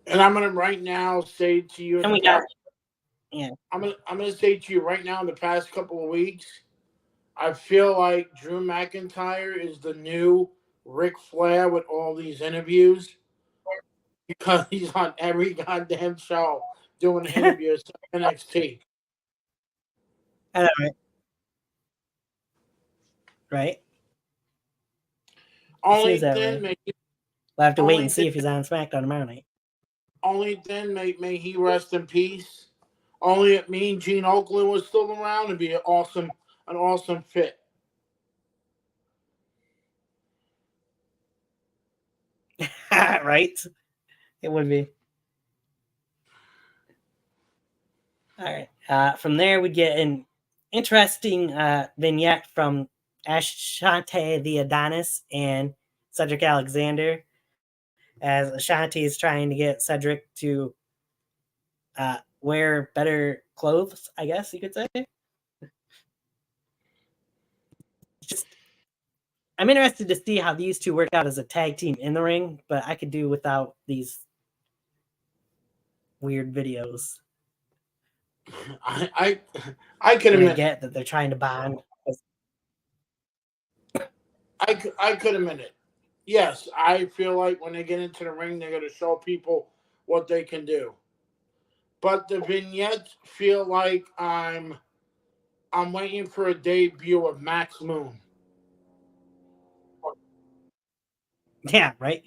And I'm gonna right now say to you, And we got, yeah. I'm gonna say to you right now, in the past couple of weeks, I feel like Drew McIntyre is the new Ric Flair with all these interviews, because he's on every goddamn show doing interviews to NXT. I know, right? Right. Only then we'll have to wait and see if he's on SmackDown tomorrow night. Only then may he rest in peace. Only if Mean Gene Oakland was still around, it'd be an awesome fit. Right? It would be. All right. From there, we get an interesting vignette from Ashante the Adonis and Cedric Alexander, as Ashanti is trying to get Cedric to wear better clothes, I guess you could say. I'm interested to see how these two work out as a tag team in the ring, but I could do without these weird videos. I could admit, get that they're trying to bond. I could admit it. Yes, I feel like when they get into the ring, they're going to show people what they can do. But the vignettes feel like I'm waiting for a debut of Max Moon. Yeah, right.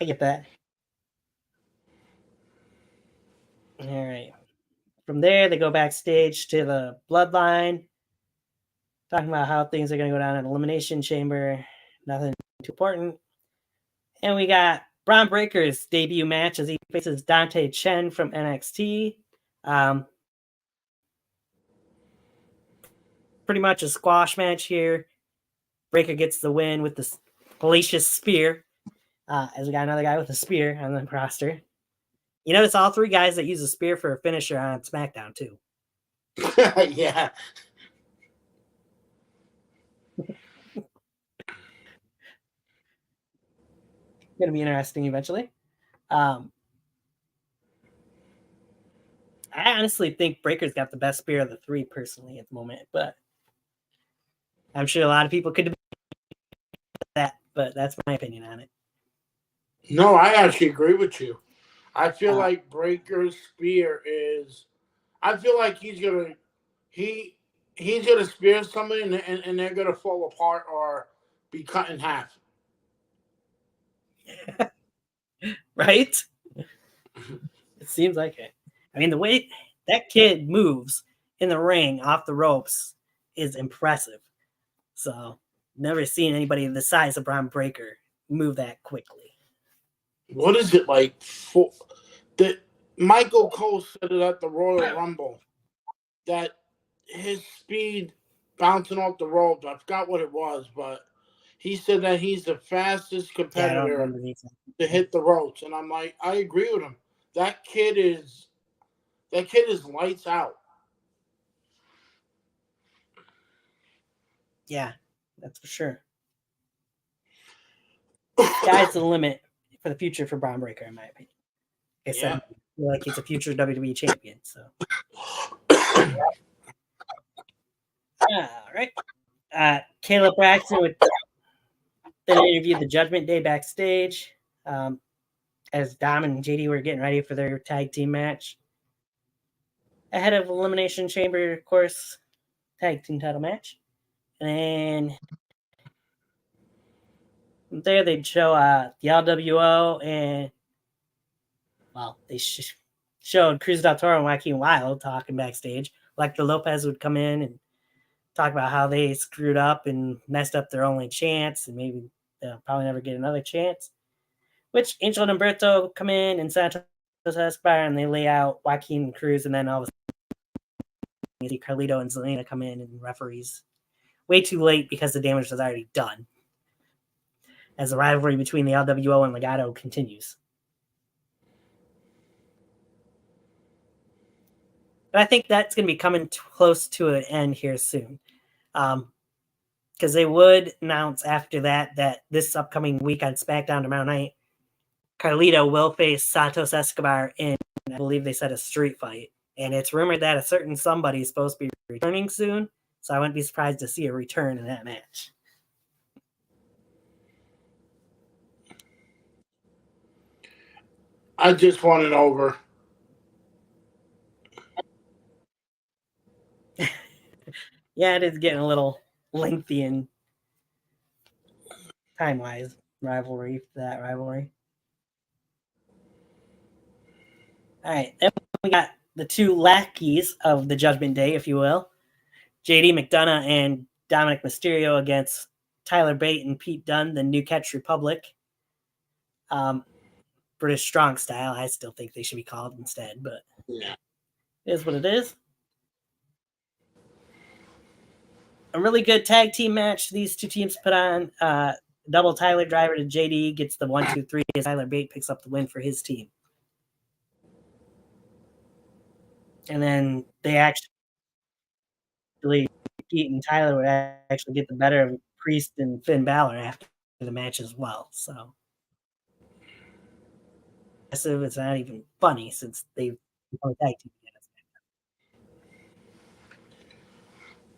I get that. All right. From there, they go backstage to the Bloodline, talking about how things are going to go down in Elimination Chamber. Nothing too important. And we got Bron Breakker's debut match as he faces Dante Chen from NXT. Pretty much a squash match here. Breakker gets the win with the Hellacious Spear. As we got another guy with a spear on the roster. You notice all three guys that use a spear for a finisher on SmackDown, too. Yeah. Going to be interesting eventually. I honestly think Breakker's got the best spear of the three personally at the moment, but I'm sure a lot of people could debate that, but that's my opinion on it. No, I actually agree with you. I feel like Breakker's spear is. I feel like he's gonna spear somebody and they're gonna fall apart or be cut in half. Right? It seems like it. I mean, the way that kid moves in the ring off the ropes is impressive. So, never seen anybody the size of Bron Breakker move that quickly. What is it like? Michael Cole said it at the Royal Rumble that his speed bouncing off the ropes. I forgot what it was, but he said that he's the fastest competitor to hit the ropes, and I'm like, I agree with him. That kid is lights out. Yeah, that's for sure. Sky's the limit for the future for Bron Breakker, in my opinion. Like I said, I feel like he's a future WWE champion. So, all right. Caleb Braxton then interviewed the Judgment Day backstage as Dom and JD were getting ready for their tag team match. Ahead of Elimination Chamber, of course, tag team title match. And there they'd show the LWO and, well, they showed Cruz del Toro and Joaquin Wilde talking backstage. Electra Lopez would come in and talk about how they screwed up and messed up their only chance and maybe they'll probably never get another chance. Which Angel and Humberto come in and Santos Escobar and they lay out Joaquin and Cruz, and then all of a sudden you see Carlito and Zelina come in and referees way too late because the damage was already done. As the rivalry between the LWO and Legado continues. But I think that's going to be coming close to an end here soon. Because they would announce after that this upcoming week on SmackDown tomorrow night, Carlito will face Santos Escobar in, I believe they said, a street fight. And it's rumored that a certain somebody is supposed to be returning soon. So I wouldn't be surprised to see a return in that match. I just want it over. Yeah, it is getting a little lengthy and time-wise rivalry. All right, then we got the two lackeys of the Judgment Day, if you will. JD McDonough and Dominic Mysterio against Tyler Bate and Pete Dunne, the New Catch Republic. British Strong Style, I still think they should be called instead, but yeah, it is what it is. A really good tag team match these two teams put on. Double Tyler Driver to JD gets the 1-2-3 as Tyler Bate picks up the win for his team. And then they actually, Pete and Tyler would actually get the better of Priest and Finn Balor after the match as well. So it's not even funny since they've become a tag team.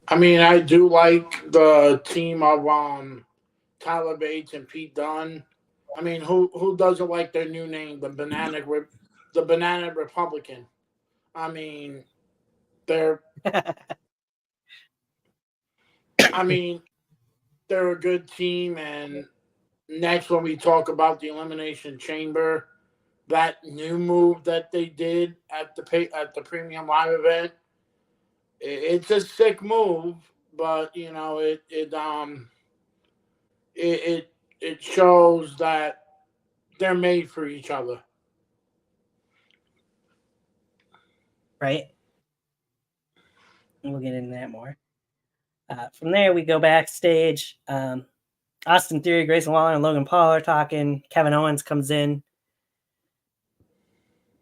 I mean, I do like the team of Tyler Bates and Pete Dunne. I mean, who doesn't like their new name, the Banana Republican? I mean, they're they're a good team. And next, when we talk about the Elimination Chamber, that new move that they did at the Premium Live event, it's a sick move but it shows that they're made for each other. Right? And we'll get into that more. From there, we go backstage. Austin Theory, Grayson Waller, and Logan Paul are talking. Kevin Owens comes in,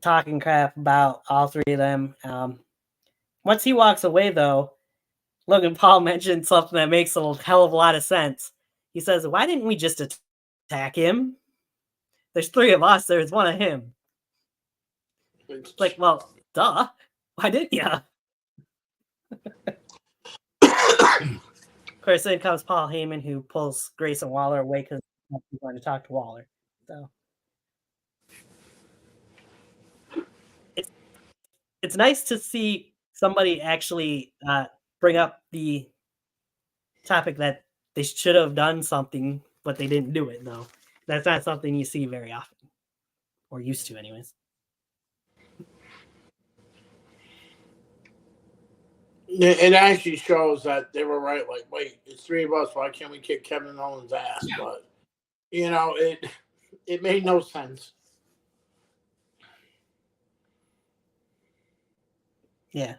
talking crap about all three of them. Once he walks away, though, Logan Paul mentioned something that makes a hell of a lot of sense. He says, "Why didn't we just attack him? There's three of us. There's one of him." It's like, well, duh. Why didn't you? Of course, then comes Paul Heyman, who pulls Grayson Waller away because he's going to talk to Waller. So it's nice to see somebody actually bring up the topic that they should have done something, but they didn't do it, though. That's not something you see very often, or used to, anyways. It actually shows that they were right. Like, wait, it's three of us. Why can't we kick Kevin Owens' ass? But it made no sense. Yeah.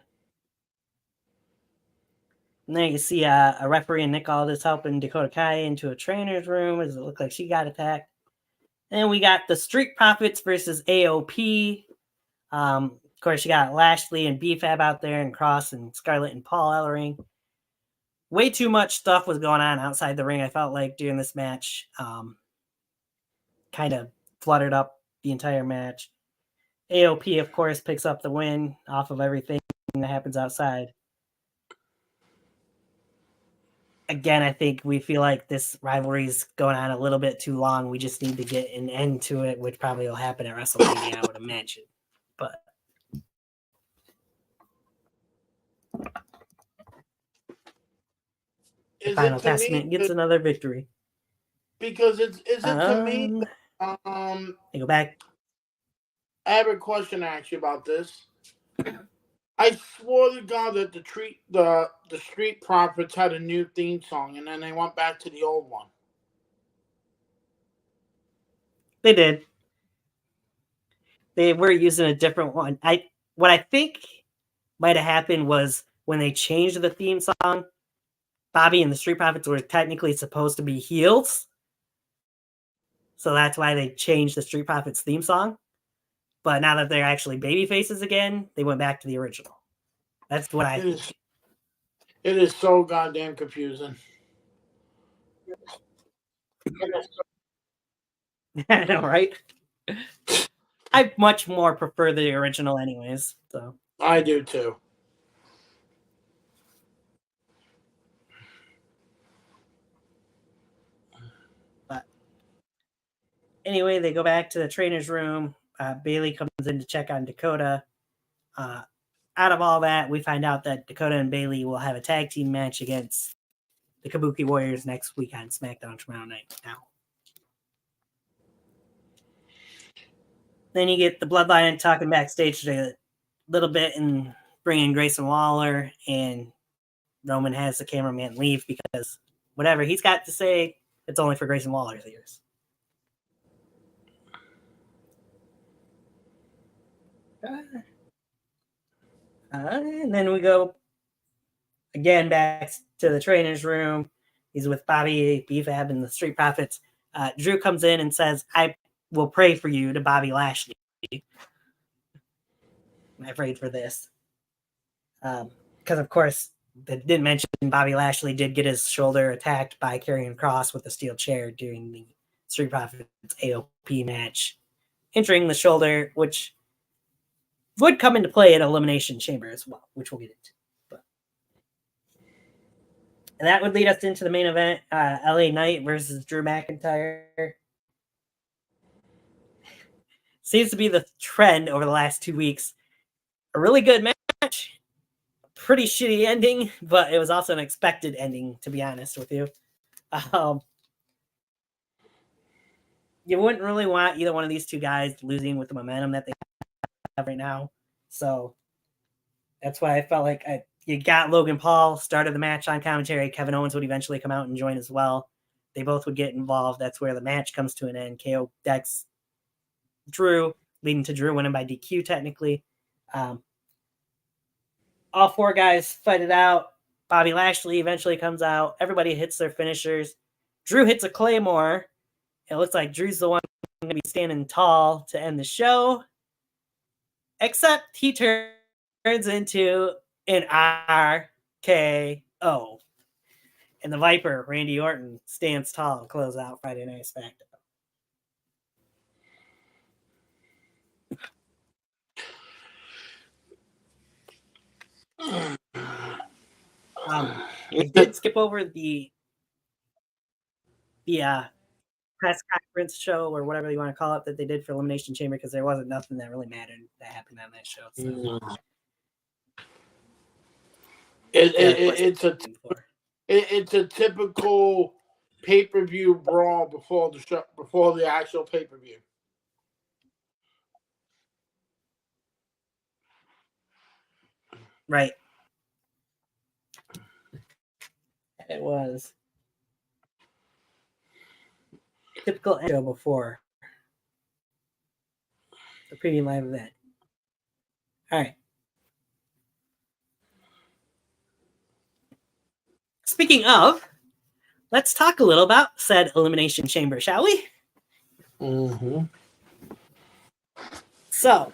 And then you see a referee and Nick Aldis helping Dakota Kai into a trainer's room as it looked like she got attacked. And we got the Street Profits versus AOP. Of course, you got Lashley and B-Fab out there, and Cross and Scarlett and Paul Ellering. Way too much stuff was going on outside the ring, I felt like, during this match. Kind of fluttered up the entire match. AOP, of course, picks up the win off of everything that happens outside. Again, I think we feel like this rivalry is going on a little bit too long. We just need to get an end to it, which probably will happen at WrestleMania, I would imagine. But the Final Testament gets another victory. Because is it to me? They go back. I have a question to ask you about this. I swore to God that the Street Profits had a new theme song, and then they went back to the old one. They did. They were using a different one. What I think might have happened was when they changed the theme song, Bobby and the Street Profits were technically supposed to be heels. So that's why they changed the Street Profits theme song. But now that they're actually baby faces again, they went back to the original. That's what I think. It is so goddamn confusing. I know, right? I much more prefer the original anyways. So I do too. But anyway, they go back to the trainer's room. Bailey comes in to check on Dakota. Out of all that, we find out that Dakota and Bailey will have a tag team match against the Kabuki Warriors next week on SmackDown tomorrow night. Now, then you get the Bloodline talking backstage a little bit and bringing Grayson Waller, and Roman has the cameraman leave because whatever he's got to say, it's only for Grayson Waller's ears. And then we go again back to the trainer's room. He's with Bobby, B-Fab, and the Street Profits. Drew comes in and says, "I will pray for you," to Bobby Lashley. I prayed for this. Because, of course, they didn't mention Bobby Lashley did get his shoulder attacked by Karrion Kross with a steel chair during the Street Profits AOP match, injuring the shoulder, which would come into play at Elimination Chamber as well, which we'll get into. And that would lead us into the main event, LA Knight versus Drew McIntyre. Seems to be the trend over the last 2 weeks. A really good match. Pretty shitty ending, but it was also an expected ending, to be honest with you. You wouldn't really want either one of these two guys losing with the momentum that they have right now. So that's why I felt like You got Logan Paul started the match on commentary. Kevin Owens would eventually come out and join as well. They both would get involved. That's where the match comes to an end. KO decks Drew, leading to Drew winning by DQ technically. All four guys fight it out. Bobby Lashley eventually comes out. Everybody hits their finishers. Drew hits a Claymore. It looks like Drew's the one going to be standing tall to end the show. Except he turns into an RKO. And the Viper, Randy Orton, stands tall and close out Friday Night SmackDown. I did skip over the press conference show or whatever you want to call it that they did for Elimination Chamber because there wasn't nothing that really mattered that happened on that show. So. It's a typical pay-per-view brawl before the show, before the actual pay-per-view. Right. It was typical show before the premium live event. All right. Speaking of, let's talk a little about said Elimination Chamber, shall we? Mm-hmm. So,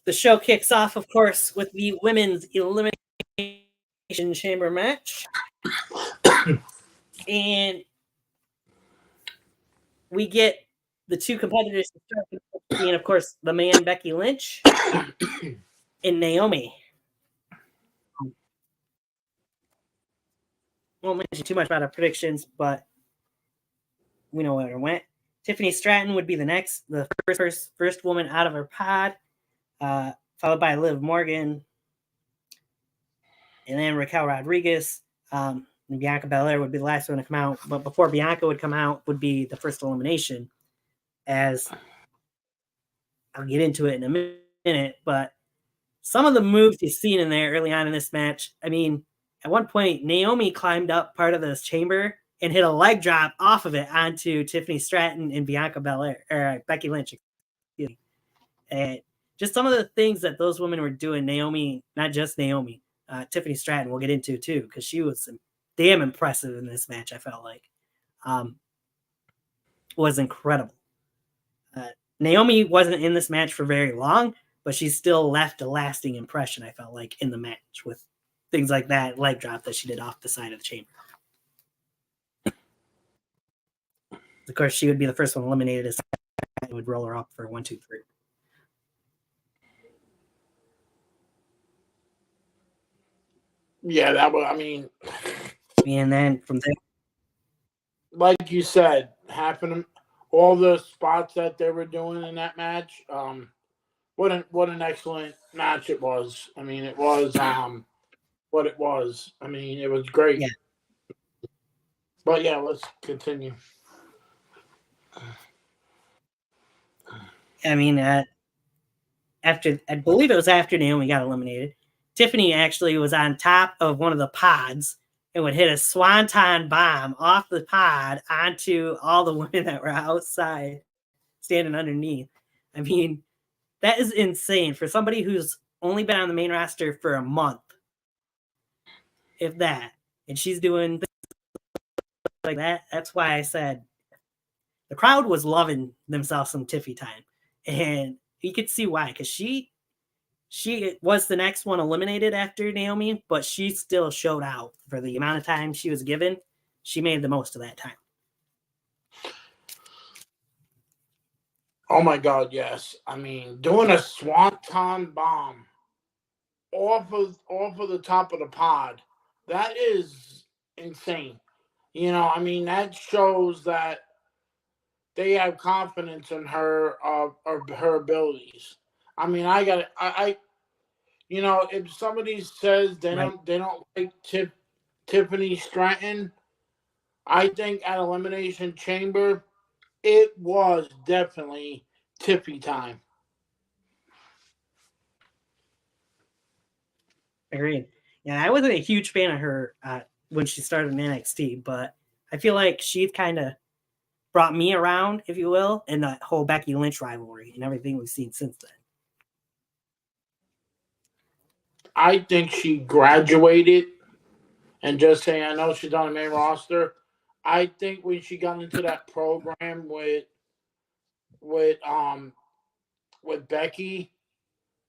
the show kicks off, of course, with the Women's Elimination Chamber match. And we get the two competitors being, of course, the man Becky Lynch and Naomi. Won't mention too much about our predictions, but we know where it went. Tiffany Stratton would be the first woman out of her pod, followed by Liv Morgan, and then Raquel Rodriguez. And Bianca Belair would be the last one to come out, but before Bianca would come out would be the first elimination, as I'll get into it in a minute, but some of the moves you've seen in there early on in this match, I mean, at one point, Naomi climbed up part of this chamber and hit a leg drop off of it onto Tiffany Stratton and Bianca Belair, or Becky Lynch. And just some of the things that those women were doing, Naomi, not just Naomi, Tiffany Stratton we'll get into too, because she was damn impressive in this match, I felt like. Was incredible. Naomi wasn't in this match for very long, but she still left a lasting impression, I felt like, in the match with things like that leg drop that she did off the side of the chamber. Of course, she would be the first one eliminated as it would roll her up for 1, 2, 3. Yeah, that was, I mean. And then from there. Like you said, happened all the spots that they were doing in that match. What an excellent match it was. I mean, it was what it was. I mean, it was great. Yeah. But yeah, let's continue. I mean, after, I believe it was after Naomi got eliminated, Tiffany actually was on top of one of the pods and would hit a swanton bomb off the pod onto all the women that were outside standing underneath. I mean, that is insane for somebody who's only been on the main roster for a month, if that, and she's doing things like that. That's why I said the crowd was loving themselves some Tiffy time, and you could see why, because she was the next one eliminated after Naomi, but she still showed out for the amount of time she was given. She made the most of that time. Oh my God, yes. I mean, doing a swanton bomb off of the top of the pod, that is insane. You know, I mean, that shows that they have confidence in her of her abilities. I mean, I you know, if somebody says they don't like Tiffany Stratton, I think at Elimination Chamber, it was definitely Tiffy time. Agreed. Yeah, I wasn't a huge fan of her when she started in NXT, but I feel like she's kind of brought me around, if you will, in that whole Becky Lynch rivalry and everything we've seen since then. I think she graduated, and just saying, I know she's on the main roster. I think when she got into that program with with Becky,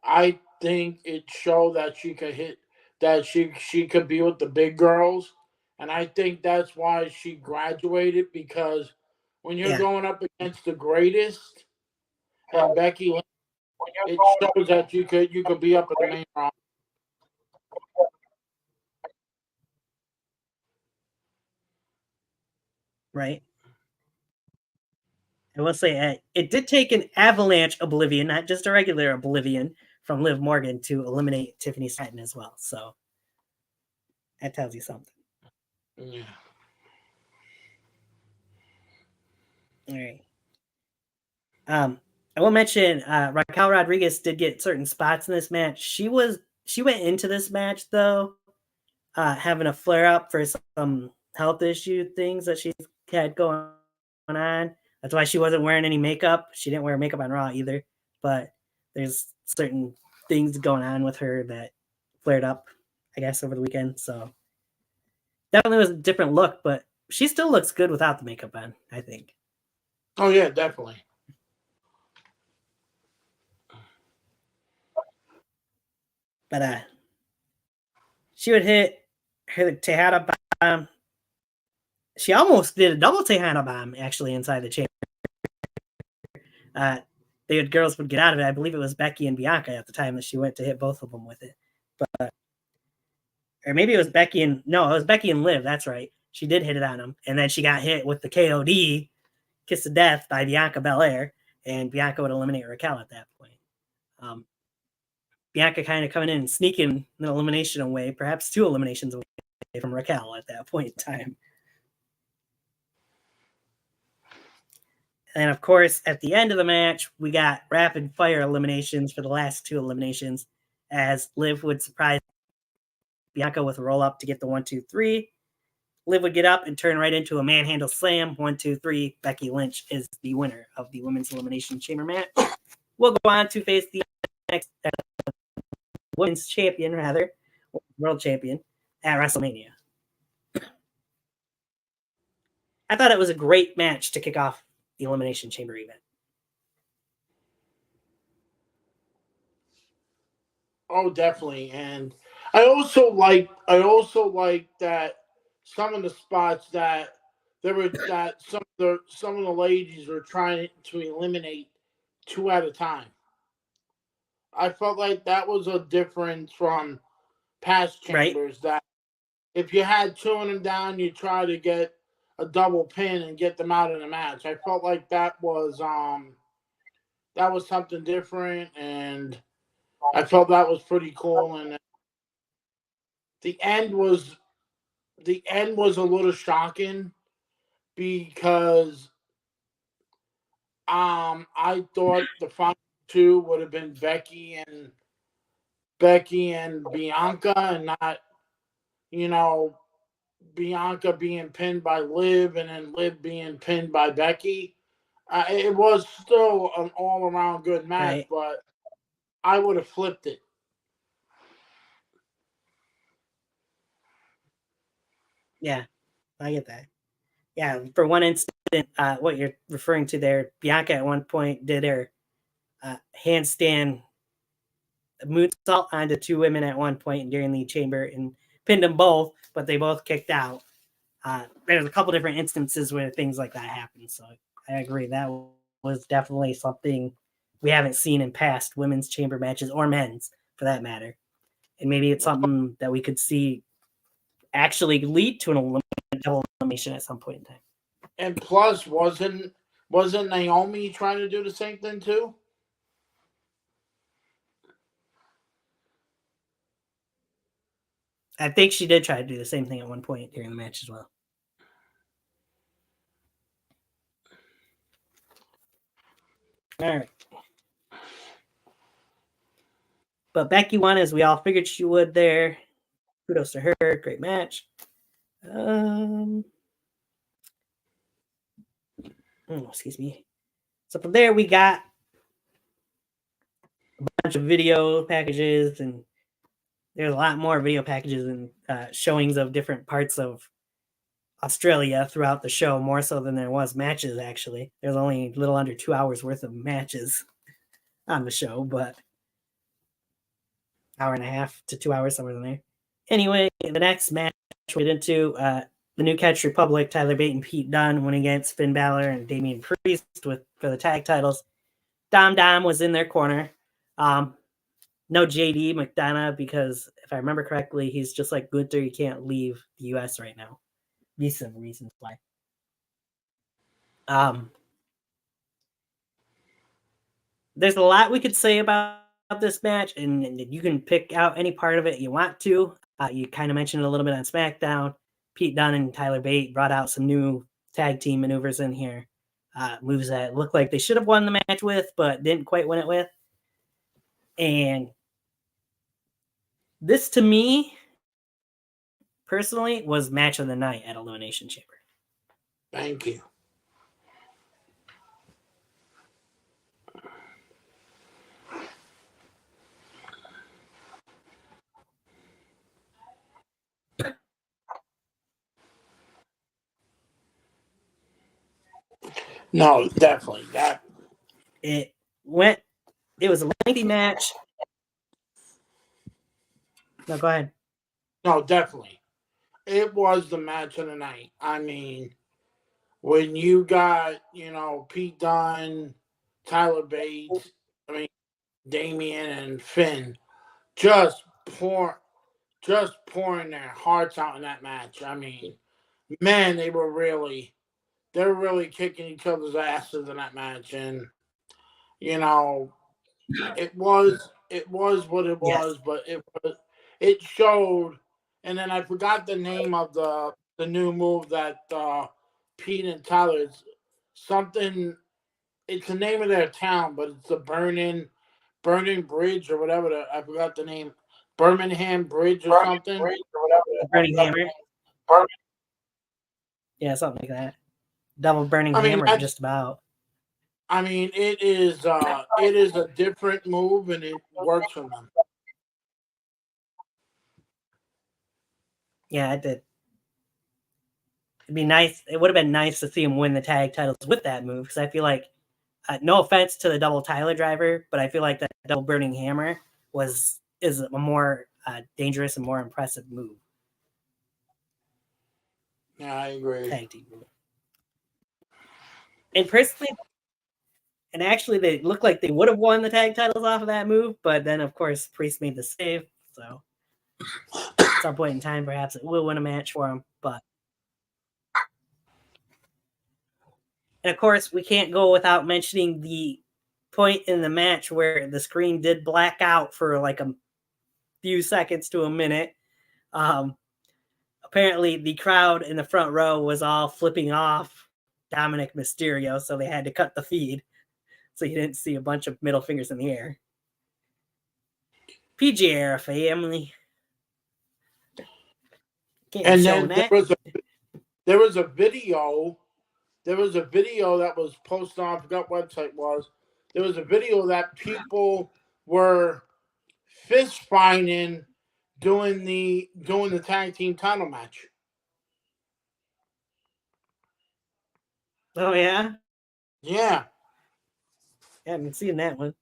I think it showed that she could hit, that she could be with the big girls, and I think that's why she graduated, because when you're going up against the greatest and Becky, it shows that you could be up at the main roster. Right. I will say it did take an avalanche oblivion, not just a regular oblivion, from Liv Morgan to eliminate Tiffany Stratton as well. So that tells you something. Yeah. All right. I will mention Raquel Rodriguez did get certain spots in this match. She went into this match though, having a flare up for some health issue things that she had going on. That's why she wasn't wearing any makeup. She didn't wear makeup on Raw either. But there's certain things going on with her that flared up, I guess, over the weekend. So definitely was a different look, but she still looks good without the makeup on, I think. Oh yeah, definitely. But she would hit her Tejada bomb. She almost did a double Tejada bomb actually inside the chamber. Girls would get out of it. I believe it was Becky and Bianca at the time that she went to hit both of them with it. But or maybe it was Becky and no, it was Becky and Liv. That's right. She did hit it on them, and then she got hit with the KOD, kiss of death by Bianca Belair, and Bianca would eliminate Raquel at that point. Bianca kind of coming in and sneaking an elimination away, perhaps 2 eliminations away from Raquel at that point in time. And of course, at the end of the match, we got rapid fire eliminations for the last 2 eliminations, as Liv would surprise Bianca with a roll up to get the 1, 2, 3. Liv would get up and turn right into a manhandle slam. 1, 2, 3. Becky Lynch is the winner of the Women's Elimination Chamber match. We'll go on to face the next women's champion, world champion, at WrestleMania. I thought it was a great match to kick off the Elimination Chamber event. Oh, definitely. And I also like that some of the spots that some of the ladies were trying to eliminate 2 at a time. I felt like that was a difference from past chambers, that if you had 2 of them down, you try to get a double pin and get them out of the match. I felt like that was something different, and I felt that was pretty cool. And the end was a little shocking, because I thought the final 2 would have been Becky and Bianca, and not, Bianca being pinned by Liv and then Liv being pinned by Becky. It was still an all-around good match, but I would have flipped it. Yeah, I get that. Yeah, for one instant, what you're referring to there, Bianca at one point did her handstand moonsault onto 2 women at one point during the chamber and pinned them both, but they both kicked out. There's a couple different instances where things like that happen, so I agree. That was definitely something we haven't seen in past women's chamber matches, or men's for that matter. And maybe it's something that we could see actually lead to a double elimination at some point in time. And plus, wasn't Naomi trying to do the same thing too? I think she did try to do the same thing at one point during the match as well. All right. But Becky won, as we all figured she would there. Kudos to her. Great match. Excuse me. So from there, we got a bunch of video packages, and there's a lot more video packages and showings of different parts of Australia throughout the show, more so than there was matches, actually. There's only a little under 2 hours worth of matches on the show, but hour and a half to 2 hours, somewhere in there. Anyway, the next match we get into, the New Catch Republic, Tyler Bate and Pete Dunne went against Finn Balor and Damian Priest for the tag titles. Dom was in their corner. No JD McDonough, because if I remember correctly, he's just like Gunther. He can't leave the U.S. right now. These are some reasons why. There's a lot we could say about this match, and you can pick out any part of it you want to. You kind of mentioned it a little bit on SmackDown. Pete Dunne and Tyler Bate brought out some new tag team maneuvers in here. Moves that looked like they should have won the match with, but didn't quite win it with. And this, to me, personally, was match of the night at Elimination Chamber. Thank you. No, definitely. It was a lengthy match. No, go ahead. No, definitely. It was the match of the night. I mean, when you got, Pete Dunne, Tyler Bates, Damian and Finn just pouring their hearts out in that match. I mean, man, they were really kicking each other's asses in that match. And, it was what it was, yes. But it showed. And then I forgot the name of the new move that Pete and Tyler, it's something. It's the name of their town, but it's the Burning Bridge or whatever. I forgot the name. Birmingham Bridge or something. Burning Hammer. Yeah, something like that. Double Burning Hammer, just about. I mean, it is a different move, and it works for them. Yeah, it did. It'd be nice. It would have been nice to see him win the tag titles with that move, because I feel like, no offense to the double Tyler driver, but I feel like that double Burning Hammer is a more dangerous and more impressive move. Yeah, I agree. Tag team move. And personally, and actually, they looked like they would have won the tag titles off of that move, but then, of course, Priest made the save. So, at some point in time, perhaps it will win a match for him. But, and of course, we can't go without mentioning the point in the match where the screen did black out for like a few seconds to a minute. Apparently, the crowd in the front row was all flipping off Dominic Mysterio, so they had to cut the feed. So you didn't see a bunch of middle fingers in the air. PG era family. And then there was a video that was posted on, I forgot what website it was. There was a video that people were fist fighting doing the tag team title match. Oh yeah? Yeah. I haven't seen that one.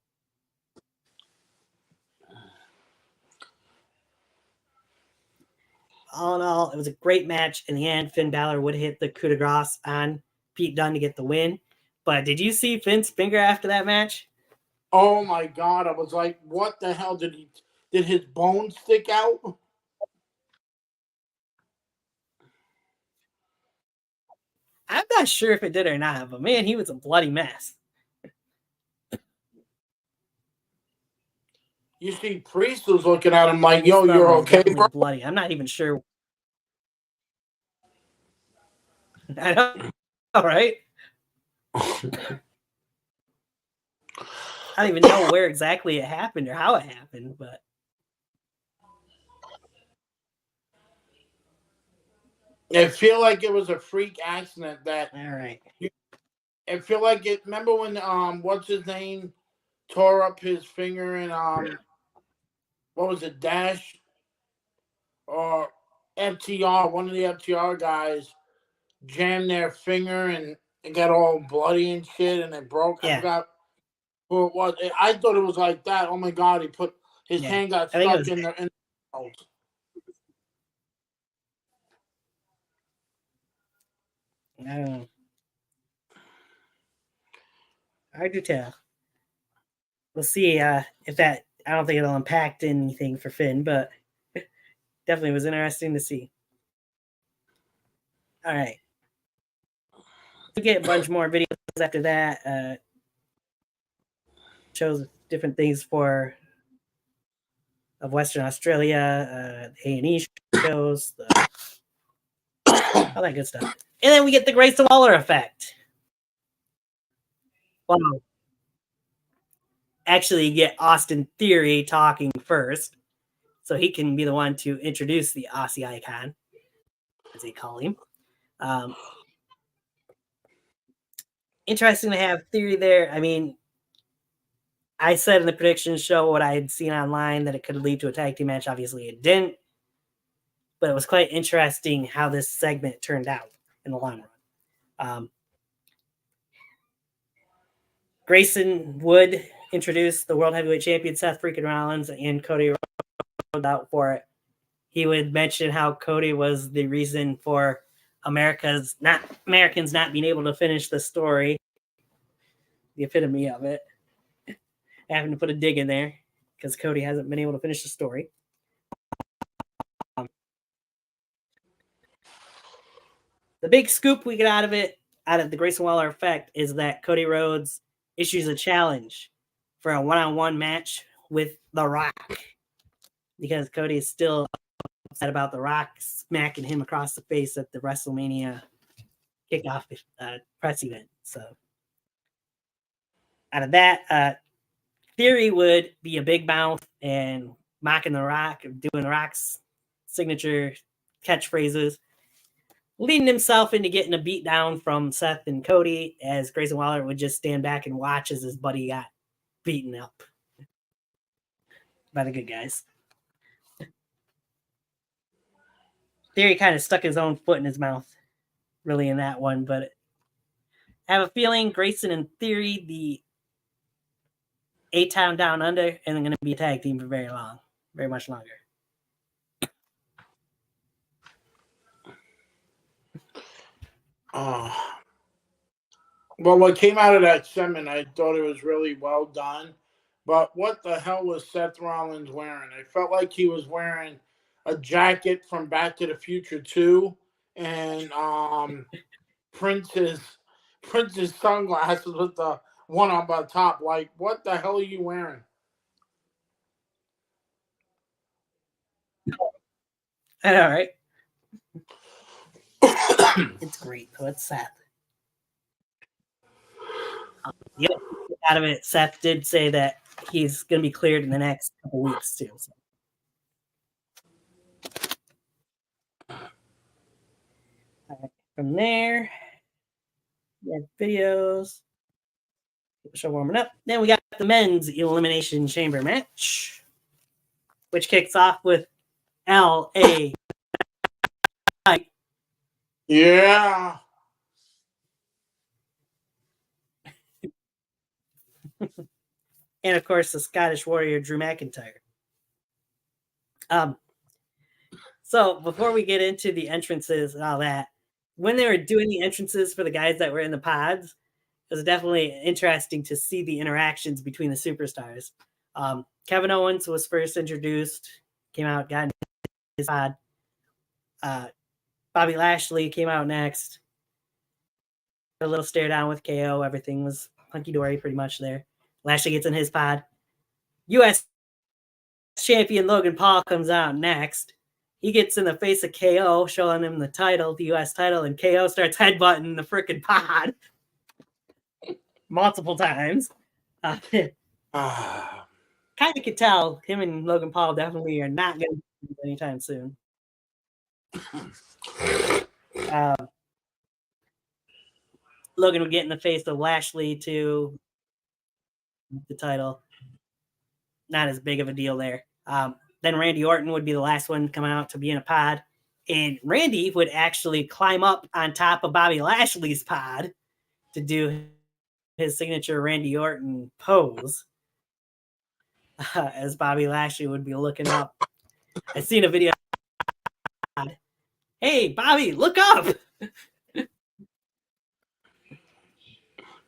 All in all, it was a great match. In the end, Finn Balor would hit the coup de grace on Pete Dunne to get the win. But did you see Finn's finger after that match? Oh my God. I was like, what the hell? Did his bone stick out? I'm not sure if it did or not, but man, he was a bloody mess. You see, Priest was looking at him like, "Yo, you're okay, bro?" Bloody. I'm not even sure. I know. All right. I don't even know where exactly it happened or how it happened, but I feel like it was a freak accident that. All right. I feel like it. Remember when what's his name tore up his finger and what was it, Dash or FTR? One of the FTR guys jammed their finger and it got all bloody and shit, and it broke. Yeah. I forgot who it was. I thought it was like that. Oh my god! He put his hand got stuck in the. I don't know. Hard to tell. We'll see if that. I don't think it'll impact anything for Finn, but definitely was interesting to see. All right. We get a bunch more videos after that. Shows different things of Western Australia, A&E shows, all that good stuff. And then we get the Grayson Waller effect. Wow. Actually get Austin Theory talking first, so he can be the one to introduce the Aussie icon, as they call him. Interesting to have Theory there. I mean, I said in the prediction show what I had seen online that it could lead to a tag team match. Obviously, it didn't, but it was quite interesting how this segment turned out in the long run. Grayson would introduce the World Heavyweight Champion Seth freaking Rollins, and Cody rolled out for it. He would mention how Cody was the reason for Americans not being able to finish the story. The epitome of it. Having to put a dig in there because Cody hasn't been able to finish the story. The big scoop we get out of the Grayson Waller effect, is that Cody Rhodes issues a challenge for a one-on-one match with The Rock, because Cody is still upset about The Rock smacking him across the face at the WrestleMania kickoff press event. So out of that, Theory would be a big mouth and mocking The Rock, doing The Rock's signature catchphrases, leading himself into getting a beat down from Seth and Cody, as Grayson Waller would just stand back and watch as his buddy got beaten up by the good guys. Theory kind of stuck his own foot in his mouth, really, in that one, but I have a feeling Grayson and Theory, the A-Town Down Under, and they're going to be a tag team for very much longer. Well, what came out of that segment, I thought it was really well done. But what the hell was Seth Rollins wearing? I felt like he was wearing a jacket from Back to the Future 2 and Prince's sunglasses with the one up on top. Like, what the hell are you wearing? I know, right? It's great. So it's Seth. Yeah, out of it, Seth did say that he's going to be cleared in the next couple weeks too. So. All right, from there, we have videos. Show warming up. Then we got the men's Elimination Chamber match, which kicks off with L.A. Yeah. And of course, the Scottish Warrior Drew McIntyre. So before we get into the entrances and all that, when they were doing the entrances for the guys that were in the pods, it was definitely interesting to see the interactions between the superstars. Kevin Owens was first introduced, came out, got in his pod. Bobby Lashley came out next. A little stare down with KO. Everything was hunky-dory pretty much there. Lashley gets in his pod. U.S. champion Logan Paul comes out next. He gets in the face of KO, showing him the title, the U.S. title, and KO starts headbutting the freaking pod multiple times. Kind of could tell him and Logan Paul definitely are not going to be anytime soon. Logan would get in the face of Lashley to the title. Not as big of a deal there. Then Randy Orton would be the last one coming out to be in a pod. And Randy would actually climb up on top of Bobby Lashley's pod to do his signature Randy Orton pose. As Bobby Lashley would be looking up. I seen a video. Hey, Bobby, look up!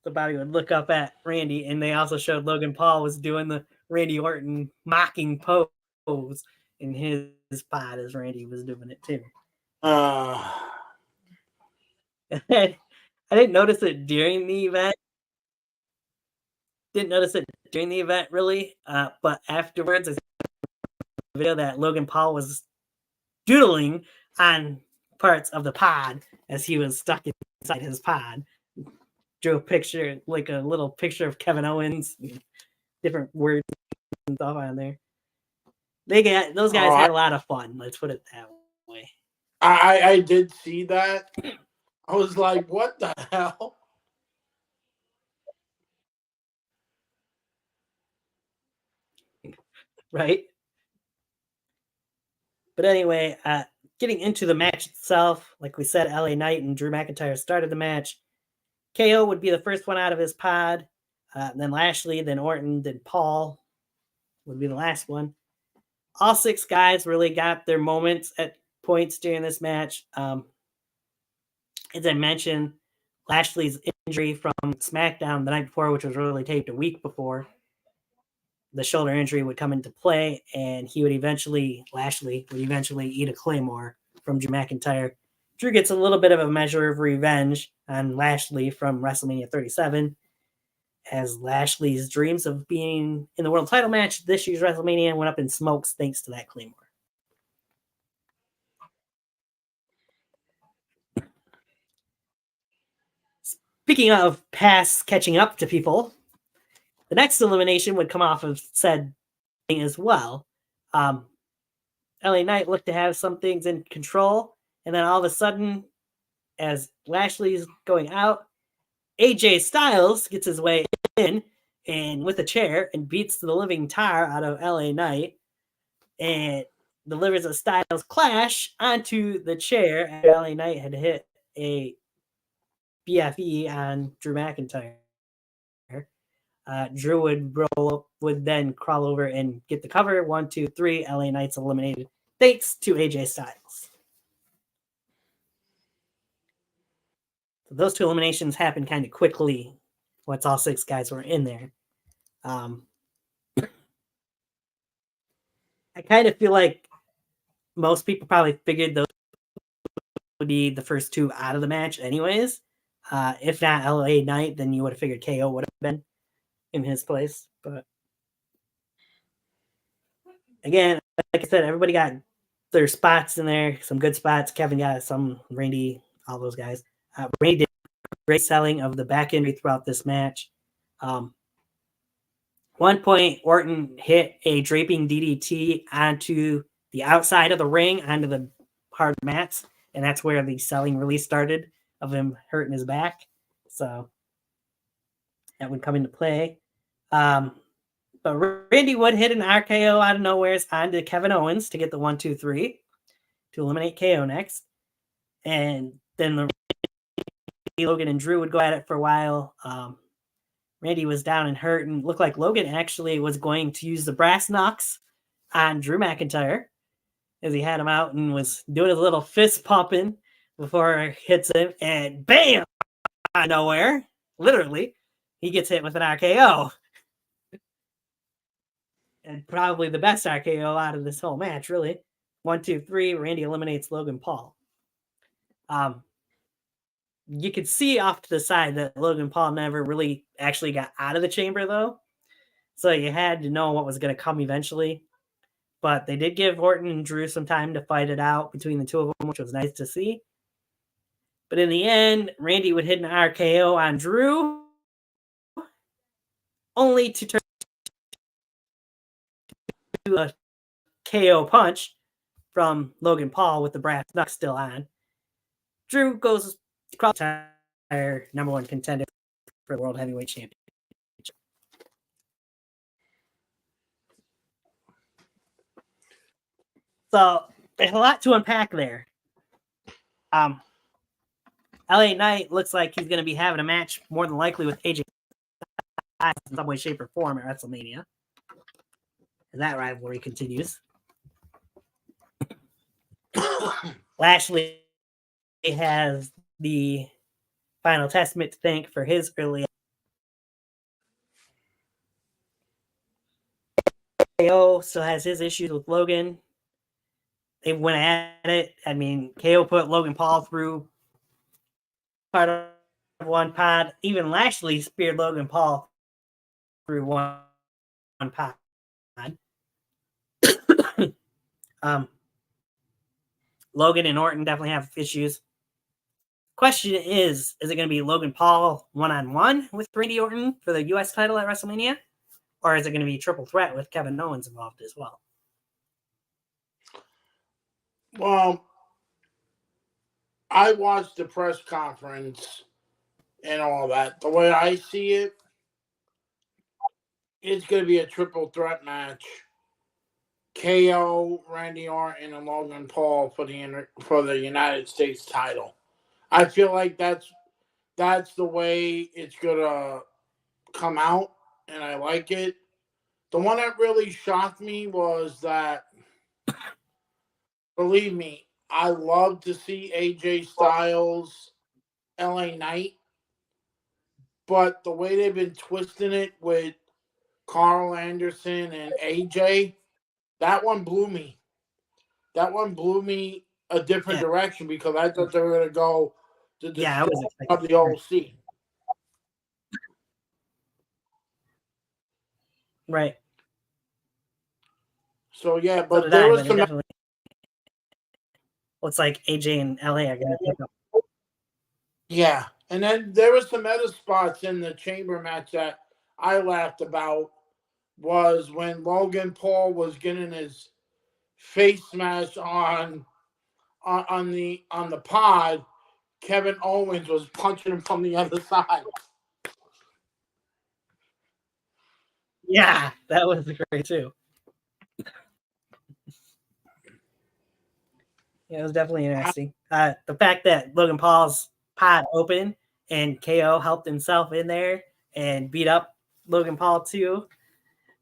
So Bobby would look up at Randy, and they also showed Logan Paul was doing the Randy Orton mocking pose in his pod as Randy was doing it too. I didn't notice it during the event. Really, but afterwards, I saw a video that Logan Paul was doodling on parts of the pod as he was stuck inside his pod. Drew a picture, like a little picture of Kevin Owens, different words and stuff on there. Those guys had a lot of fun. Let's put it that way. I did see that. I was like, what the hell? Right? But anyway, getting into the match itself, like we said, LA Knight and Drew McIntyre started the match. KO would be the first one out of his pod. Then Lashley, then Orton, then Paul would be the last one. All 6 guys really got their moments at points during this match. As I mentioned, Lashley's injury from SmackDown the night before, which was really taped a week before, the shoulder injury would come into play, and Lashley would eventually eat a Claymore from Drew McIntyre. Drew gets a little bit of a measure of revenge on Lashley from WrestleMania 37, as Lashley's dreams of being in the world title match this year's WrestleMania went up in smokes thanks to that Claymore. Speaking of past catching up to people, the next elimination would come off of said thing as well. LA Knight looked to have some things in control, and then all of a sudden, as Lashley's going out, AJ Styles gets his way in and with a chair and beats the living tar out of LA Knight and delivers a Styles clash onto the chair after LA Knight had hit a BFE on Drew McIntyre. Drew would then crawl over and get the cover. 1, 2, 3. LA Knight's eliminated thanks to AJ Styles. So those 2 eliminations happened kind of quickly once all 6 guys were in there. I kind of feel like most people probably figured those would be the first 2 out of the match anyways. If not LA Knight, then you would have figured KO would have been in his place. But again, like I said, everybody got their spots in there, some good spots. Kevin got some, Randy, all those guys. Randy did great selling of the back end throughout this match. One point, Orton hit a draping DDT onto the outside of the ring, onto the hard mats, and that's where the selling really started of him hurting his back. So that would come into play. But Randy would hit an RKO out of nowhere onto Kevin Owens to get the 1, 2, 3 to eliminate KO next. And then the Logan and Drew would go at it for a while. Randy was down and hurt, and looked like Logan actually was going to use the brass knucks on Drew McIntyre as he had him out and was doing his little fist pumping before it hits him, and bam! Out of nowhere, literally, he gets hit with an RKO. And probably the best RKO out of this whole match, really. 1, 2, 3, Randy eliminates Logan Paul. You could see off to the side that Logan Paul never really actually got out of the chamber, though. So you had to know what was going to come eventually. But they did give Orton and Drew some time to fight it out between the 2 of them, which was nice to see. But in the end, Randy would hit an RKO on Drew, only to turn to a KO punch from Logan Paul with the brass knucks still on. Drew goes across the entire number one contender for the World Heavyweight Championship. So there's a lot to unpack there. LA Knight looks like he's going to be having a match more than likely with AJ in some way, shape, or form at WrestleMania. And that rivalry continues. Lashley has the final testament to thank for his early. KO still has his issues with Logan. They went at it. I mean, KO put Logan Paul through part of one pod. Even Lashley speared Logan Paul through one pod. Logan and Orton definitely have issues. Question is it going to be Logan Paul one-on-one with Randy Orton for the U.S. title at WrestleMania? Or is it going to be a triple threat with Kevin Owens involved as well? Well, I watched the press conference and all that. The way I see it, it's going to be a triple threat match. KO, Randy Orton, and Logan Paul for the United States title. I feel like that's the way it's going to come out, and I like it. The one that really shocked me was that, believe me, I love to see AJ Styles, LA Knight, but the way they've been twisting it with Carl Anderson and AJ, that one blew me. That one blew me a different direction because I thought they were going to go to the of the OC. Right. So, yeah, but there was some... Definitely... Looks like AJ and LA are going to pick up. Yeah, and then there was some other spots in the chamber match that I laughed about was when Logan Paul was getting his face smashed on the pod, Kevin Owens was punching him from the other side. Yeah, that was great too. Yeah, it was definitely interesting. The fact that Logan Paul's pod opened and KO helped himself in there and beat up Logan Paul too,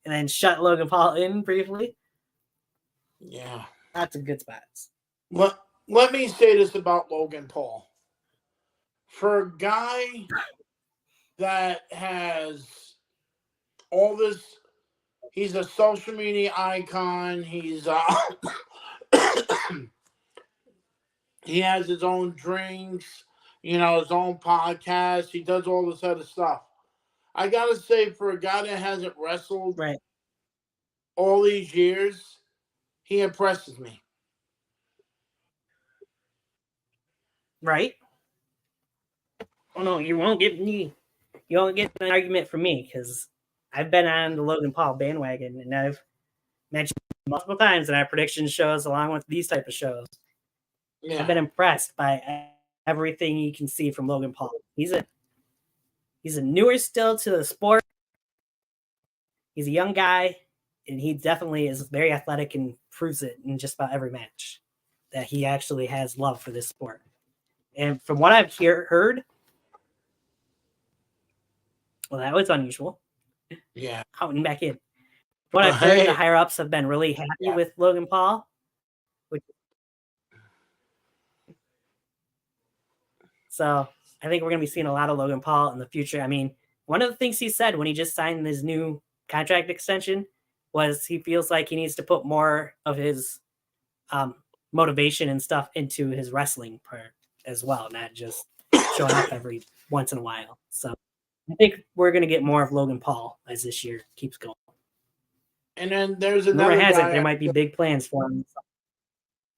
and then shut Logan Paul in briefly. Yeah. That's some good spots. Let me say this about Logan Paul. For a guy that has all this, he's a social media icon. He's he has his own drinks, his own podcast. He does all this other stuff. I got to say, for a guy that hasn't wrestled all these years, he impresses me. Right? Oh, no, you won't get an argument from me because I've been on the Logan Paul bandwagon and I've mentioned multiple times in our prediction shows along with these type of shows. Yeah. I've been impressed by everything you can see from Logan Paul. He's a newer still to the sport. He's a young guy, and he definitely is very athletic and proves it in just about every match that he actually has love for this sport. And from what I've heard, well, that was unusual. Yeah. Out and back in. What I've heard, the higher-ups have been really happy with Logan Paul. So I think we're going to be seeing a lot of Logan Paul in the future. I mean, one of the things he said when he just signed his new contract extension was he feels like he needs to put more of his motivation and stuff into his wrestling part as well, not just showing up every once in a while. So I think we're going to get more of Logan Paul as this year keeps going. And then there's another guy. There might be big plans for him.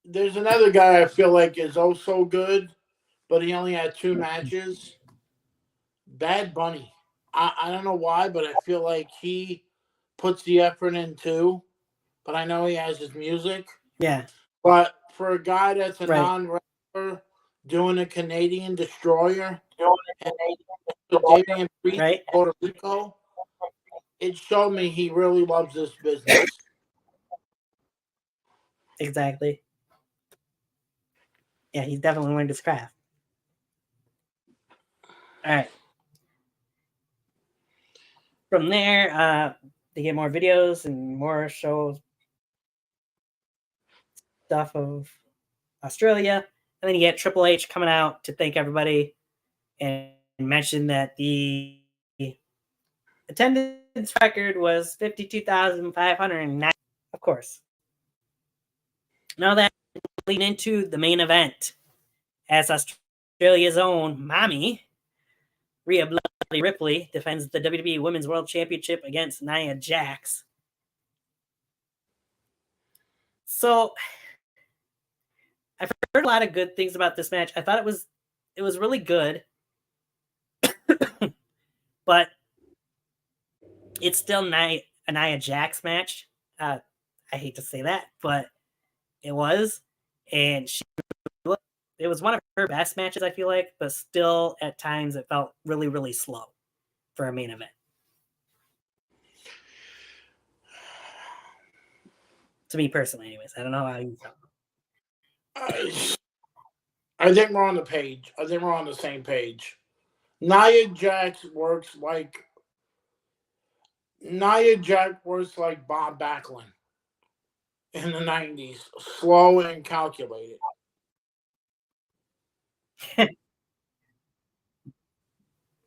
There's another guy I feel like is also good, but he only had 2 matches. Bad Bunny. I don't know why, but I feel like he puts the effort in too. But I know he has his music. Yeah. But for a guy that's a non-wrestler doing a Canadian destroyer and Damian Priest Right? in Puerto Rico, it showed me he really loves this business. Exactly. Yeah, he's definitely learned his craft. All right. From there, they get more videos and more shows stuff of Australia. And then you get Triple H coming out to thank everybody and mention that the attendance record was 52,509. Of course. Now that leading into the main event, as Australia's own Mommy, Rhea Bloody Ripley, defends the WWE Women's World Championship against Nia Jax. So I've heard a lot of good things about this match. I thought it was really good, but it's still a Nia Jax match. I hate to say that, but it was, and it was one of her best matches, I feel like, but still at times it felt really, really slow for a main event. To me personally, anyways. I don't know how you felt. I think we're on the page. I think we're on the same page. Nia Jax works like Bob Backlund in the 90s, slow and calculated.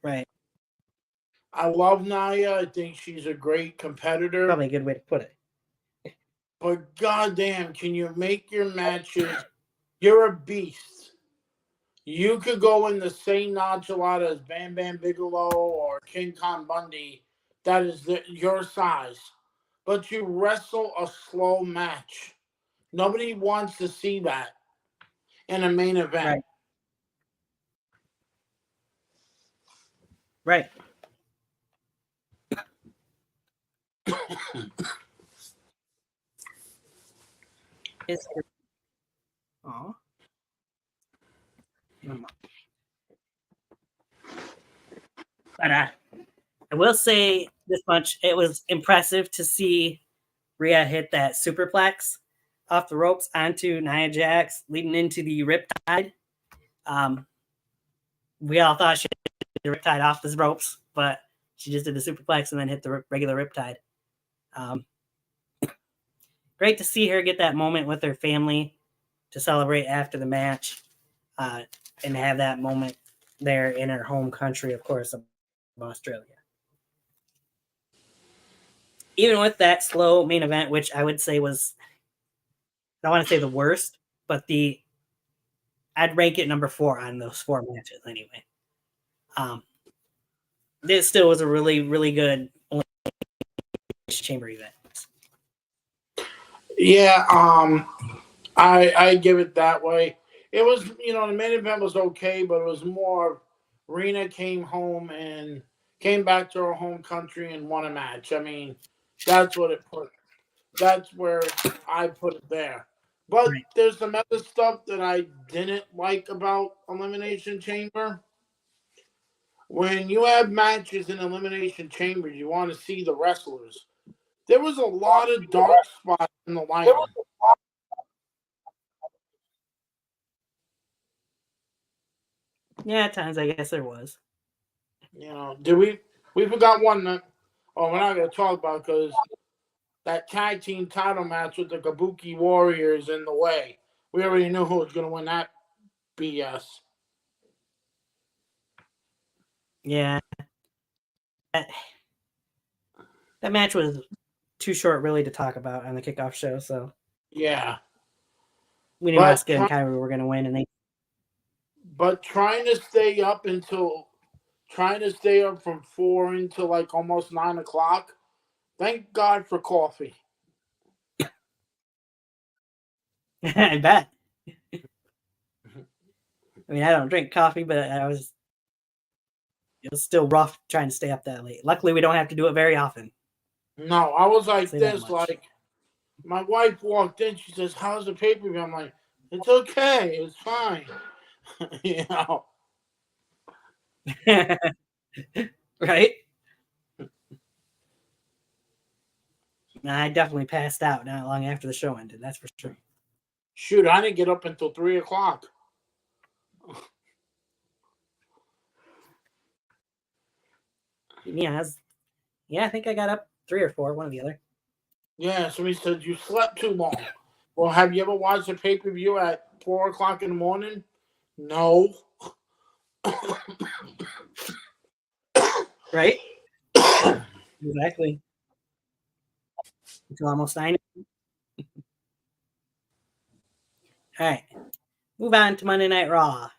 Right. I love Nia. I think she's a great competitor. Probably a good way to put it. But goddamn, can you make your matches? You're a beast. You could go in the same notchalada as Bam Bam Bigelow or King Kong Bundy. That is your size. But you wrestle a slow match. Nobody wants to see that in a main event. Right. Oh. But I will say this much: it was impressive to see Rhea hit that superplex off the ropes onto Nia Jax, leading into the Riptide. We all thought she did the Riptide off the ropes, but she just did the superplex and then hit the regular Riptide. Great to see her get that moment with her family to celebrate after the match, and have that moment there in her home country, of course, of Australia. Even with that slow main event, which I would say was, I don't want to say the worst, but I'd rank it number 4 on those 4 matches anyway. This still was a really, really good chamber event. Yeah, I give it that way. It was, the main event was okay, but it was more Rena came home and came back to her home country and won a match. I mean, that's where I put it there. But there's some other stuff that I didn't like about Elimination Chamber. When you have matches in Elimination Chamber, you want to see the wrestlers. There was a lot of dark spots in the lineup. Yeah, at times I guess there was. Did we forgot one that, we're not going to talk about because that tag team title match with the Kabuki Warriors in the way. We already knew who was going to win that BS. Yeah. That match was too short really to talk about on the kickoff show, so yeah. We knew Asuka and Kairi were going to win, But trying to stay up from 4 until like almost 9 o'clock. Thank God for coffee. I bet. I mean, I don't drink coffee, but it was still rough trying to stay up that late. Luckily, we don't have to do it very often. No, I was like this, like my wife walked in, she says, "How's the pay-per-view?" I'm like, "It's okay, it's fine." You know. Right? I definitely passed out not long after the show ended. That's for sure. Shoot, I didn't get up until 3:00. Yeah, I think I got up 3 or 4, one or the other. Yeah, somebody said you slept too long. Well, have you ever watched a pay-per-view at 4:00 in the morning? No. Right? Exactly. Until almost 9. All right. Move on to Monday Night Raw.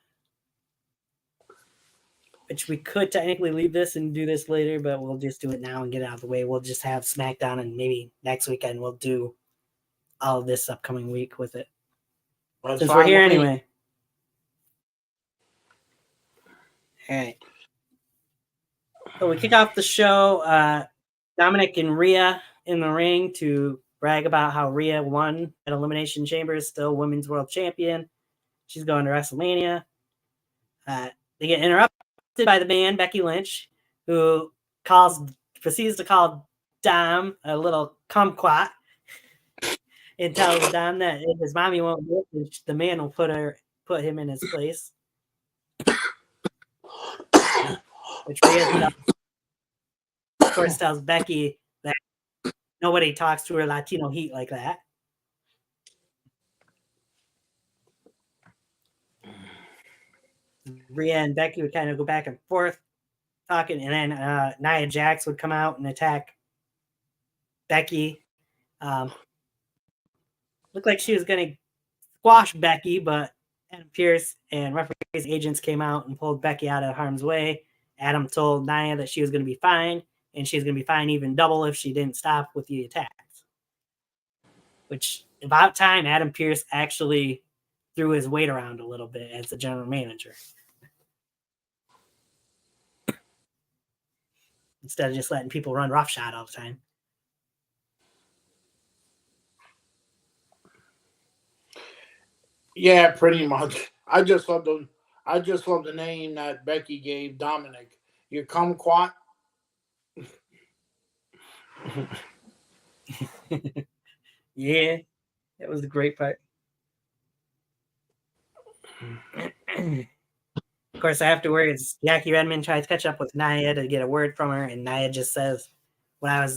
Which we could technically leave this and do this later, but we'll just do it now and get it out of the way. We'll just have SmackDown, and maybe next weekend we'll do all of this upcoming week with it. That's Since we're fine here with me. anyway. All right. So we kick off the show. Dominic and Rhea in the ring to brag about how Rhea won at Elimination Chamber, still Women's World Champion. She's going to WrestleMania. They get interrupted by the man, Becky Lynch, who proceeds to call Dom a little kumquat and tells Dom that if his mommy won't do it, the man will put him in his place. Which Rhea, of course, tells Becky that nobody talks to her Latino heat like that. Rhea and Becky would kind of go back and forth talking, and then Nia Jax would come out and attack Becky. Looked like she was going to squash Becky, but Adam Pearce and referees agents came out and pulled Becky out of harm's way. Adam told Nia that she was going to be fine, and she was going to be fine even double if she didn't stop with the attacks. Which, about time, Adam Pearce actually threw his weight around a little bit as the general manager. Instead of just letting people run roughshod all the time. Yeah, pretty much. I just love the name that Becky gave Dominic. You kumquat. Yeah, that was the great part. Of course, afterwards, Jackie Redmond tries to catch up with Nia to get a word from her, and Nia just says, "What I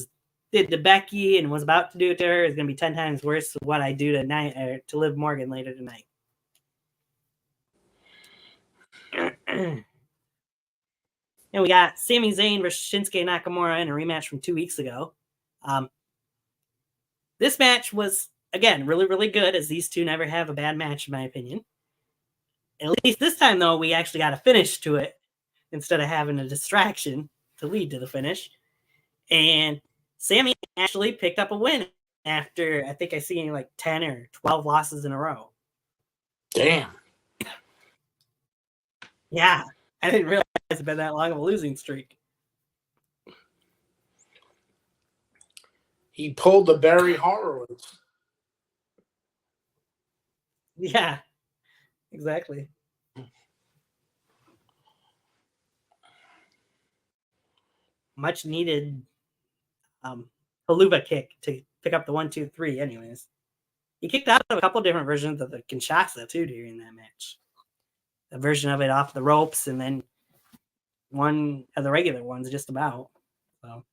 did to Becky and was about to do to her is going to be 10 times worse than what I do to Liv Morgan later tonight." And we got Sami Zayn versus Shinsuke Nakamura in a rematch from 2 weeks ago. This match was, again, really, really good, as these two never have a bad match, in my opinion. At least this time, though, we actually got a finish to it instead of having a distraction to lead to the finish. And Sami actually picked up a win after, I think I seen like 10 or 12 losses in a row. Damn. Yeah, I didn't realize it's been that long of a losing streak. He pulled the Barry Horowitz. Yeah, exactly. Much needed Haluva kick to pick up the 1, 2, 3. Anyways, he kicked out of a couple different versions of the Kinshasa too during that match. A version of it off the ropes, and then one of the regular ones, just about. So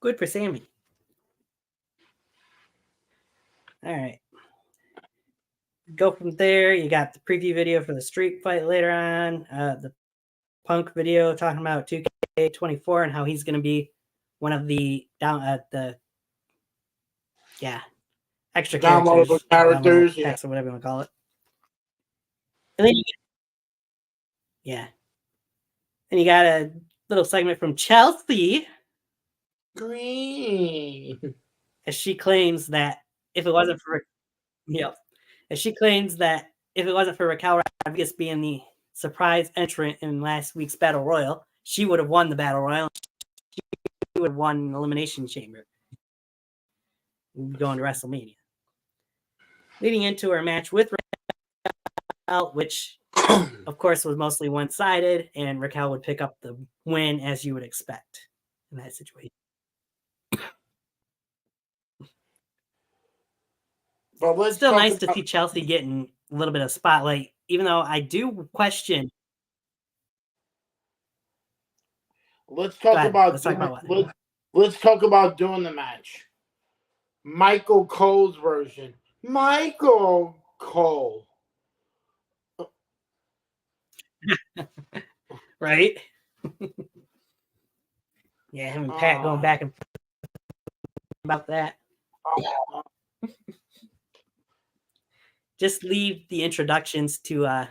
good for Sami. All right. Go from there. You got the preview video for the streak fight later on. The Punk video talking about 2K24 and how he's going to be one of the extra Downloadable characters, packs or whatever you want to call it. And then and you got a little segment from Chelsea Green. as she claims that if it wasn't for Raquel Rodriguez being the surprise entrant in last week's Battle Royal, she would have won the Battle Royal. She would have won an Elimination Chamber. Going to WrestleMania. Leading into her match with which of course was mostly one-sided, and Raquel would pick up the win as you would expect in that situation. But let's Still talk nice to about- see Chelsea getting a little bit of spotlight, even though I do question. Let's talk ahead. about Let's talk about what? let's talk about doing the match. Michael Cole's version. Michael Cole. Right? Yeah, him and Pat going back and about that. Just leave the introductions to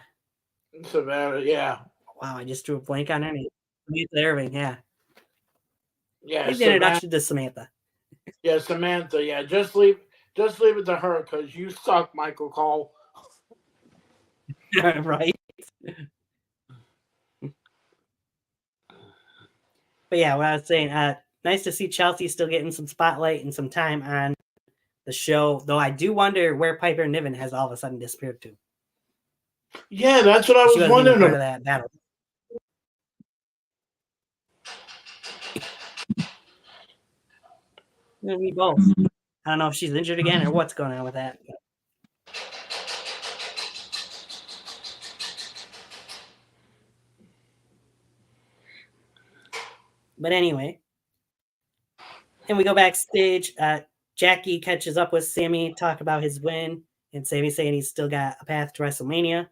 Savannah, yeah. wow, I just drew a blank on her name. Samantha Irving, yeah. Yeah, Leave the introduction to Samantha. Yeah, Samantha, yeah. Just leave it to her because you suck, Michael Cole. Right. But yeah, what I was saying, nice to see Chelsea still getting some spotlight and some time on the show, though I do wonder where Piper Niven has all of a sudden disappeared to. Yeah, that's what I She was wasn't even wondering. part of that battle. We both. I don't know if she's injured again or what's going on with that. But anyway, and we go backstage. Jackie catches up with Sammy, talk about his win, and Sammy saying he's still got a path to WrestleMania.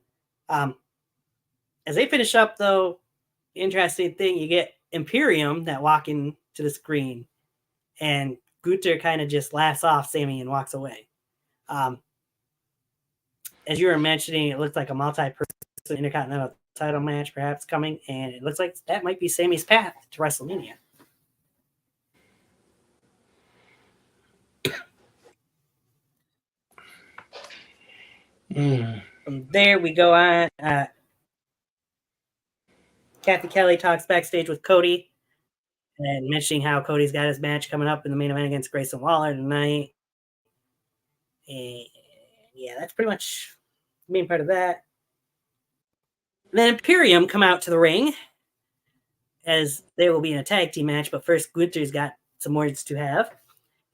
As they finish up, though, interesting thing, you get Imperium that walk into the screen, and Gunther kind of just laughs off Sammy and walks away. As you were mentioning, it looks like a multi-person Intercontinental title match perhaps coming, and it looks like that might be Sammy's path to WrestleMania. From there, we go on. Kathy Kelly talks backstage with Cody and mentioning how Cody's got his match coming up in the main event against Grayson Waller tonight. And yeah, that's pretty much the main part of that. And then Imperium come out to the ring as they will be in a tag team match, but first Gunther's got some words to have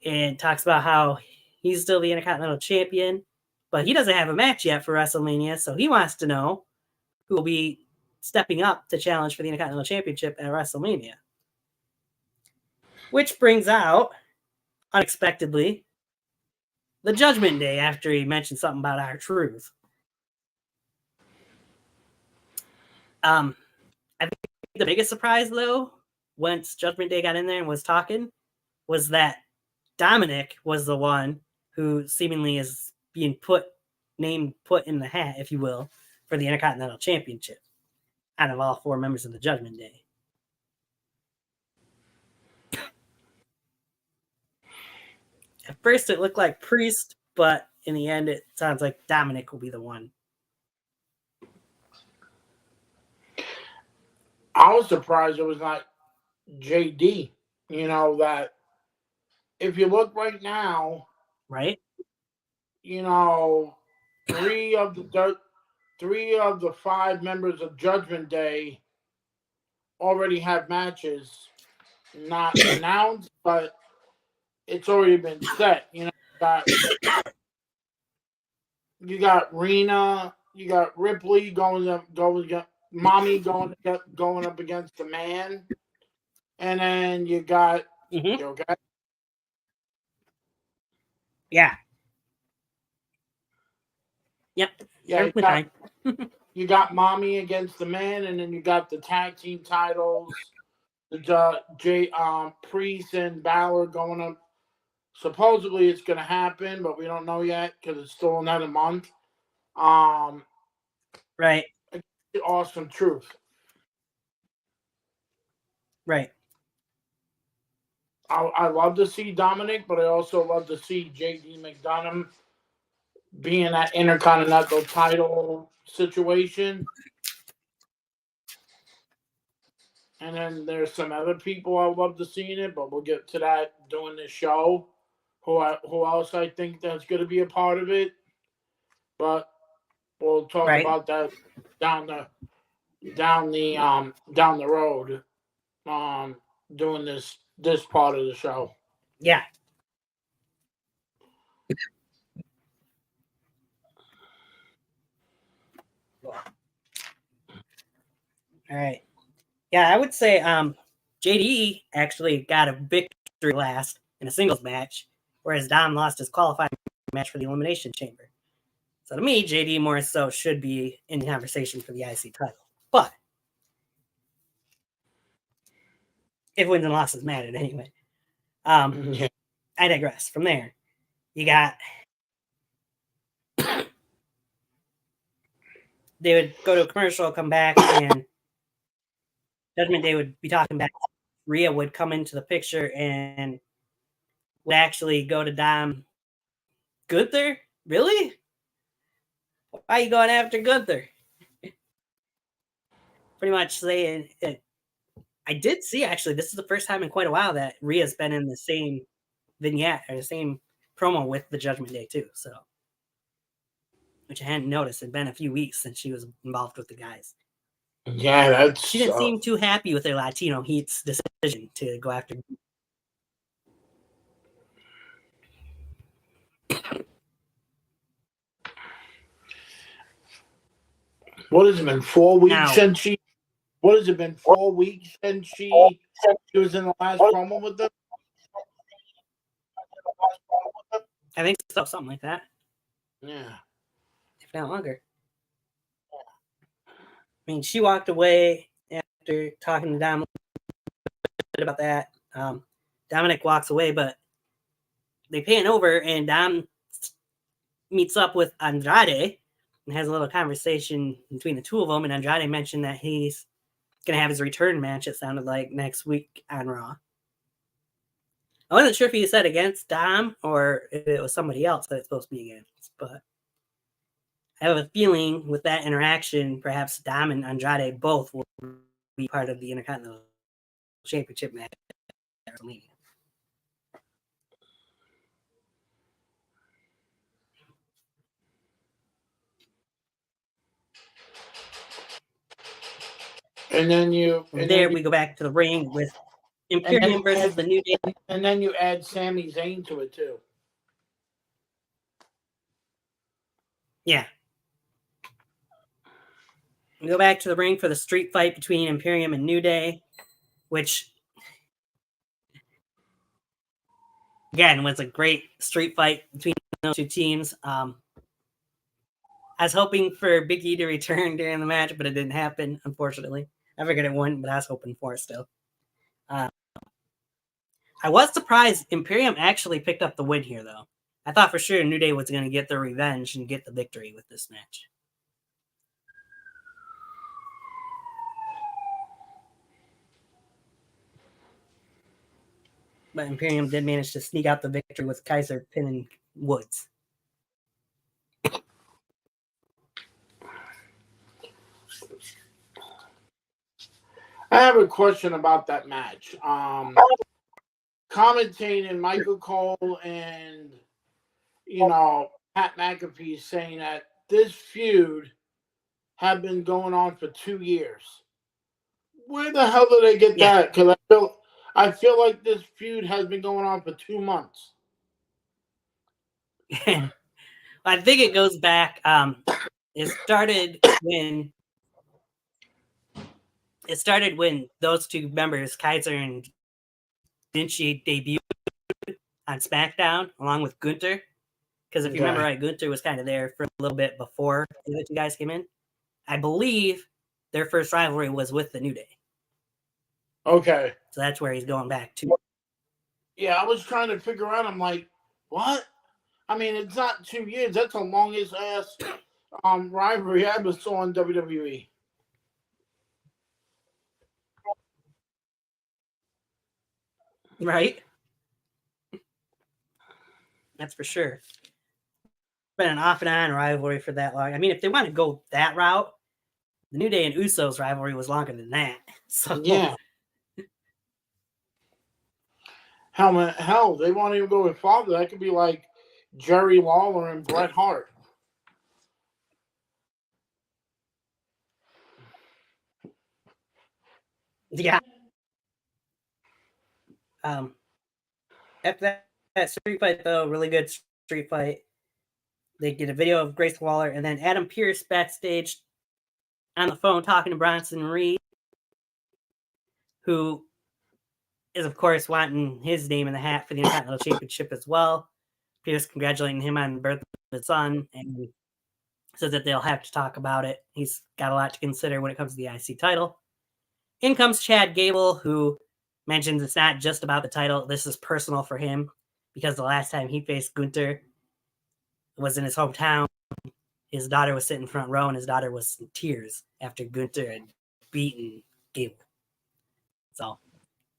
and talks about how he's still the Intercontinental Champion, but he doesn't have a match yet for WrestleMania, so he wants to know who will be stepping up to challenge for the Intercontinental Championship at WrestleMania. Which brings out, unexpectedly, the Judgment Day after he mentioned something about R-Truth. I think the biggest surprise, though, once Judgment Day got in there and was talking, was that Dominic was the one who seemingly is being put in the hat, if you will, for the Intercontinental Championship out of all four members of the Judgment Day. At first, it looked like Priest, but in the end, it sounds like Dominic will be the one. I was surprised it was not JD. You know, that if you look right now, right? You know, three of the five members of Judgment Day already have matches, not announced, but it's already been set. You know, you got Rena, you got Ripley going up, Mommy going up against the Man, and then you got okay. Yeah. Yep. Yeah, you got Mommy against the Man, and then you got the tag team titles. The Priest and Balor going up. Supposedly it's going to happen, but we don't know yet because it's still another month. Right. Awesome Truth. Right. I love to see Dominic, but I also love to see JD McDonough be in that Intercontinental title situation. And then there's some other people I would love to see in it, but we'll get to that during this show. Who else I think that's going to be a part of it? But We'll talk Right. about that down the road. Doing this part of the show. Yeah. All right. Yeah, I would say JD actually got a victory last in a singles match, whereas Dom lost his qualifying match for the Elimination Chamber. So to me, JD more so should be in the conversation for the IC title. But if wins and losses mattered anyway. Yeah. I digress. From there, you got they would go to a commercial, come back, and Judgment Day would be talking back. Rhea would come into the picture and would actually go to Dom. Gunther? Really? Why are you going after Gunther? Pretty much saying it. I did see, actually, this is the first time in quite a while that Rhea's been in the same vignette or the same promo with the Judgment Day, too. So, which I hadn't noticed. It'd been a few weeks since she was involved with the guys. Yeah, that's. She didn't seem too happy with their Latino Heat's decision to go after. What has it been? 4 weeks Now, since she. What has it been? 4 weeks since she was in the last promo with them. I think so, something like that. Yeah. If not longer. I mean, she walked away after talking to Dom about that. Dominic walks away, but they pan over and Dom meets up with Andrade and has a little conversation between the two of them. And Andrade mentioned that he's going to have his return match, it sounded like, next week on Raw. I wasn't sure if he said against Dom or if it was somebody else that it's supposed to be against, but I have a feeling with that interaction, perhaps Dom and Andrade both will be part of the Intercontinental Championship match. And then you. From there, we go back to the ring with Imperium versus the New Day. And then you add Sami Zayn to it, too. Yeah. We go back to the ring for the street fight between Imperium and New Day, which, again, was a great street fight between those two teams. I was hoping for Big E to return during the match, but it didn't happen, unfortunately. I figured it wouldn't, but I was hoping for it still. I was surprised Imperium actually picked up the win here, though. I thought for sure New Day was going to get their revenge and get the victory with this match. But Imperium did manage to sneak out the victory with Kaiser pinning Woods. I have a question about that match. Commentating Michael Cole and, Pat McAfee saying that this feud had been going on for 2 years. Where the hell did they get that? Because I feel like this feud has been going on for 2 months. I think it goes back. It started when those two members, Kaiser and Vinci, debuted on SmackDown along with Gunther. Because if you remember right, Gunther was kind of there for a little bit before the other two guys came in. I believe their first rivalry was with the New Day. Okay. So that's where he's going back to. Yeah, I was trying to figure out. I'm like, what? I mean, it's not 2 years. That's the longest ass rivalry I ever saw in WWE. Right? That's for sure. Been an off and on rivalry for that long. I mean, if they want to go that route, the New Day and Usos rivalry was longer than that. So yeah. Hell, they won't even go with farther. That could be like Jerry Lawler and Bret Hart. Yeah. After that street fight, though, really good street fight. They get a video of Grace Waller, and then Adam Pearce backstage on the phone talking to Bronson Reed, who is, of course, wanting his name in the hat for the Intercontinental Championship as well. Pearce congratulating him on the birth of his son, and says that they'll have to talk about it. He's got a lot to consider when it comes to the IC title. In comes Chad Gable, who mentions it's not just about the title. This is personal for him because the last time he faced Gunther was in his hometown. His daughter was sitting front row, and his daughter was in tears after Gunther had beaten Gable. So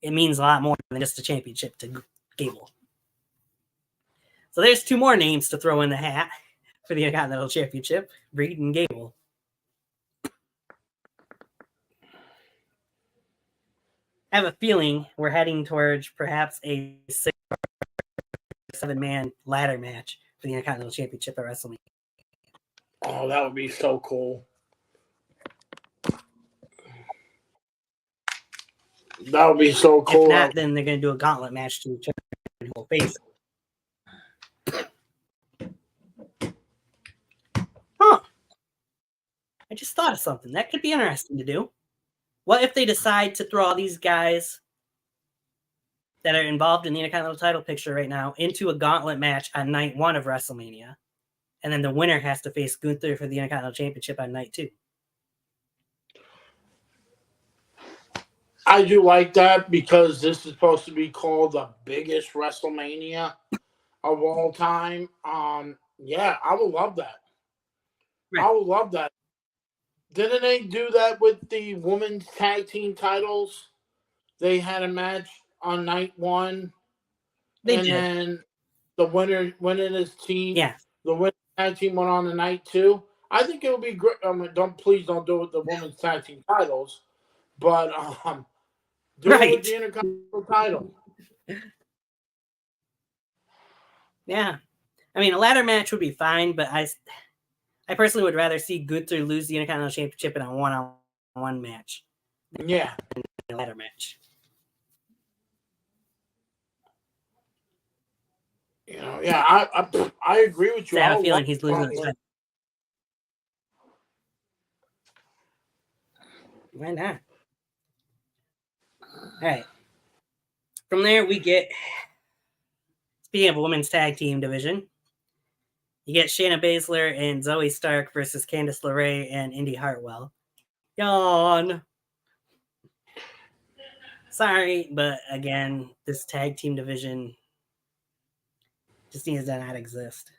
it means a lot more than just a championship to Gable. So there's two more names to throw in the hat for the Intercontinental Championship, Reed and Gable. I have a feeling we're heading towards perhaps a 6 or 7-man ladder match for the Intercontinental Championship at WrestleMania. Oh, that would be so cool. That would be so cool. If not, then they're going to do a gauntlet match to determine who will face. Huh. I just thought of something. That could be interesting to do. What if they decide to throw all these guys that are involved in the Intercontinental title picture right now into a gauntlet match on night 1 of WrestleMania, and then the winner has to face Gunther for the Intercontinental Championship on night 2? I do like that because this is supposed to be called the biggest WrestleMania of all time. Yeah, I would love that. Right. I would love that. Didn't they do that with the women's tag team titles? They had a match on night 1. They did. Then the winner in his team. Yeah. The winning tag team went on to night 2. I think it would be great. Please don't do it with the women's tag team titles, but do it with the Intercontinental title. Yeah, I mean, a ladder match would be fine, but I personally would rather see Gunther lose the Intercontinental Championship in a one-on-one match. Yeah, a ladder match. Yeah, I agree with you. I have a feeling he's losing the title. Why not? All right. From there, we get, speaking of women's tag team division, you get Shayna Baszler and Zoe Stark versus Candice LeRae and Indy Hartwell. Yawn. Sorry, but again, this tag team division just needs to not exist.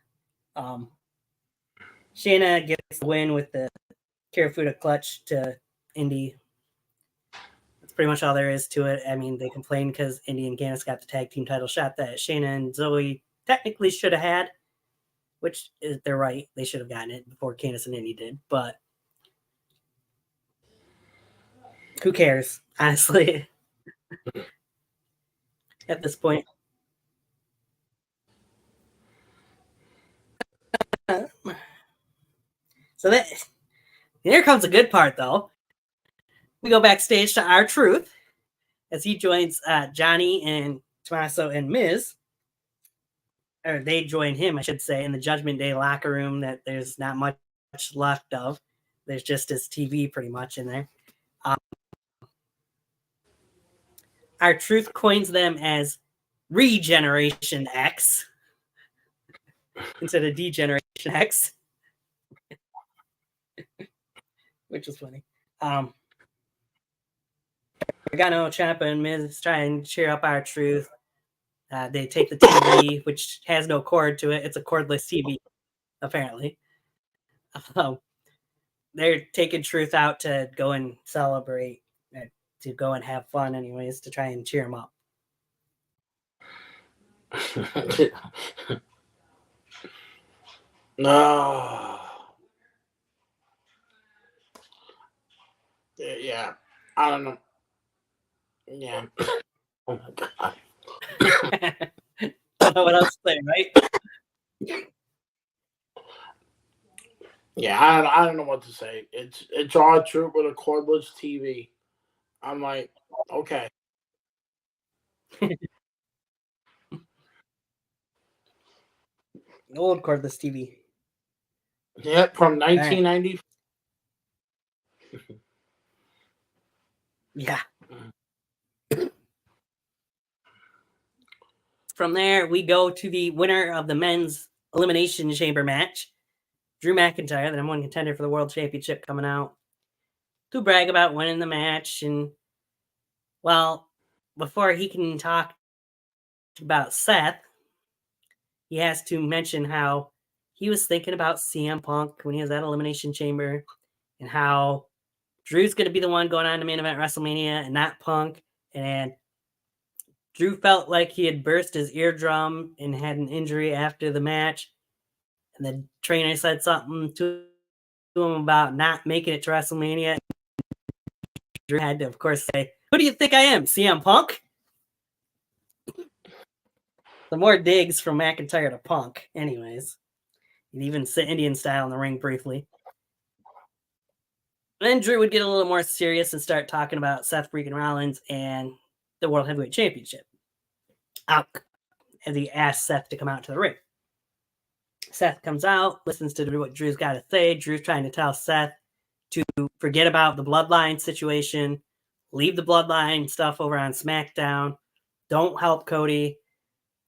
Shayna gets the win with the Kirifuda clutch to Indy. That's pretty much all there is to it. I mean, they complained because Indy and Candice got the tag team title shot that Shayna and Zoe technically should have had, which is they're right. They should have gotten it before Candice and Indy did, but who cares, honestly, at this point. So here comes a good part, though. We go backstage to R-Truth as he joins Johnny and Tommaso and Miz. Or they join him, I should say, in the Judgment Day locker room that there's not much left of. There's just his TV pretty much in there. R-Truth coins them as Regeneration X instead of Degeneration X, which is funny. Gargano, Ciampa, and Miz try and cheer up R-Truth. They take the TV, which has no cord to it. It's a cordless TV, apparently. They're taking Truth out to go and celebrate, to go and have fun anyways, to try and cheer him up. No. Yeah, I don't know. Yeah. Oh my God. Don't know what else to say, right? Yeah, I don't know what to say. It's R-Truth with a cordless TV. I'm like, okay. Old cordless TV. Yep, from 1990. Yeah. From there, we go to the winner of the men's Elimination Chamber match, Drew McIntyre, the number one contender for the World Championship, coming out to brag about winning the match. And, well, before he can talk about Seth, he has to mention how he was thinking about CM Punk when he was at Elimination Chamber and how Drew's going to be the one going on to main event WrestleMania and not Punk. And Drew felt like he had burst his eardrum and had an injury after the match. And the trainer said something to him about not making it to WrestleMania. Drew had to, of course, say, "Who do you think I am, CM Punk?" The more digs from McIntyre to Punk, anyways. He'd even sit Indian style in the ring briefly. Then Drew would get a little more serious and start talking about Seth freaking Rollins and the World Heavyweight Championship. As he asked Seth to come out to the ring. Seth comes out, listens to what Drew's got to say. Drew's trying to tell Seth to forget about the bloodline situation, leave the bloodline stuff over on SmackDown. Don't help Cody.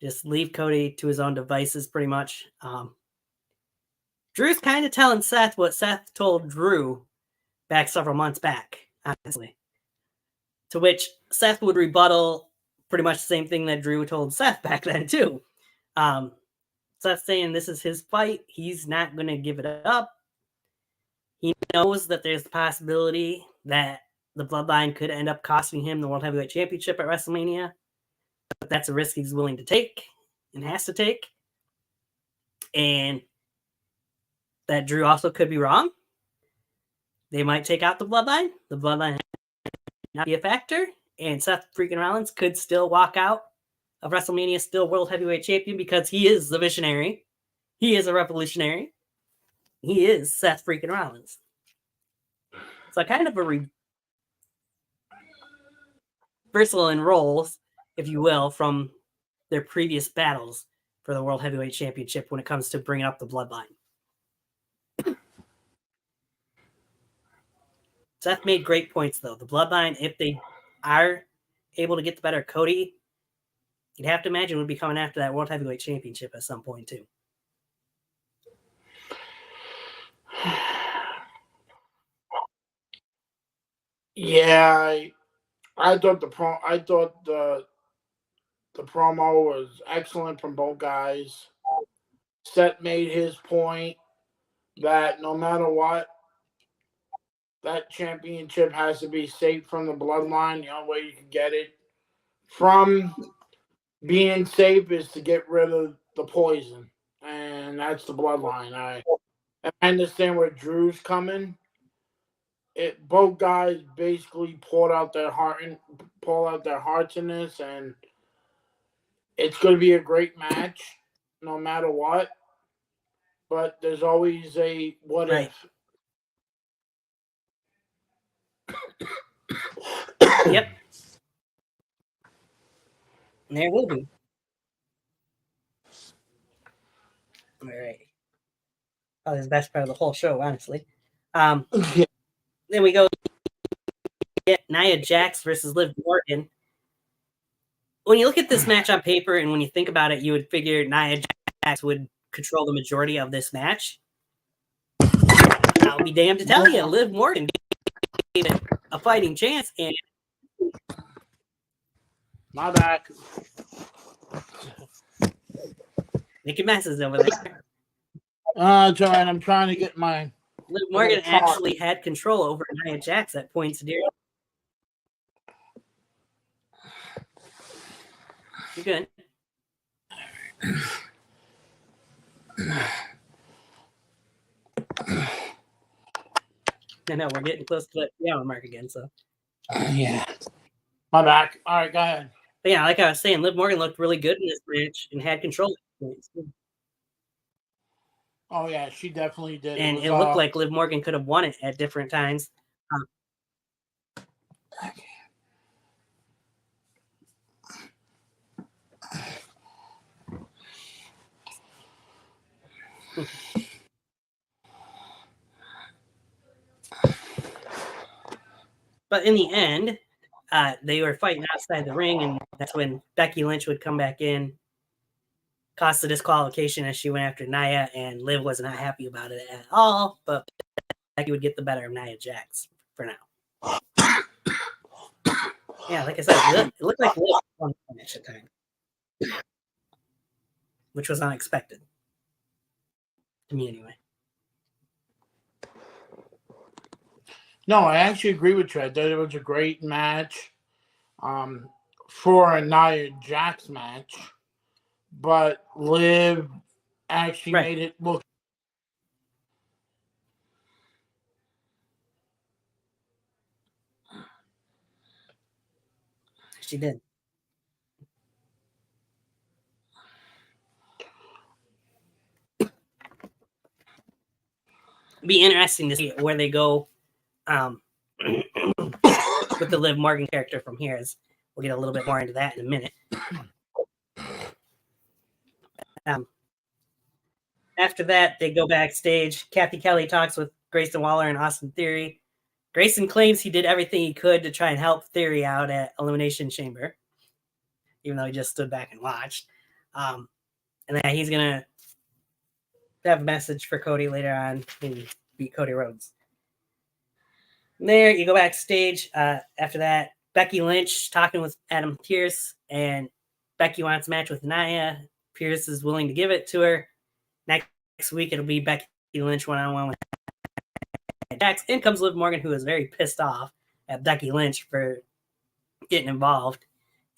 Just leave Cody to his own devices, pretty much. Drew's kind of telling Seth what Seth told Drew back several months back, honestly. To which Seth would rebuttal pretty much the same thing that Drew told Seth back then, too. Seth saying this is his fight. He's not going to give it up. He knows that there's the possibility that the bloodline could end up costing him the World Heavyweight Championship at WrestleMania. But that's a risk he's willing to take and has to take. And that Drew also could be wrong. They might take out the bloodline. The bloodline might not be a factor. And Seth freaking Rollins could still walk out of WrestleMania still World Heavyweight Champion because he is the visionary. He is a revolutionary. He is Seth freaking Rollins. So kind of a reversal in roles, if you will, from their previous battles for the World Heavyweight Championship when it comes to bringing up the bloodline. Seth made great points, though. The bloodline, if they are able to get the better of Cody, you'd have to imagine would be coming after that World Heavyweight Championship at some point, too. Yeah, I thought the promo was excellent from both guys. Seth made his point that no matter what, that championship has to be safe from the bloodline. The only way you can get it from being safe is to get rid of the poison, and that's the bloodline. I understand where Drew's coming. Both guys basically poured out their hearts in this, and it's going to be a great match, no matter what. But there's always a what Right. if. Yep. There will be. All right. Probably the best part of the whole show, honestly. Then we go get Nia Jax versus Liv Morgan. When you look at this match on paper and when you think about it, you would figure Nia Jax would control the majority of this match. I'll be damned to tell you, Liv Morgan gave it a fighting chance. And My back. making messes over there. John, I'm trying to get my. Liv Morgan actually had control over Nia Jax at points during. You're good. I know we're getting close to the hour mark again, so. Yeah. My back. All right, go ahead. But yeah, like I was saying, Liv Morgan looked really good in this match and had control. Oh yeah, she definitely did. And it looked like Liv Morgan could have won it at different times. But in the end, they were fighting outside the ring, and that's when Becky Lynch would come back in, cost the disqualification as she went after Nia, and Liv was not happy about it at all, but Becky would get the better of Nia Jax for now. Yeah, like I said, it looked like Liv won the match at time, which was unexpected to me anyway. No, I actually agree with you. I thought it was a great match for a Nia Jax match, but Liv actually made it look. She did. It'd be interesting to see where they go with the Liv Morgan character from here. As we'll get a little bit more into that in a minute. After that, they go backstage. Kathy Kelly talks with Grayson Waller and Austin Theory. Grayson claims he did everything he could to try and help Theory out at Elimination Chamber, even though he just stood back and watched. And then he's going to have a message for Cody later on and beat Cody Rhodes. From there, you go backstage. After that, Becky Lynch talking with Adam Pearce, and Becky wants a match with Nia. Pearce is willing to give it to her. Next week, it'll be Becky Lynch one-on-one with Jax. In comes Liv Morgan, who is very pissed off at Becky Lynch for getting involved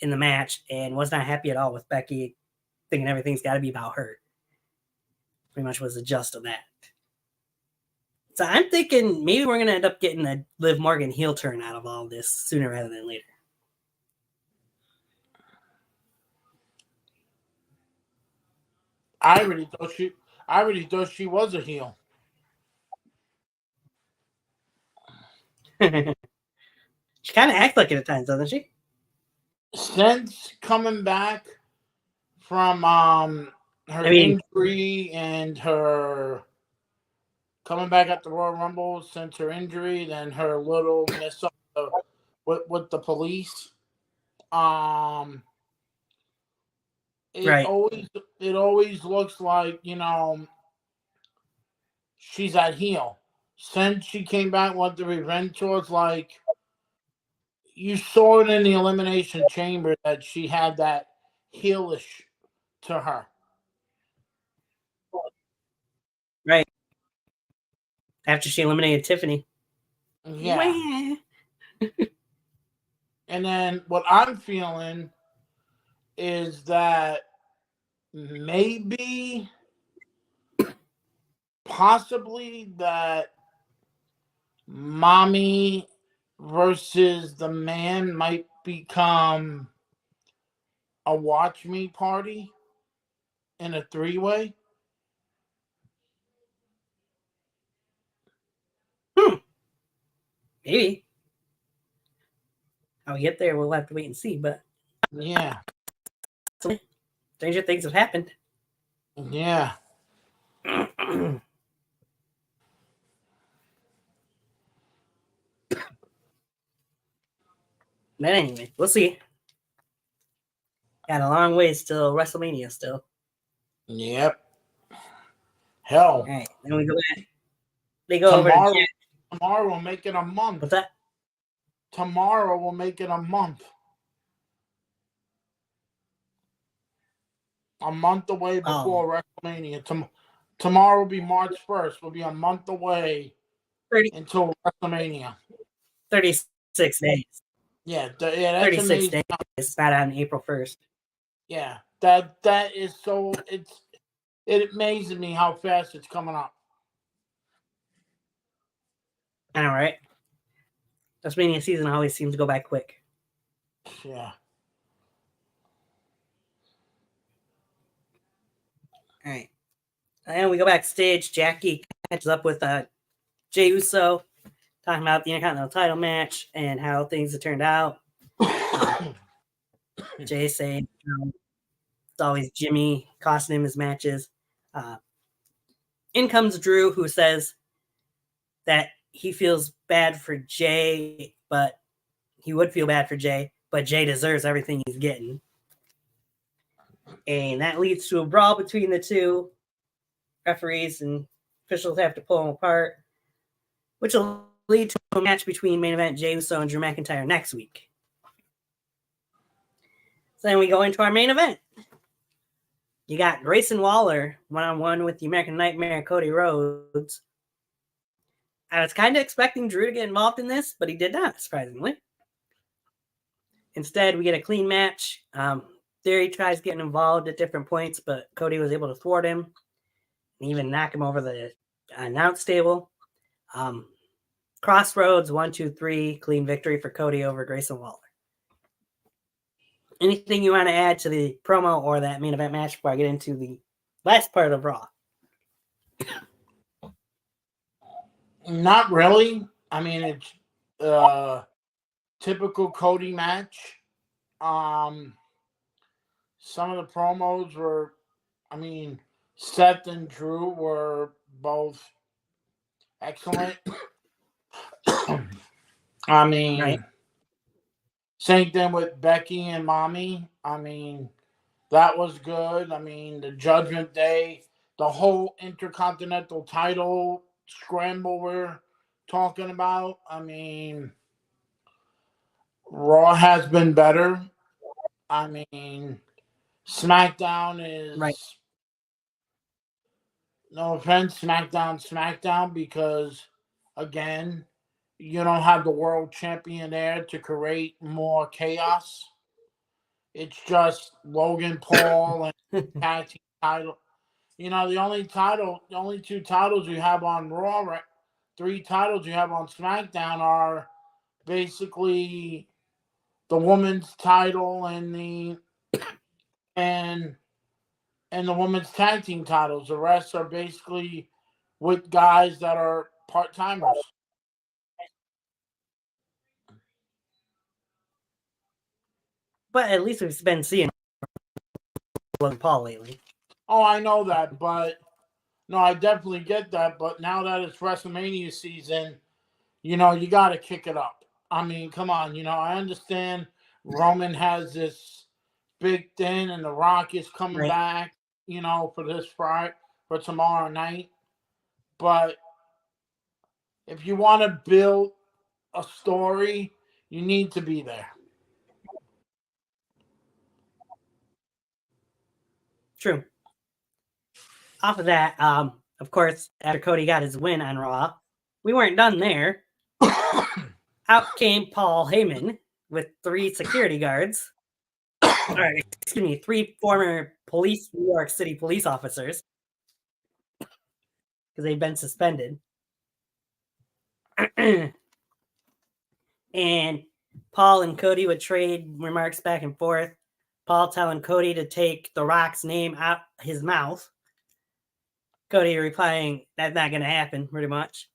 in the match and was not happy at all with Becky, thinking everything's got to be about her. Pretty much was the gist of that. So I'm thinking maybe we're going to end up getting a Liv Morgan heel turn out of all this sooner rather than later. I already thought she was a heel. She kind of acts like it at times, doesn't she? Since coming back from her injury and her coming back at the Royal Rumble, since her injury, then her little mess up with the police, it always looks like, you know, she's at heel. Since she came back with the revenge tours, like you saw it in the Elimination Chamber that she had that heelish to her. Right. After she eliminated Tiffany. Yeah. And then what I'm feeling is that maybe, possibly that Mommy versus the Man might become a watch me party in a 3-way. Maybe. How we get there, we'll have to wait and see. But yeah, stranger things have happened. Yeah. But anyway, we'll see. Got a long ways till WrestleMania still. Yep. Hell. All right, then we go back. They go over to tomorrow will make it a month. What's that? Tomorrow will make it a month. A month away before WrestleMania. Tomorrow will be March 1st. We'll be a month away until WrestleMania. 36 days. Yeah, that's 36 amazing. days. It's not on April 1st. Yeah, that is so. It amazes me how fast it's coming up. I know, right? WrestleMania season always seems to go by quick. Yeah. All right. And we go backstage. Jackie catches up with Jey Uso, talking about the Intercontinental title match and how things have turned out. Jay saying it's always Jimmy costing him his matches. in comes Drew, who says that he feels bad for Jay, but he would feel bad for Jay, but Jay deserves everything he's getting. And that leads to a brawl between the two. Referees and officials have to pull them apart, which will lead to a match between main event Jey Uso and Drew McIntyre next week. So then we go into our main event. You got Grayson Waller one-on-one with the American Nightmare, Cody Rhodes. I was kind of expecting Drew to get involved in this, but he did not, surprisingly. Instead, we get a clean match. Theory tries getting involved at different points, but Cody was able to thwart him and even knock him over the announce table. Crossroads, 1, 2, 3, clean victory for Cody over Grayson Waller. Anything you want to add to the promo or that main event match before I get into the last part of Raw? Not really. I mean, it's typical Cody match. Some of the promos were, I mean, Seth and Drew were both excellent. I mean, Right. Same thing with Becky and Mommy. I mean, that was good. I mean, the Judgment Day, the whole Intercontinental title scramble we're talking about. I mean, Raw has been better. I mean, SmackDown is, Right. no offense, SmackDown, because, again, you don't have the world champion there to create more chaos. It's just Logan Paul and tag team title. You know, the only two titles you have on Raw, right? 3 titles you have on SmackDown are basically the women's title and the women's tag team titles. The rest are basically with guys that are part-timers. But at least we've been seeing Logan Paul lately. Oh, I know that, but no, I definitely get that. But now that it's WrestleMania season, you know, you got to kick it up. I mean, come on. You know, I understand Roman has this big thing and The Rock is coming back, you know, for tomorrow night. But if you want to build a story, you need to be there. True. Off of that, of course, after Cody got his win on Raw, we weren't done there. Out came Paul Heyman with 3 security guards. Sorry, excuse me, 3 former New York City police officers, because they've been suspended. And Paul and Cody would trade remarks back and forth. Paul telling Cody to take The Rock's name out his mouth. Cody replying, that's not going to happen, pretty much.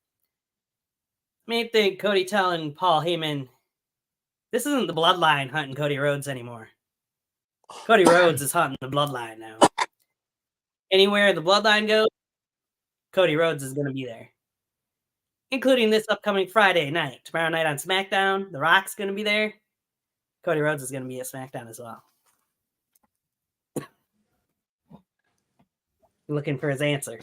Main thing, Cody telling Paul Heyman, this isn't the Bloodline hunting Cody Rhodes anymore. Cody Rhodes is hunting the Bloodline now. Anywhere the Bloodline goes, Cody Rhodes is going to be there. Including this upcoming Friday night. Tomorrow night on SmackDown, The Rock's going to be there. Cody Rhodes is going to be at SmackDown as well. Looking for his answer.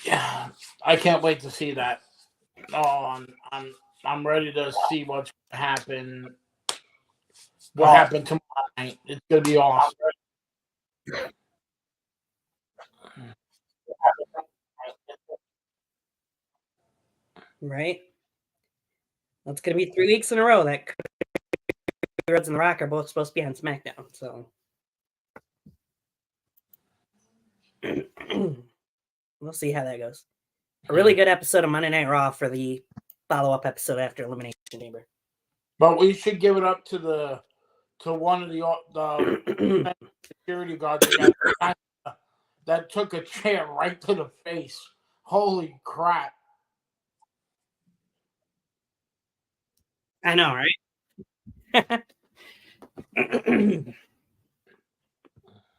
Yeah, I can't wait to see that. Oh, I'm ready to see what's happen. What happened tomorrow night? It's gonna be awesome. Right? Well, it's going to be 3 weeks in a row that Cody Rhodes and The Rock are both supposed to be on SmackDown. So we'll see how that goes. A really good episode of Monday Night Raw for the follow-up episode after Elimination Chamber. But we should give it up to one of the security guards that took a chair right to the face. Holy crap! I know, right? Of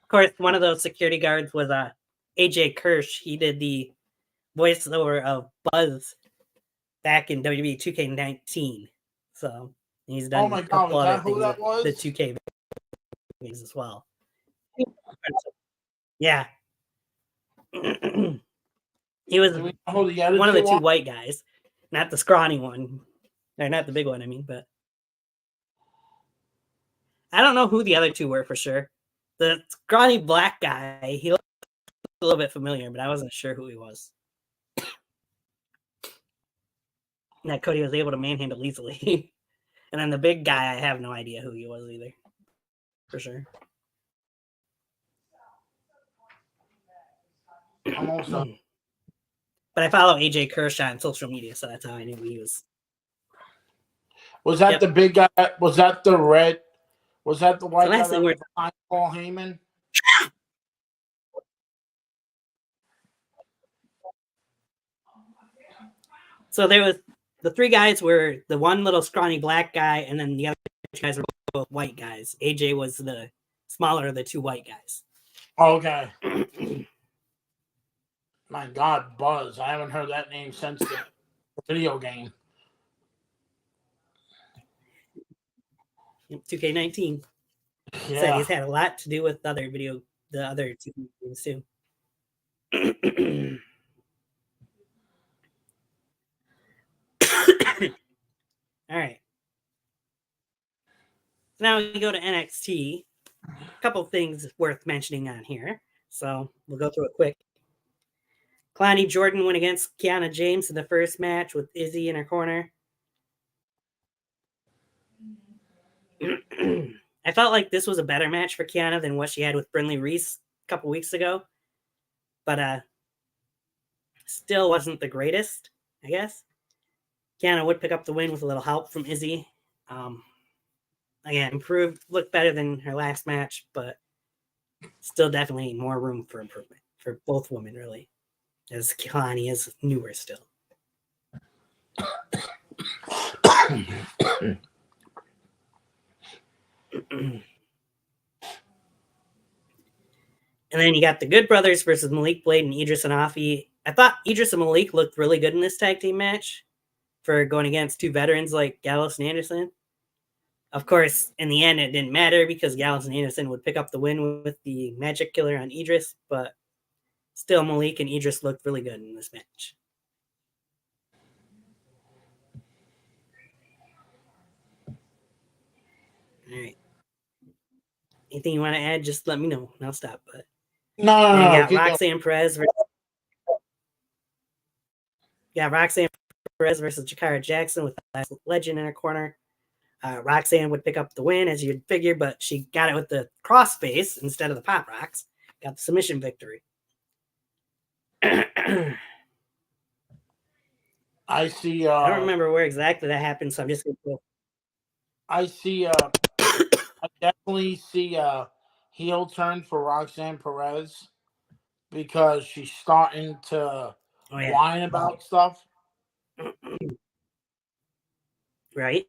course, one of those security guards was AJ Kirsch. He did the voiceover of Buzz back in WWE 2K19. So he's done my a couple God, is other that who things that was? with the 2K games as well. Yeah. He was Do we know who the other one of the two are? white guys, not the scrawny one, or not the big one. I mean, but I don't know who the other two were for sure. The scrawny black guy, he looked a little bit familiar, but I wasn't sure who he was. And that Cody was able to manhandle easily. And then the big guy, I have no idea who he was either, for sure. Almost done. But I follow AJ Kershaw on social media, so that's how I knew he was. Was that the big guy? Was that the red? Was that the white guy that was behind Paul Heyman? So there was the three guys were the one little scrawny black guy, and then the other two guys were both white guys. AJ was the smaller of the two white guys. Okay. My God, Buzz. I haven't heard that name since the video game. 2K19. Yeah. So he's had a lot to do with the other two games too. All right. So now we go to NXT. A couple things worth mentioning on here. So we'll go through it quick. Kalani Jordan went against Kiana James in the first match with Izzy in her corner. I felt like this was a better match for Kiana than what she had with Brindley Reese a couple weeks ago. But still wasn't the greatest, I guess. Kiana would pick up the win with a little help from Izzy. Again, improved, looked better than her last match, but still definitely more room for improvement for both women, really, as Kalani is newer still. And then you got the Good Brothers versus Malik Blade and Idris and Afi. I thought Idris and Malik looked really good in this tag team match for going against two veterans like Gallows and Anderson. Of course, in the end, it didn't matter because Gallows and Anderson would pick up the win with the Magic Killer on Idris, but still Malik and Idris looked really good in this match. All right. Anything you want to add, just let me know and I'll stop. But No. you got Roxanne Perez versus Jakara Jackson with the last legend in her corner. Roxanne would pick up the win, as you'd figure, but she got it with the crossface instead of the pop rocks. Got the submission victory. I see. I don't remember where exactly that happened, so I'm just going to go. I see. I definitely see a heel turn for Roxanne Perez because she's starting to whine about stuff. Right.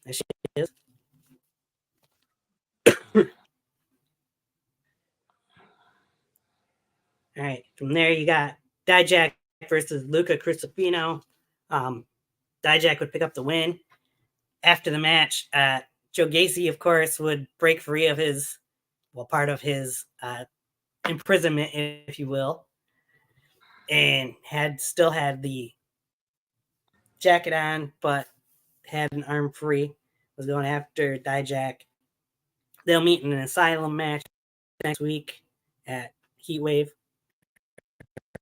There she is. All right. From there, you got Dijak versus Luca Crucifino. Dijak would pick up the win. After the match, Joe Gacy, of course, would break free of part of his imprisonment, if you will, and still had the jacket on, but had an arm free. Was going after Dijak. They'll meet in an asylum match next week at Heatwave.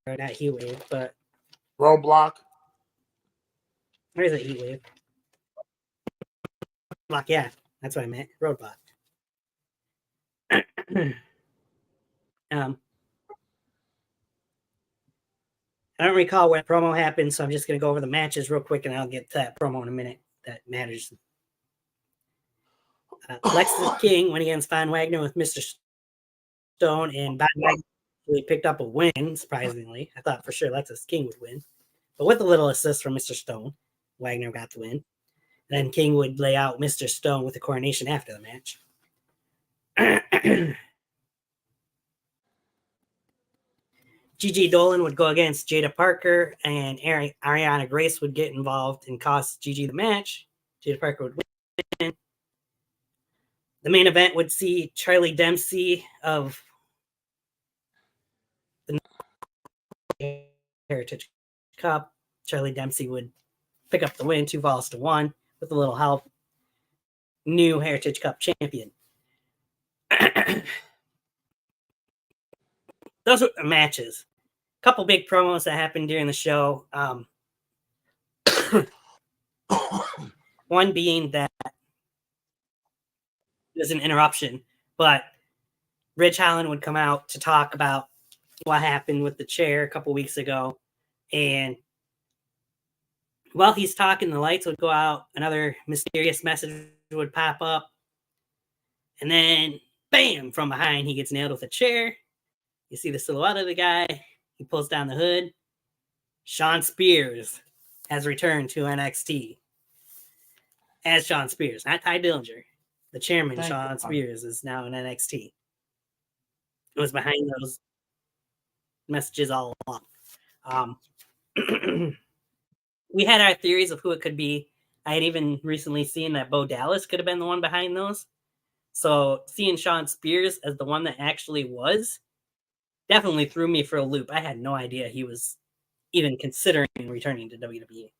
Or not Heatwave, but Roadblock. Where is it? Heatwave. Roadblock, yeah, that's what I meant. Roadblock. I don't recall what promo happened, so I'm just going to go over the matches real quick, and I'll get to that promo in a minute. That matters. Lexis King went against Von Wagner with Mr. Stone, and Von Wagner really picked up a win, surprisingly. I thought for sure Lexis King would win. But with a little assist from Mr. Stone, Wagner got the win. Then King would lay out Mr. Stone with the coronation after the match. Gigi Dolan would go against Jada Parker, and Ariana Grace would get involved and cost Gigi the match. Jada Parker would win. The main event would see Charlie Dempsey of the Heritage Cup. Charlie Dempsey would pick up the win, 2-1 with a little help. New Heritage Cup champion. Those were matches. A couple big promos that happened during the show. One being that there's an interruption, but Ridge Holland would come out to talk about what happened with the chair a couple weeks ago. And while he's talking, the lights would go out. Another mysterious message would pop up. And then, bam, from behind, he gets nailed with a chair. You see the silhouette of the guy. He pulls down the hood. Shawn Spears has returned to NXT as Shawn Spears, not Ty Dillinger. The chairman, Shawn Spears, is now in NXT. It was behind those messages all along. We had our theories of who it could be. I had even recently seen that Bo Dallas could have been the one behind those. So seeing Shawn Spears as the one that actually was definitely threw me for a loop. I had no idea he was even considering returning to WWE.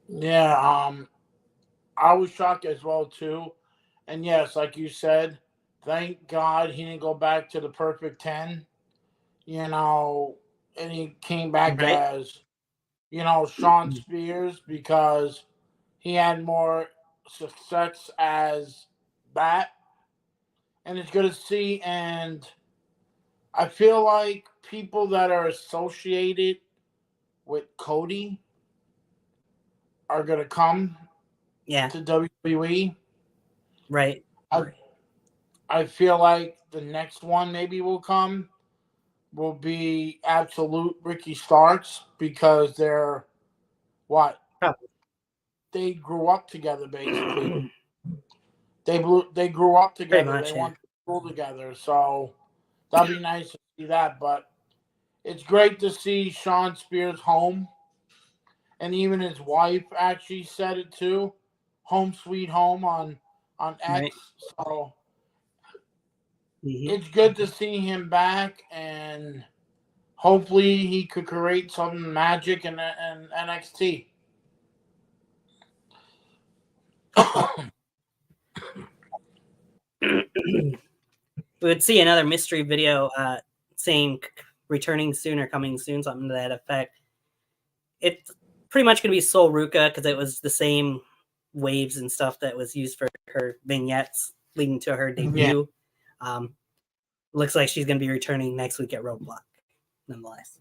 Yeah, I was shocked as well too. And yes, like you said, thank God he didn't go back to the perfect 10. And he came back as, Shawn Spears, because he had more success as that. And it's good to see. And I feel like people that are associated with Cody are going to come to WWE. Right. I feel like the next one maybe will be Absolute Ricky Starks, because they're what? Probably. They grew up together, basically. They grew up together. Pretty much, they went to school together. So that'd be nice to see that. But it's great to see Shawn Spears home. And even his wife actually said it too. Home sweet home on X. Right. So it's good to see him back, and hopefully he could create some magic in NXT. We would see another mystery video saying returning soon or coming soon, something to that effect. It's pretty much going to be Sol Ruka, because it was the same waves and stuff that was used for her vignettes leading to her debut. Yeah. Looks like she's going to be returning next week at Roadblock, nonetheless.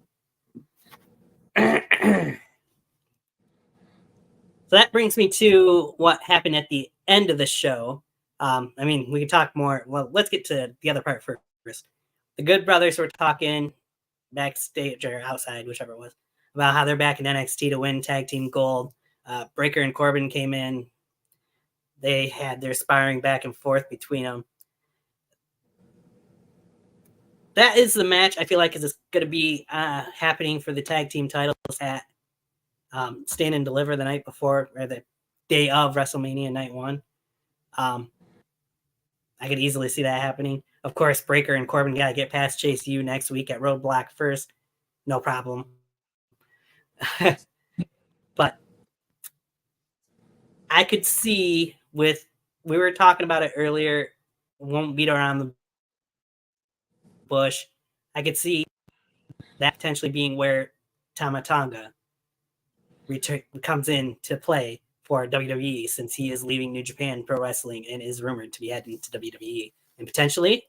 So that brings me to what happened at the end of the show. We can talk more. Well, let's get to the other part first. The Good Brothers were talking backstage or outside, whichever it was, about how they're back in NXT to win tag team gold. Breaker and Corbin came in. They had their sparring back and forth between them. That is the match I feel like is going to be happening for the tag team titles at Stand and Deliver the night before, or the day of WrestleMania Night 1. I could easily see that happening. Of course, Breaker and Corbin got to get past Chase U next week at Roadblock first. No problem. But I could see we were talking about it earlier, won't beat around the bush. I could see that potentially being where Tama Tonga comes in to play for WWE, since he is leaving New Japan Pro Wrestling and is rumored to be heading to WWE. And potentially,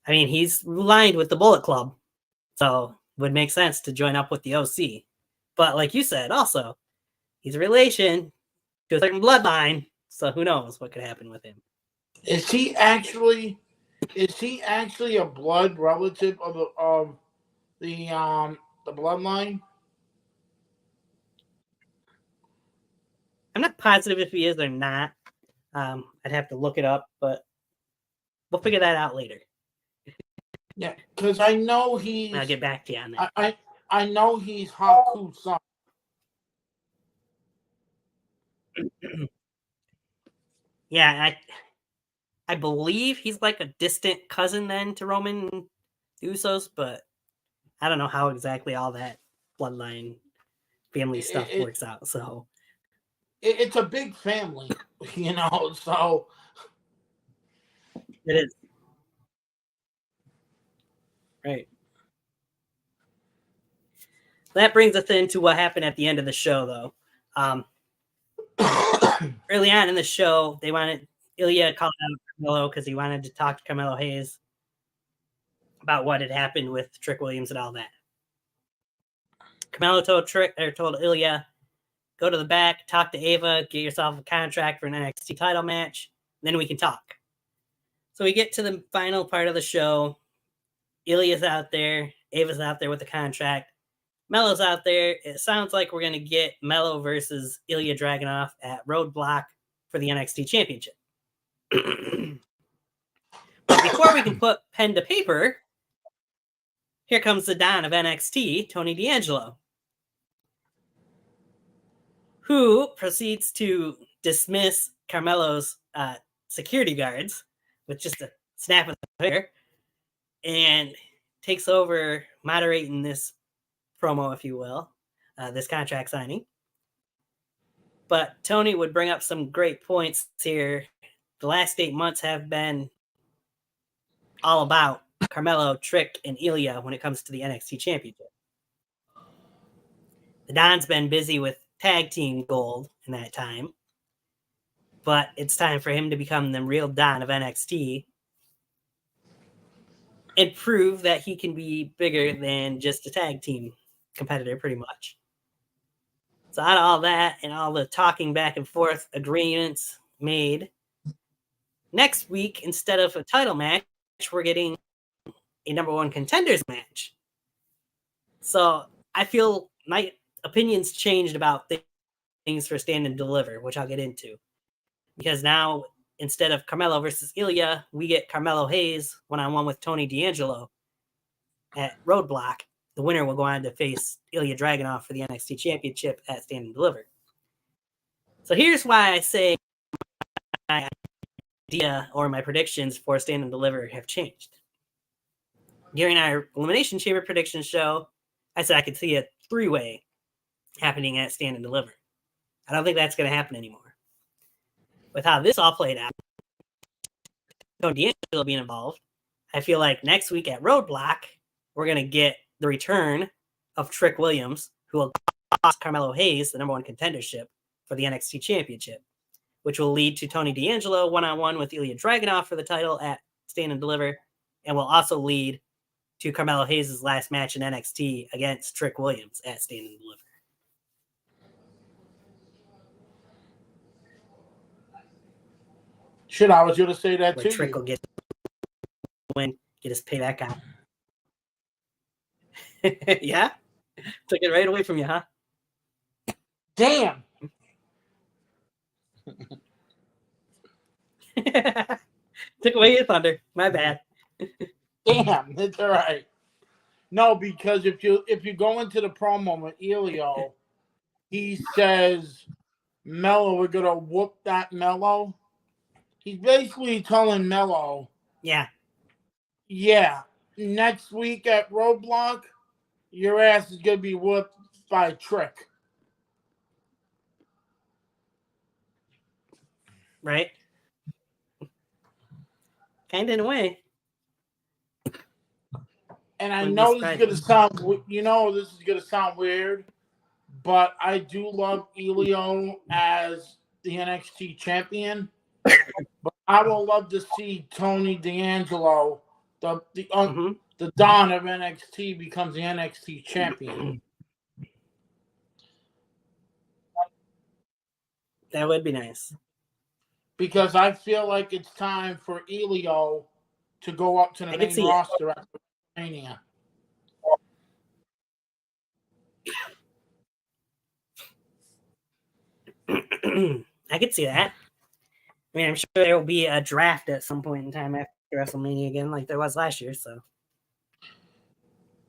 he's aligned with the Bullet Club, so it would make sense to join up with the OC. But like you said, also, he's a relation to a certain bloodline, so who knows what could happen with him. Is he actually a blood relative of the bloodline? positive if he is or not. I'd have to look it up, but we'll figure that out later. Yeah, because I know he's. I'll get back to you on that. I know he's Haku's son. Yeah, I believe he's like a distant cousin then to Roman Usos, but I don't know how exactly all that bloodline family stuff works out. So it's a big family, so it is. Right. That brings us into what happened at the end of the show, though. Early on in the show, Ilya called out Carmelo because he wanted to talk to Carmelo Hayes about what had happened with Trick Williams and all that. Carmelo told Ilya, go to the back, talk to Ava, get yourself a contract for an NXT title match, then we can talk. So we get to the final part of the show. Ilya's out there, Ava's out there with the contract. Melo's out there. It sounds like we're going to get Melo versus Ilya Dragunov at Roadblock for the NXT Championship. But before we can put pen to paper, here comes the Don of NXT, Tony D'Angelo, who proceeds to dismiss Carmelo's security guards with just a snap of the finger and takes over moderating this promo, if you will, this contract signing. But Tony would bring up some great points here. The last 8 months have been all about Carmelo, Trick, and Ilya when it comes to the NXT Championship. The Don's been busy with tag team gold in that time, but it's time for him to become the real Don of NXT and prove that he can be bigger than just a tag team competitor, pretty much. So out of all that and all the talking back and forth, agreements made, next week, instead of a title match, we're getting a number one contenders match. So I feel my opinions changed about things for Stand and Deliver, which I'll get into. Because now, instead of Carmelo versus Ilya, we get Carmelo Hayes one-on-one with Tony D'Angelo at Roadblock. The winner will go on to face Ilya Dragunov for the NXT Championship at Stand and Deliver. So here's why I say my idea or my predictions for Stand and Deliver have changed. During our Elimination Chamber prediction show, I said I could see a three-way happening at Stand and Deliver. I don't think that's going to happen anymore. With how this all played out, Tony D'Angelo being involved, I feel like next week at Roadblock, we're going to get the return of Trick Williams, who will cost Carmelo Hayes the number one contendership for the NXT Championship, which will lead to Tony D'Angelo one-on-one with Ilya Dragunov for the title at Stand and Deliver, and will also lead to Carmelo Hayes' last match in NXT against Trick Williams at Stand and Deliver. Shit, I was going to say that Where too. Trick will get his payback out. Yeah? Took it right away from you, huh? Damn. Took away your thunder. My bad. Damn, it's all right. No, because if you go into the promo with Elio, he says, Mello, we're going to whoop that Mello. He's basically telling Mello, yeah, next week at Roadblock, your ass is going to be whooped by Trick. Right? Kind of in a way. And I know this is going to sound weird, but I do love Elio as the NXT champion. But I would love to see Tony D'Angelo, the Don of NXT, becomes the NXT champion. That would be nice. Because I feel like it's time for Elio to go up to the main roster at WrestleMania. I could see that. I mean, I'm sure there will be a draft at some point in time after WrestleMania again, like there was last year. So,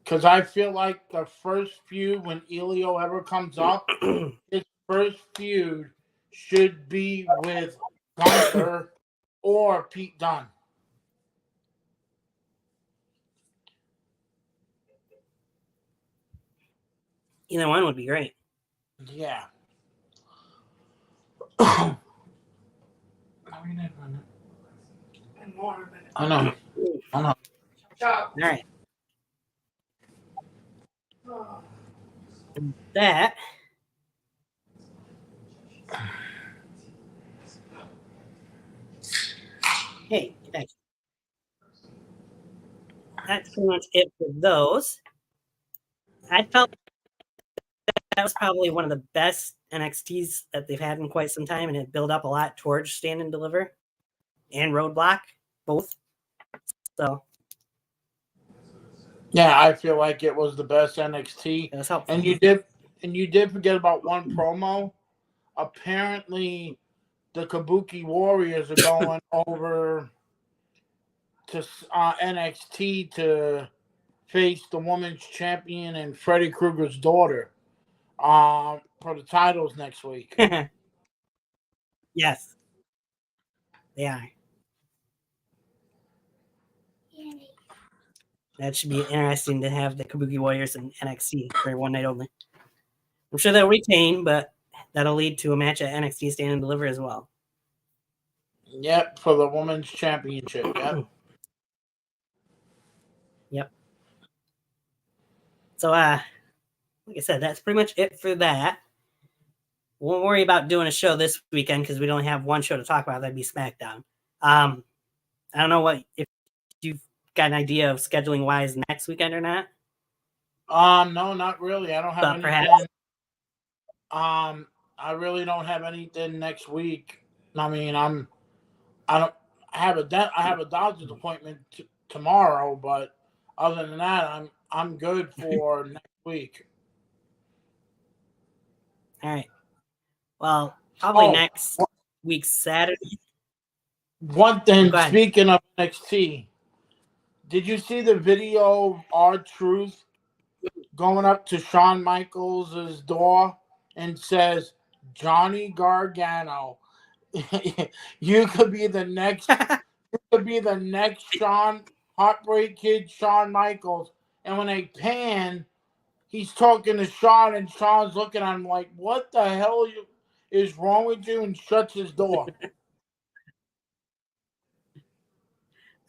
Because I feel like the first feud when Elio ever comes up, his first feud should be with Gunther or Pete Dunne. either one would be great. Yeah. I know. All right. That hey, thanks. That's pretty much it for those. I felt that was probably one of the best NXTs that they've had in quite some time, and it built up a lot towards Stand and Deliver and Roadblock, both. So Yeah, I feel like it was the best NXT. it was helpful. And you did forget about one promo. Apparently, the Kabuki Warriors are going over to NXT to face the women's champion and Freddy Krueger's daughter for the titles next week. Yes, they are. That should be interesting to have the Kabuki Warriors in NXT for one night only. I'm sure they'll retain, but that'll lead to a match at NXT Stand and Deliver as well. Yep, for the women's championship. Yep. Yep. So, like I said, that's pretty much it for that. We won't worry about doing a show this weekend because we only have one show to talk about. That'd be SmackDown. I don't know if you've got an idea of scheduling wise next weekend or not. No, not really. I don't have anything. Perhaps. I really don't have anything next week. I mean, I have a doctor's appointment tomorrow, but other than that, I'm good for next week. All right. Well, probably next week Saturday. One thing, speaking of NXT, did you see the video of R-Truth going up to Shawn Michaels' door and says, "Johnny Gargano, you could be the next Shawn Heartbreak Kid Shawn Michaels." And when they pan, he's talking to Shawn, and Shawn's looking at him like, "What the hell is wrong with you?" and shuts his door.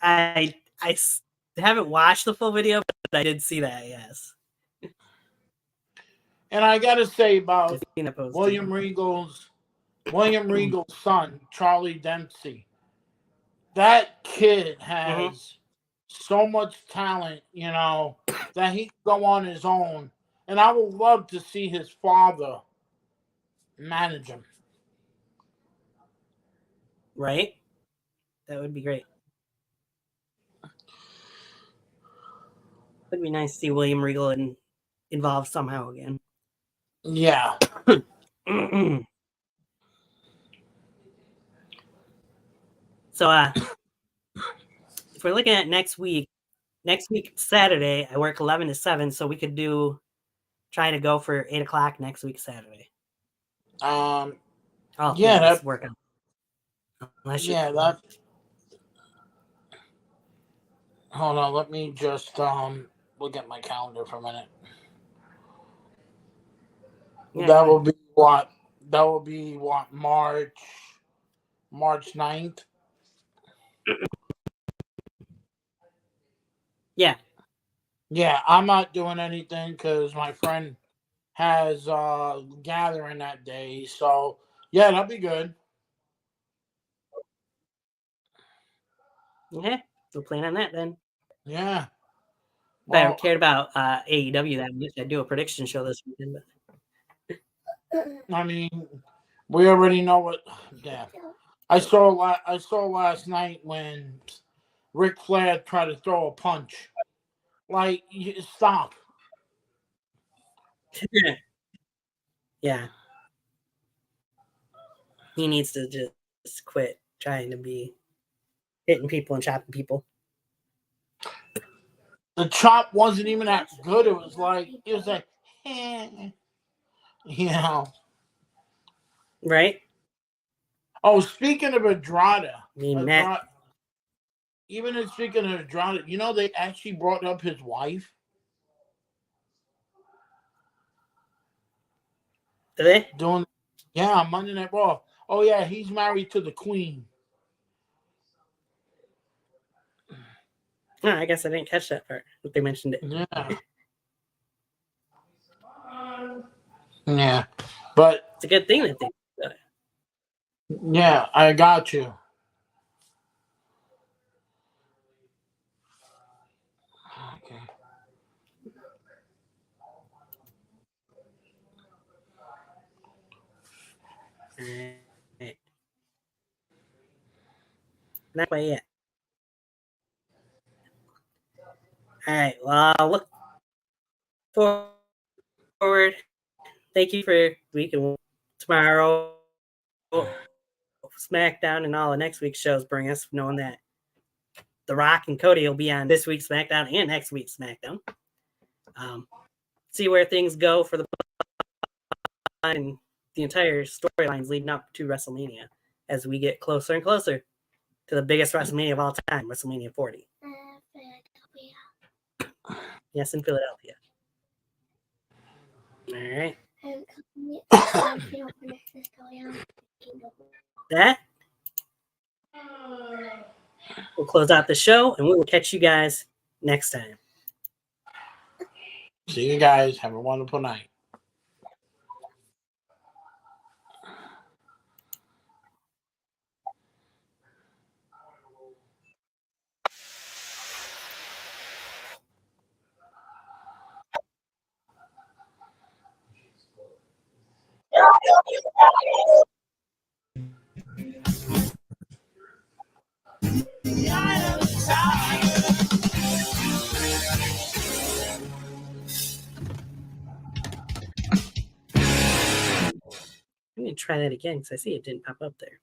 I haven't watched the full video, but I did see that. Yes. And I got to say about William Regal's son, Charlie Dempsey. That kid has so much talent, that he can go on his own. And I would love to see his father manage him. Right? That would be great. It'd be nice to see William Regal involved somehow again. Yeah. So, if we're looking at next week Saturday, I work 11 to 7, so we could try to go for 8 o'clock next week Saturday. Yeah, that's working. Hold on, let me just look at my calendar for a minute. Yeah, that will be what March 9th. Yeah. Yeah, I'm not doing anything because my friend has gathering that day. So yeah, that'll be good. Yeah, we'll plan on that then. Yeah. If I cared about AEW that much, I'd do a prediction show this weekend. But I mean, we already know what. Yeah, I saw last night when Ric Flair tried to throw a punch. Like, stop. Yeah. He needs to just quit trying to be hitting people and chopping people. The chop wasn't even that good. It was like, Right? Oh, speaking of Andrade, That. even speaking of Andrade, they actually brought up his wife. Do they? On Monday Night Raw. Oh yeah, he's married to the Queen. No, I guess I didn't catch that part. But they mentioned it. Yeah, but it's a good thing that they. Yeah, I got you. Okay. Right. Not quite yet. All right. Well, I'll look forward. Thank you for your week, and tomorrow SmackDown and all the next week's shows bring us, knowing that The Rock and Cody will be on this week's SmackDown and next week's SmackDown. See where things go for the and the entire storylines leading up to WrestleMania as we get closer and closer to the biggest WrestleMania of all time, WrestleMania 40. Yes, in Philadelphia. All right. That we'll close out the show, and we will catch you guys next time. See you guys. Have a wonderful night. I'm going to try that again because I see it didn't pop up there.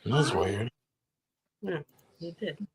That's weird. Yeah, it did.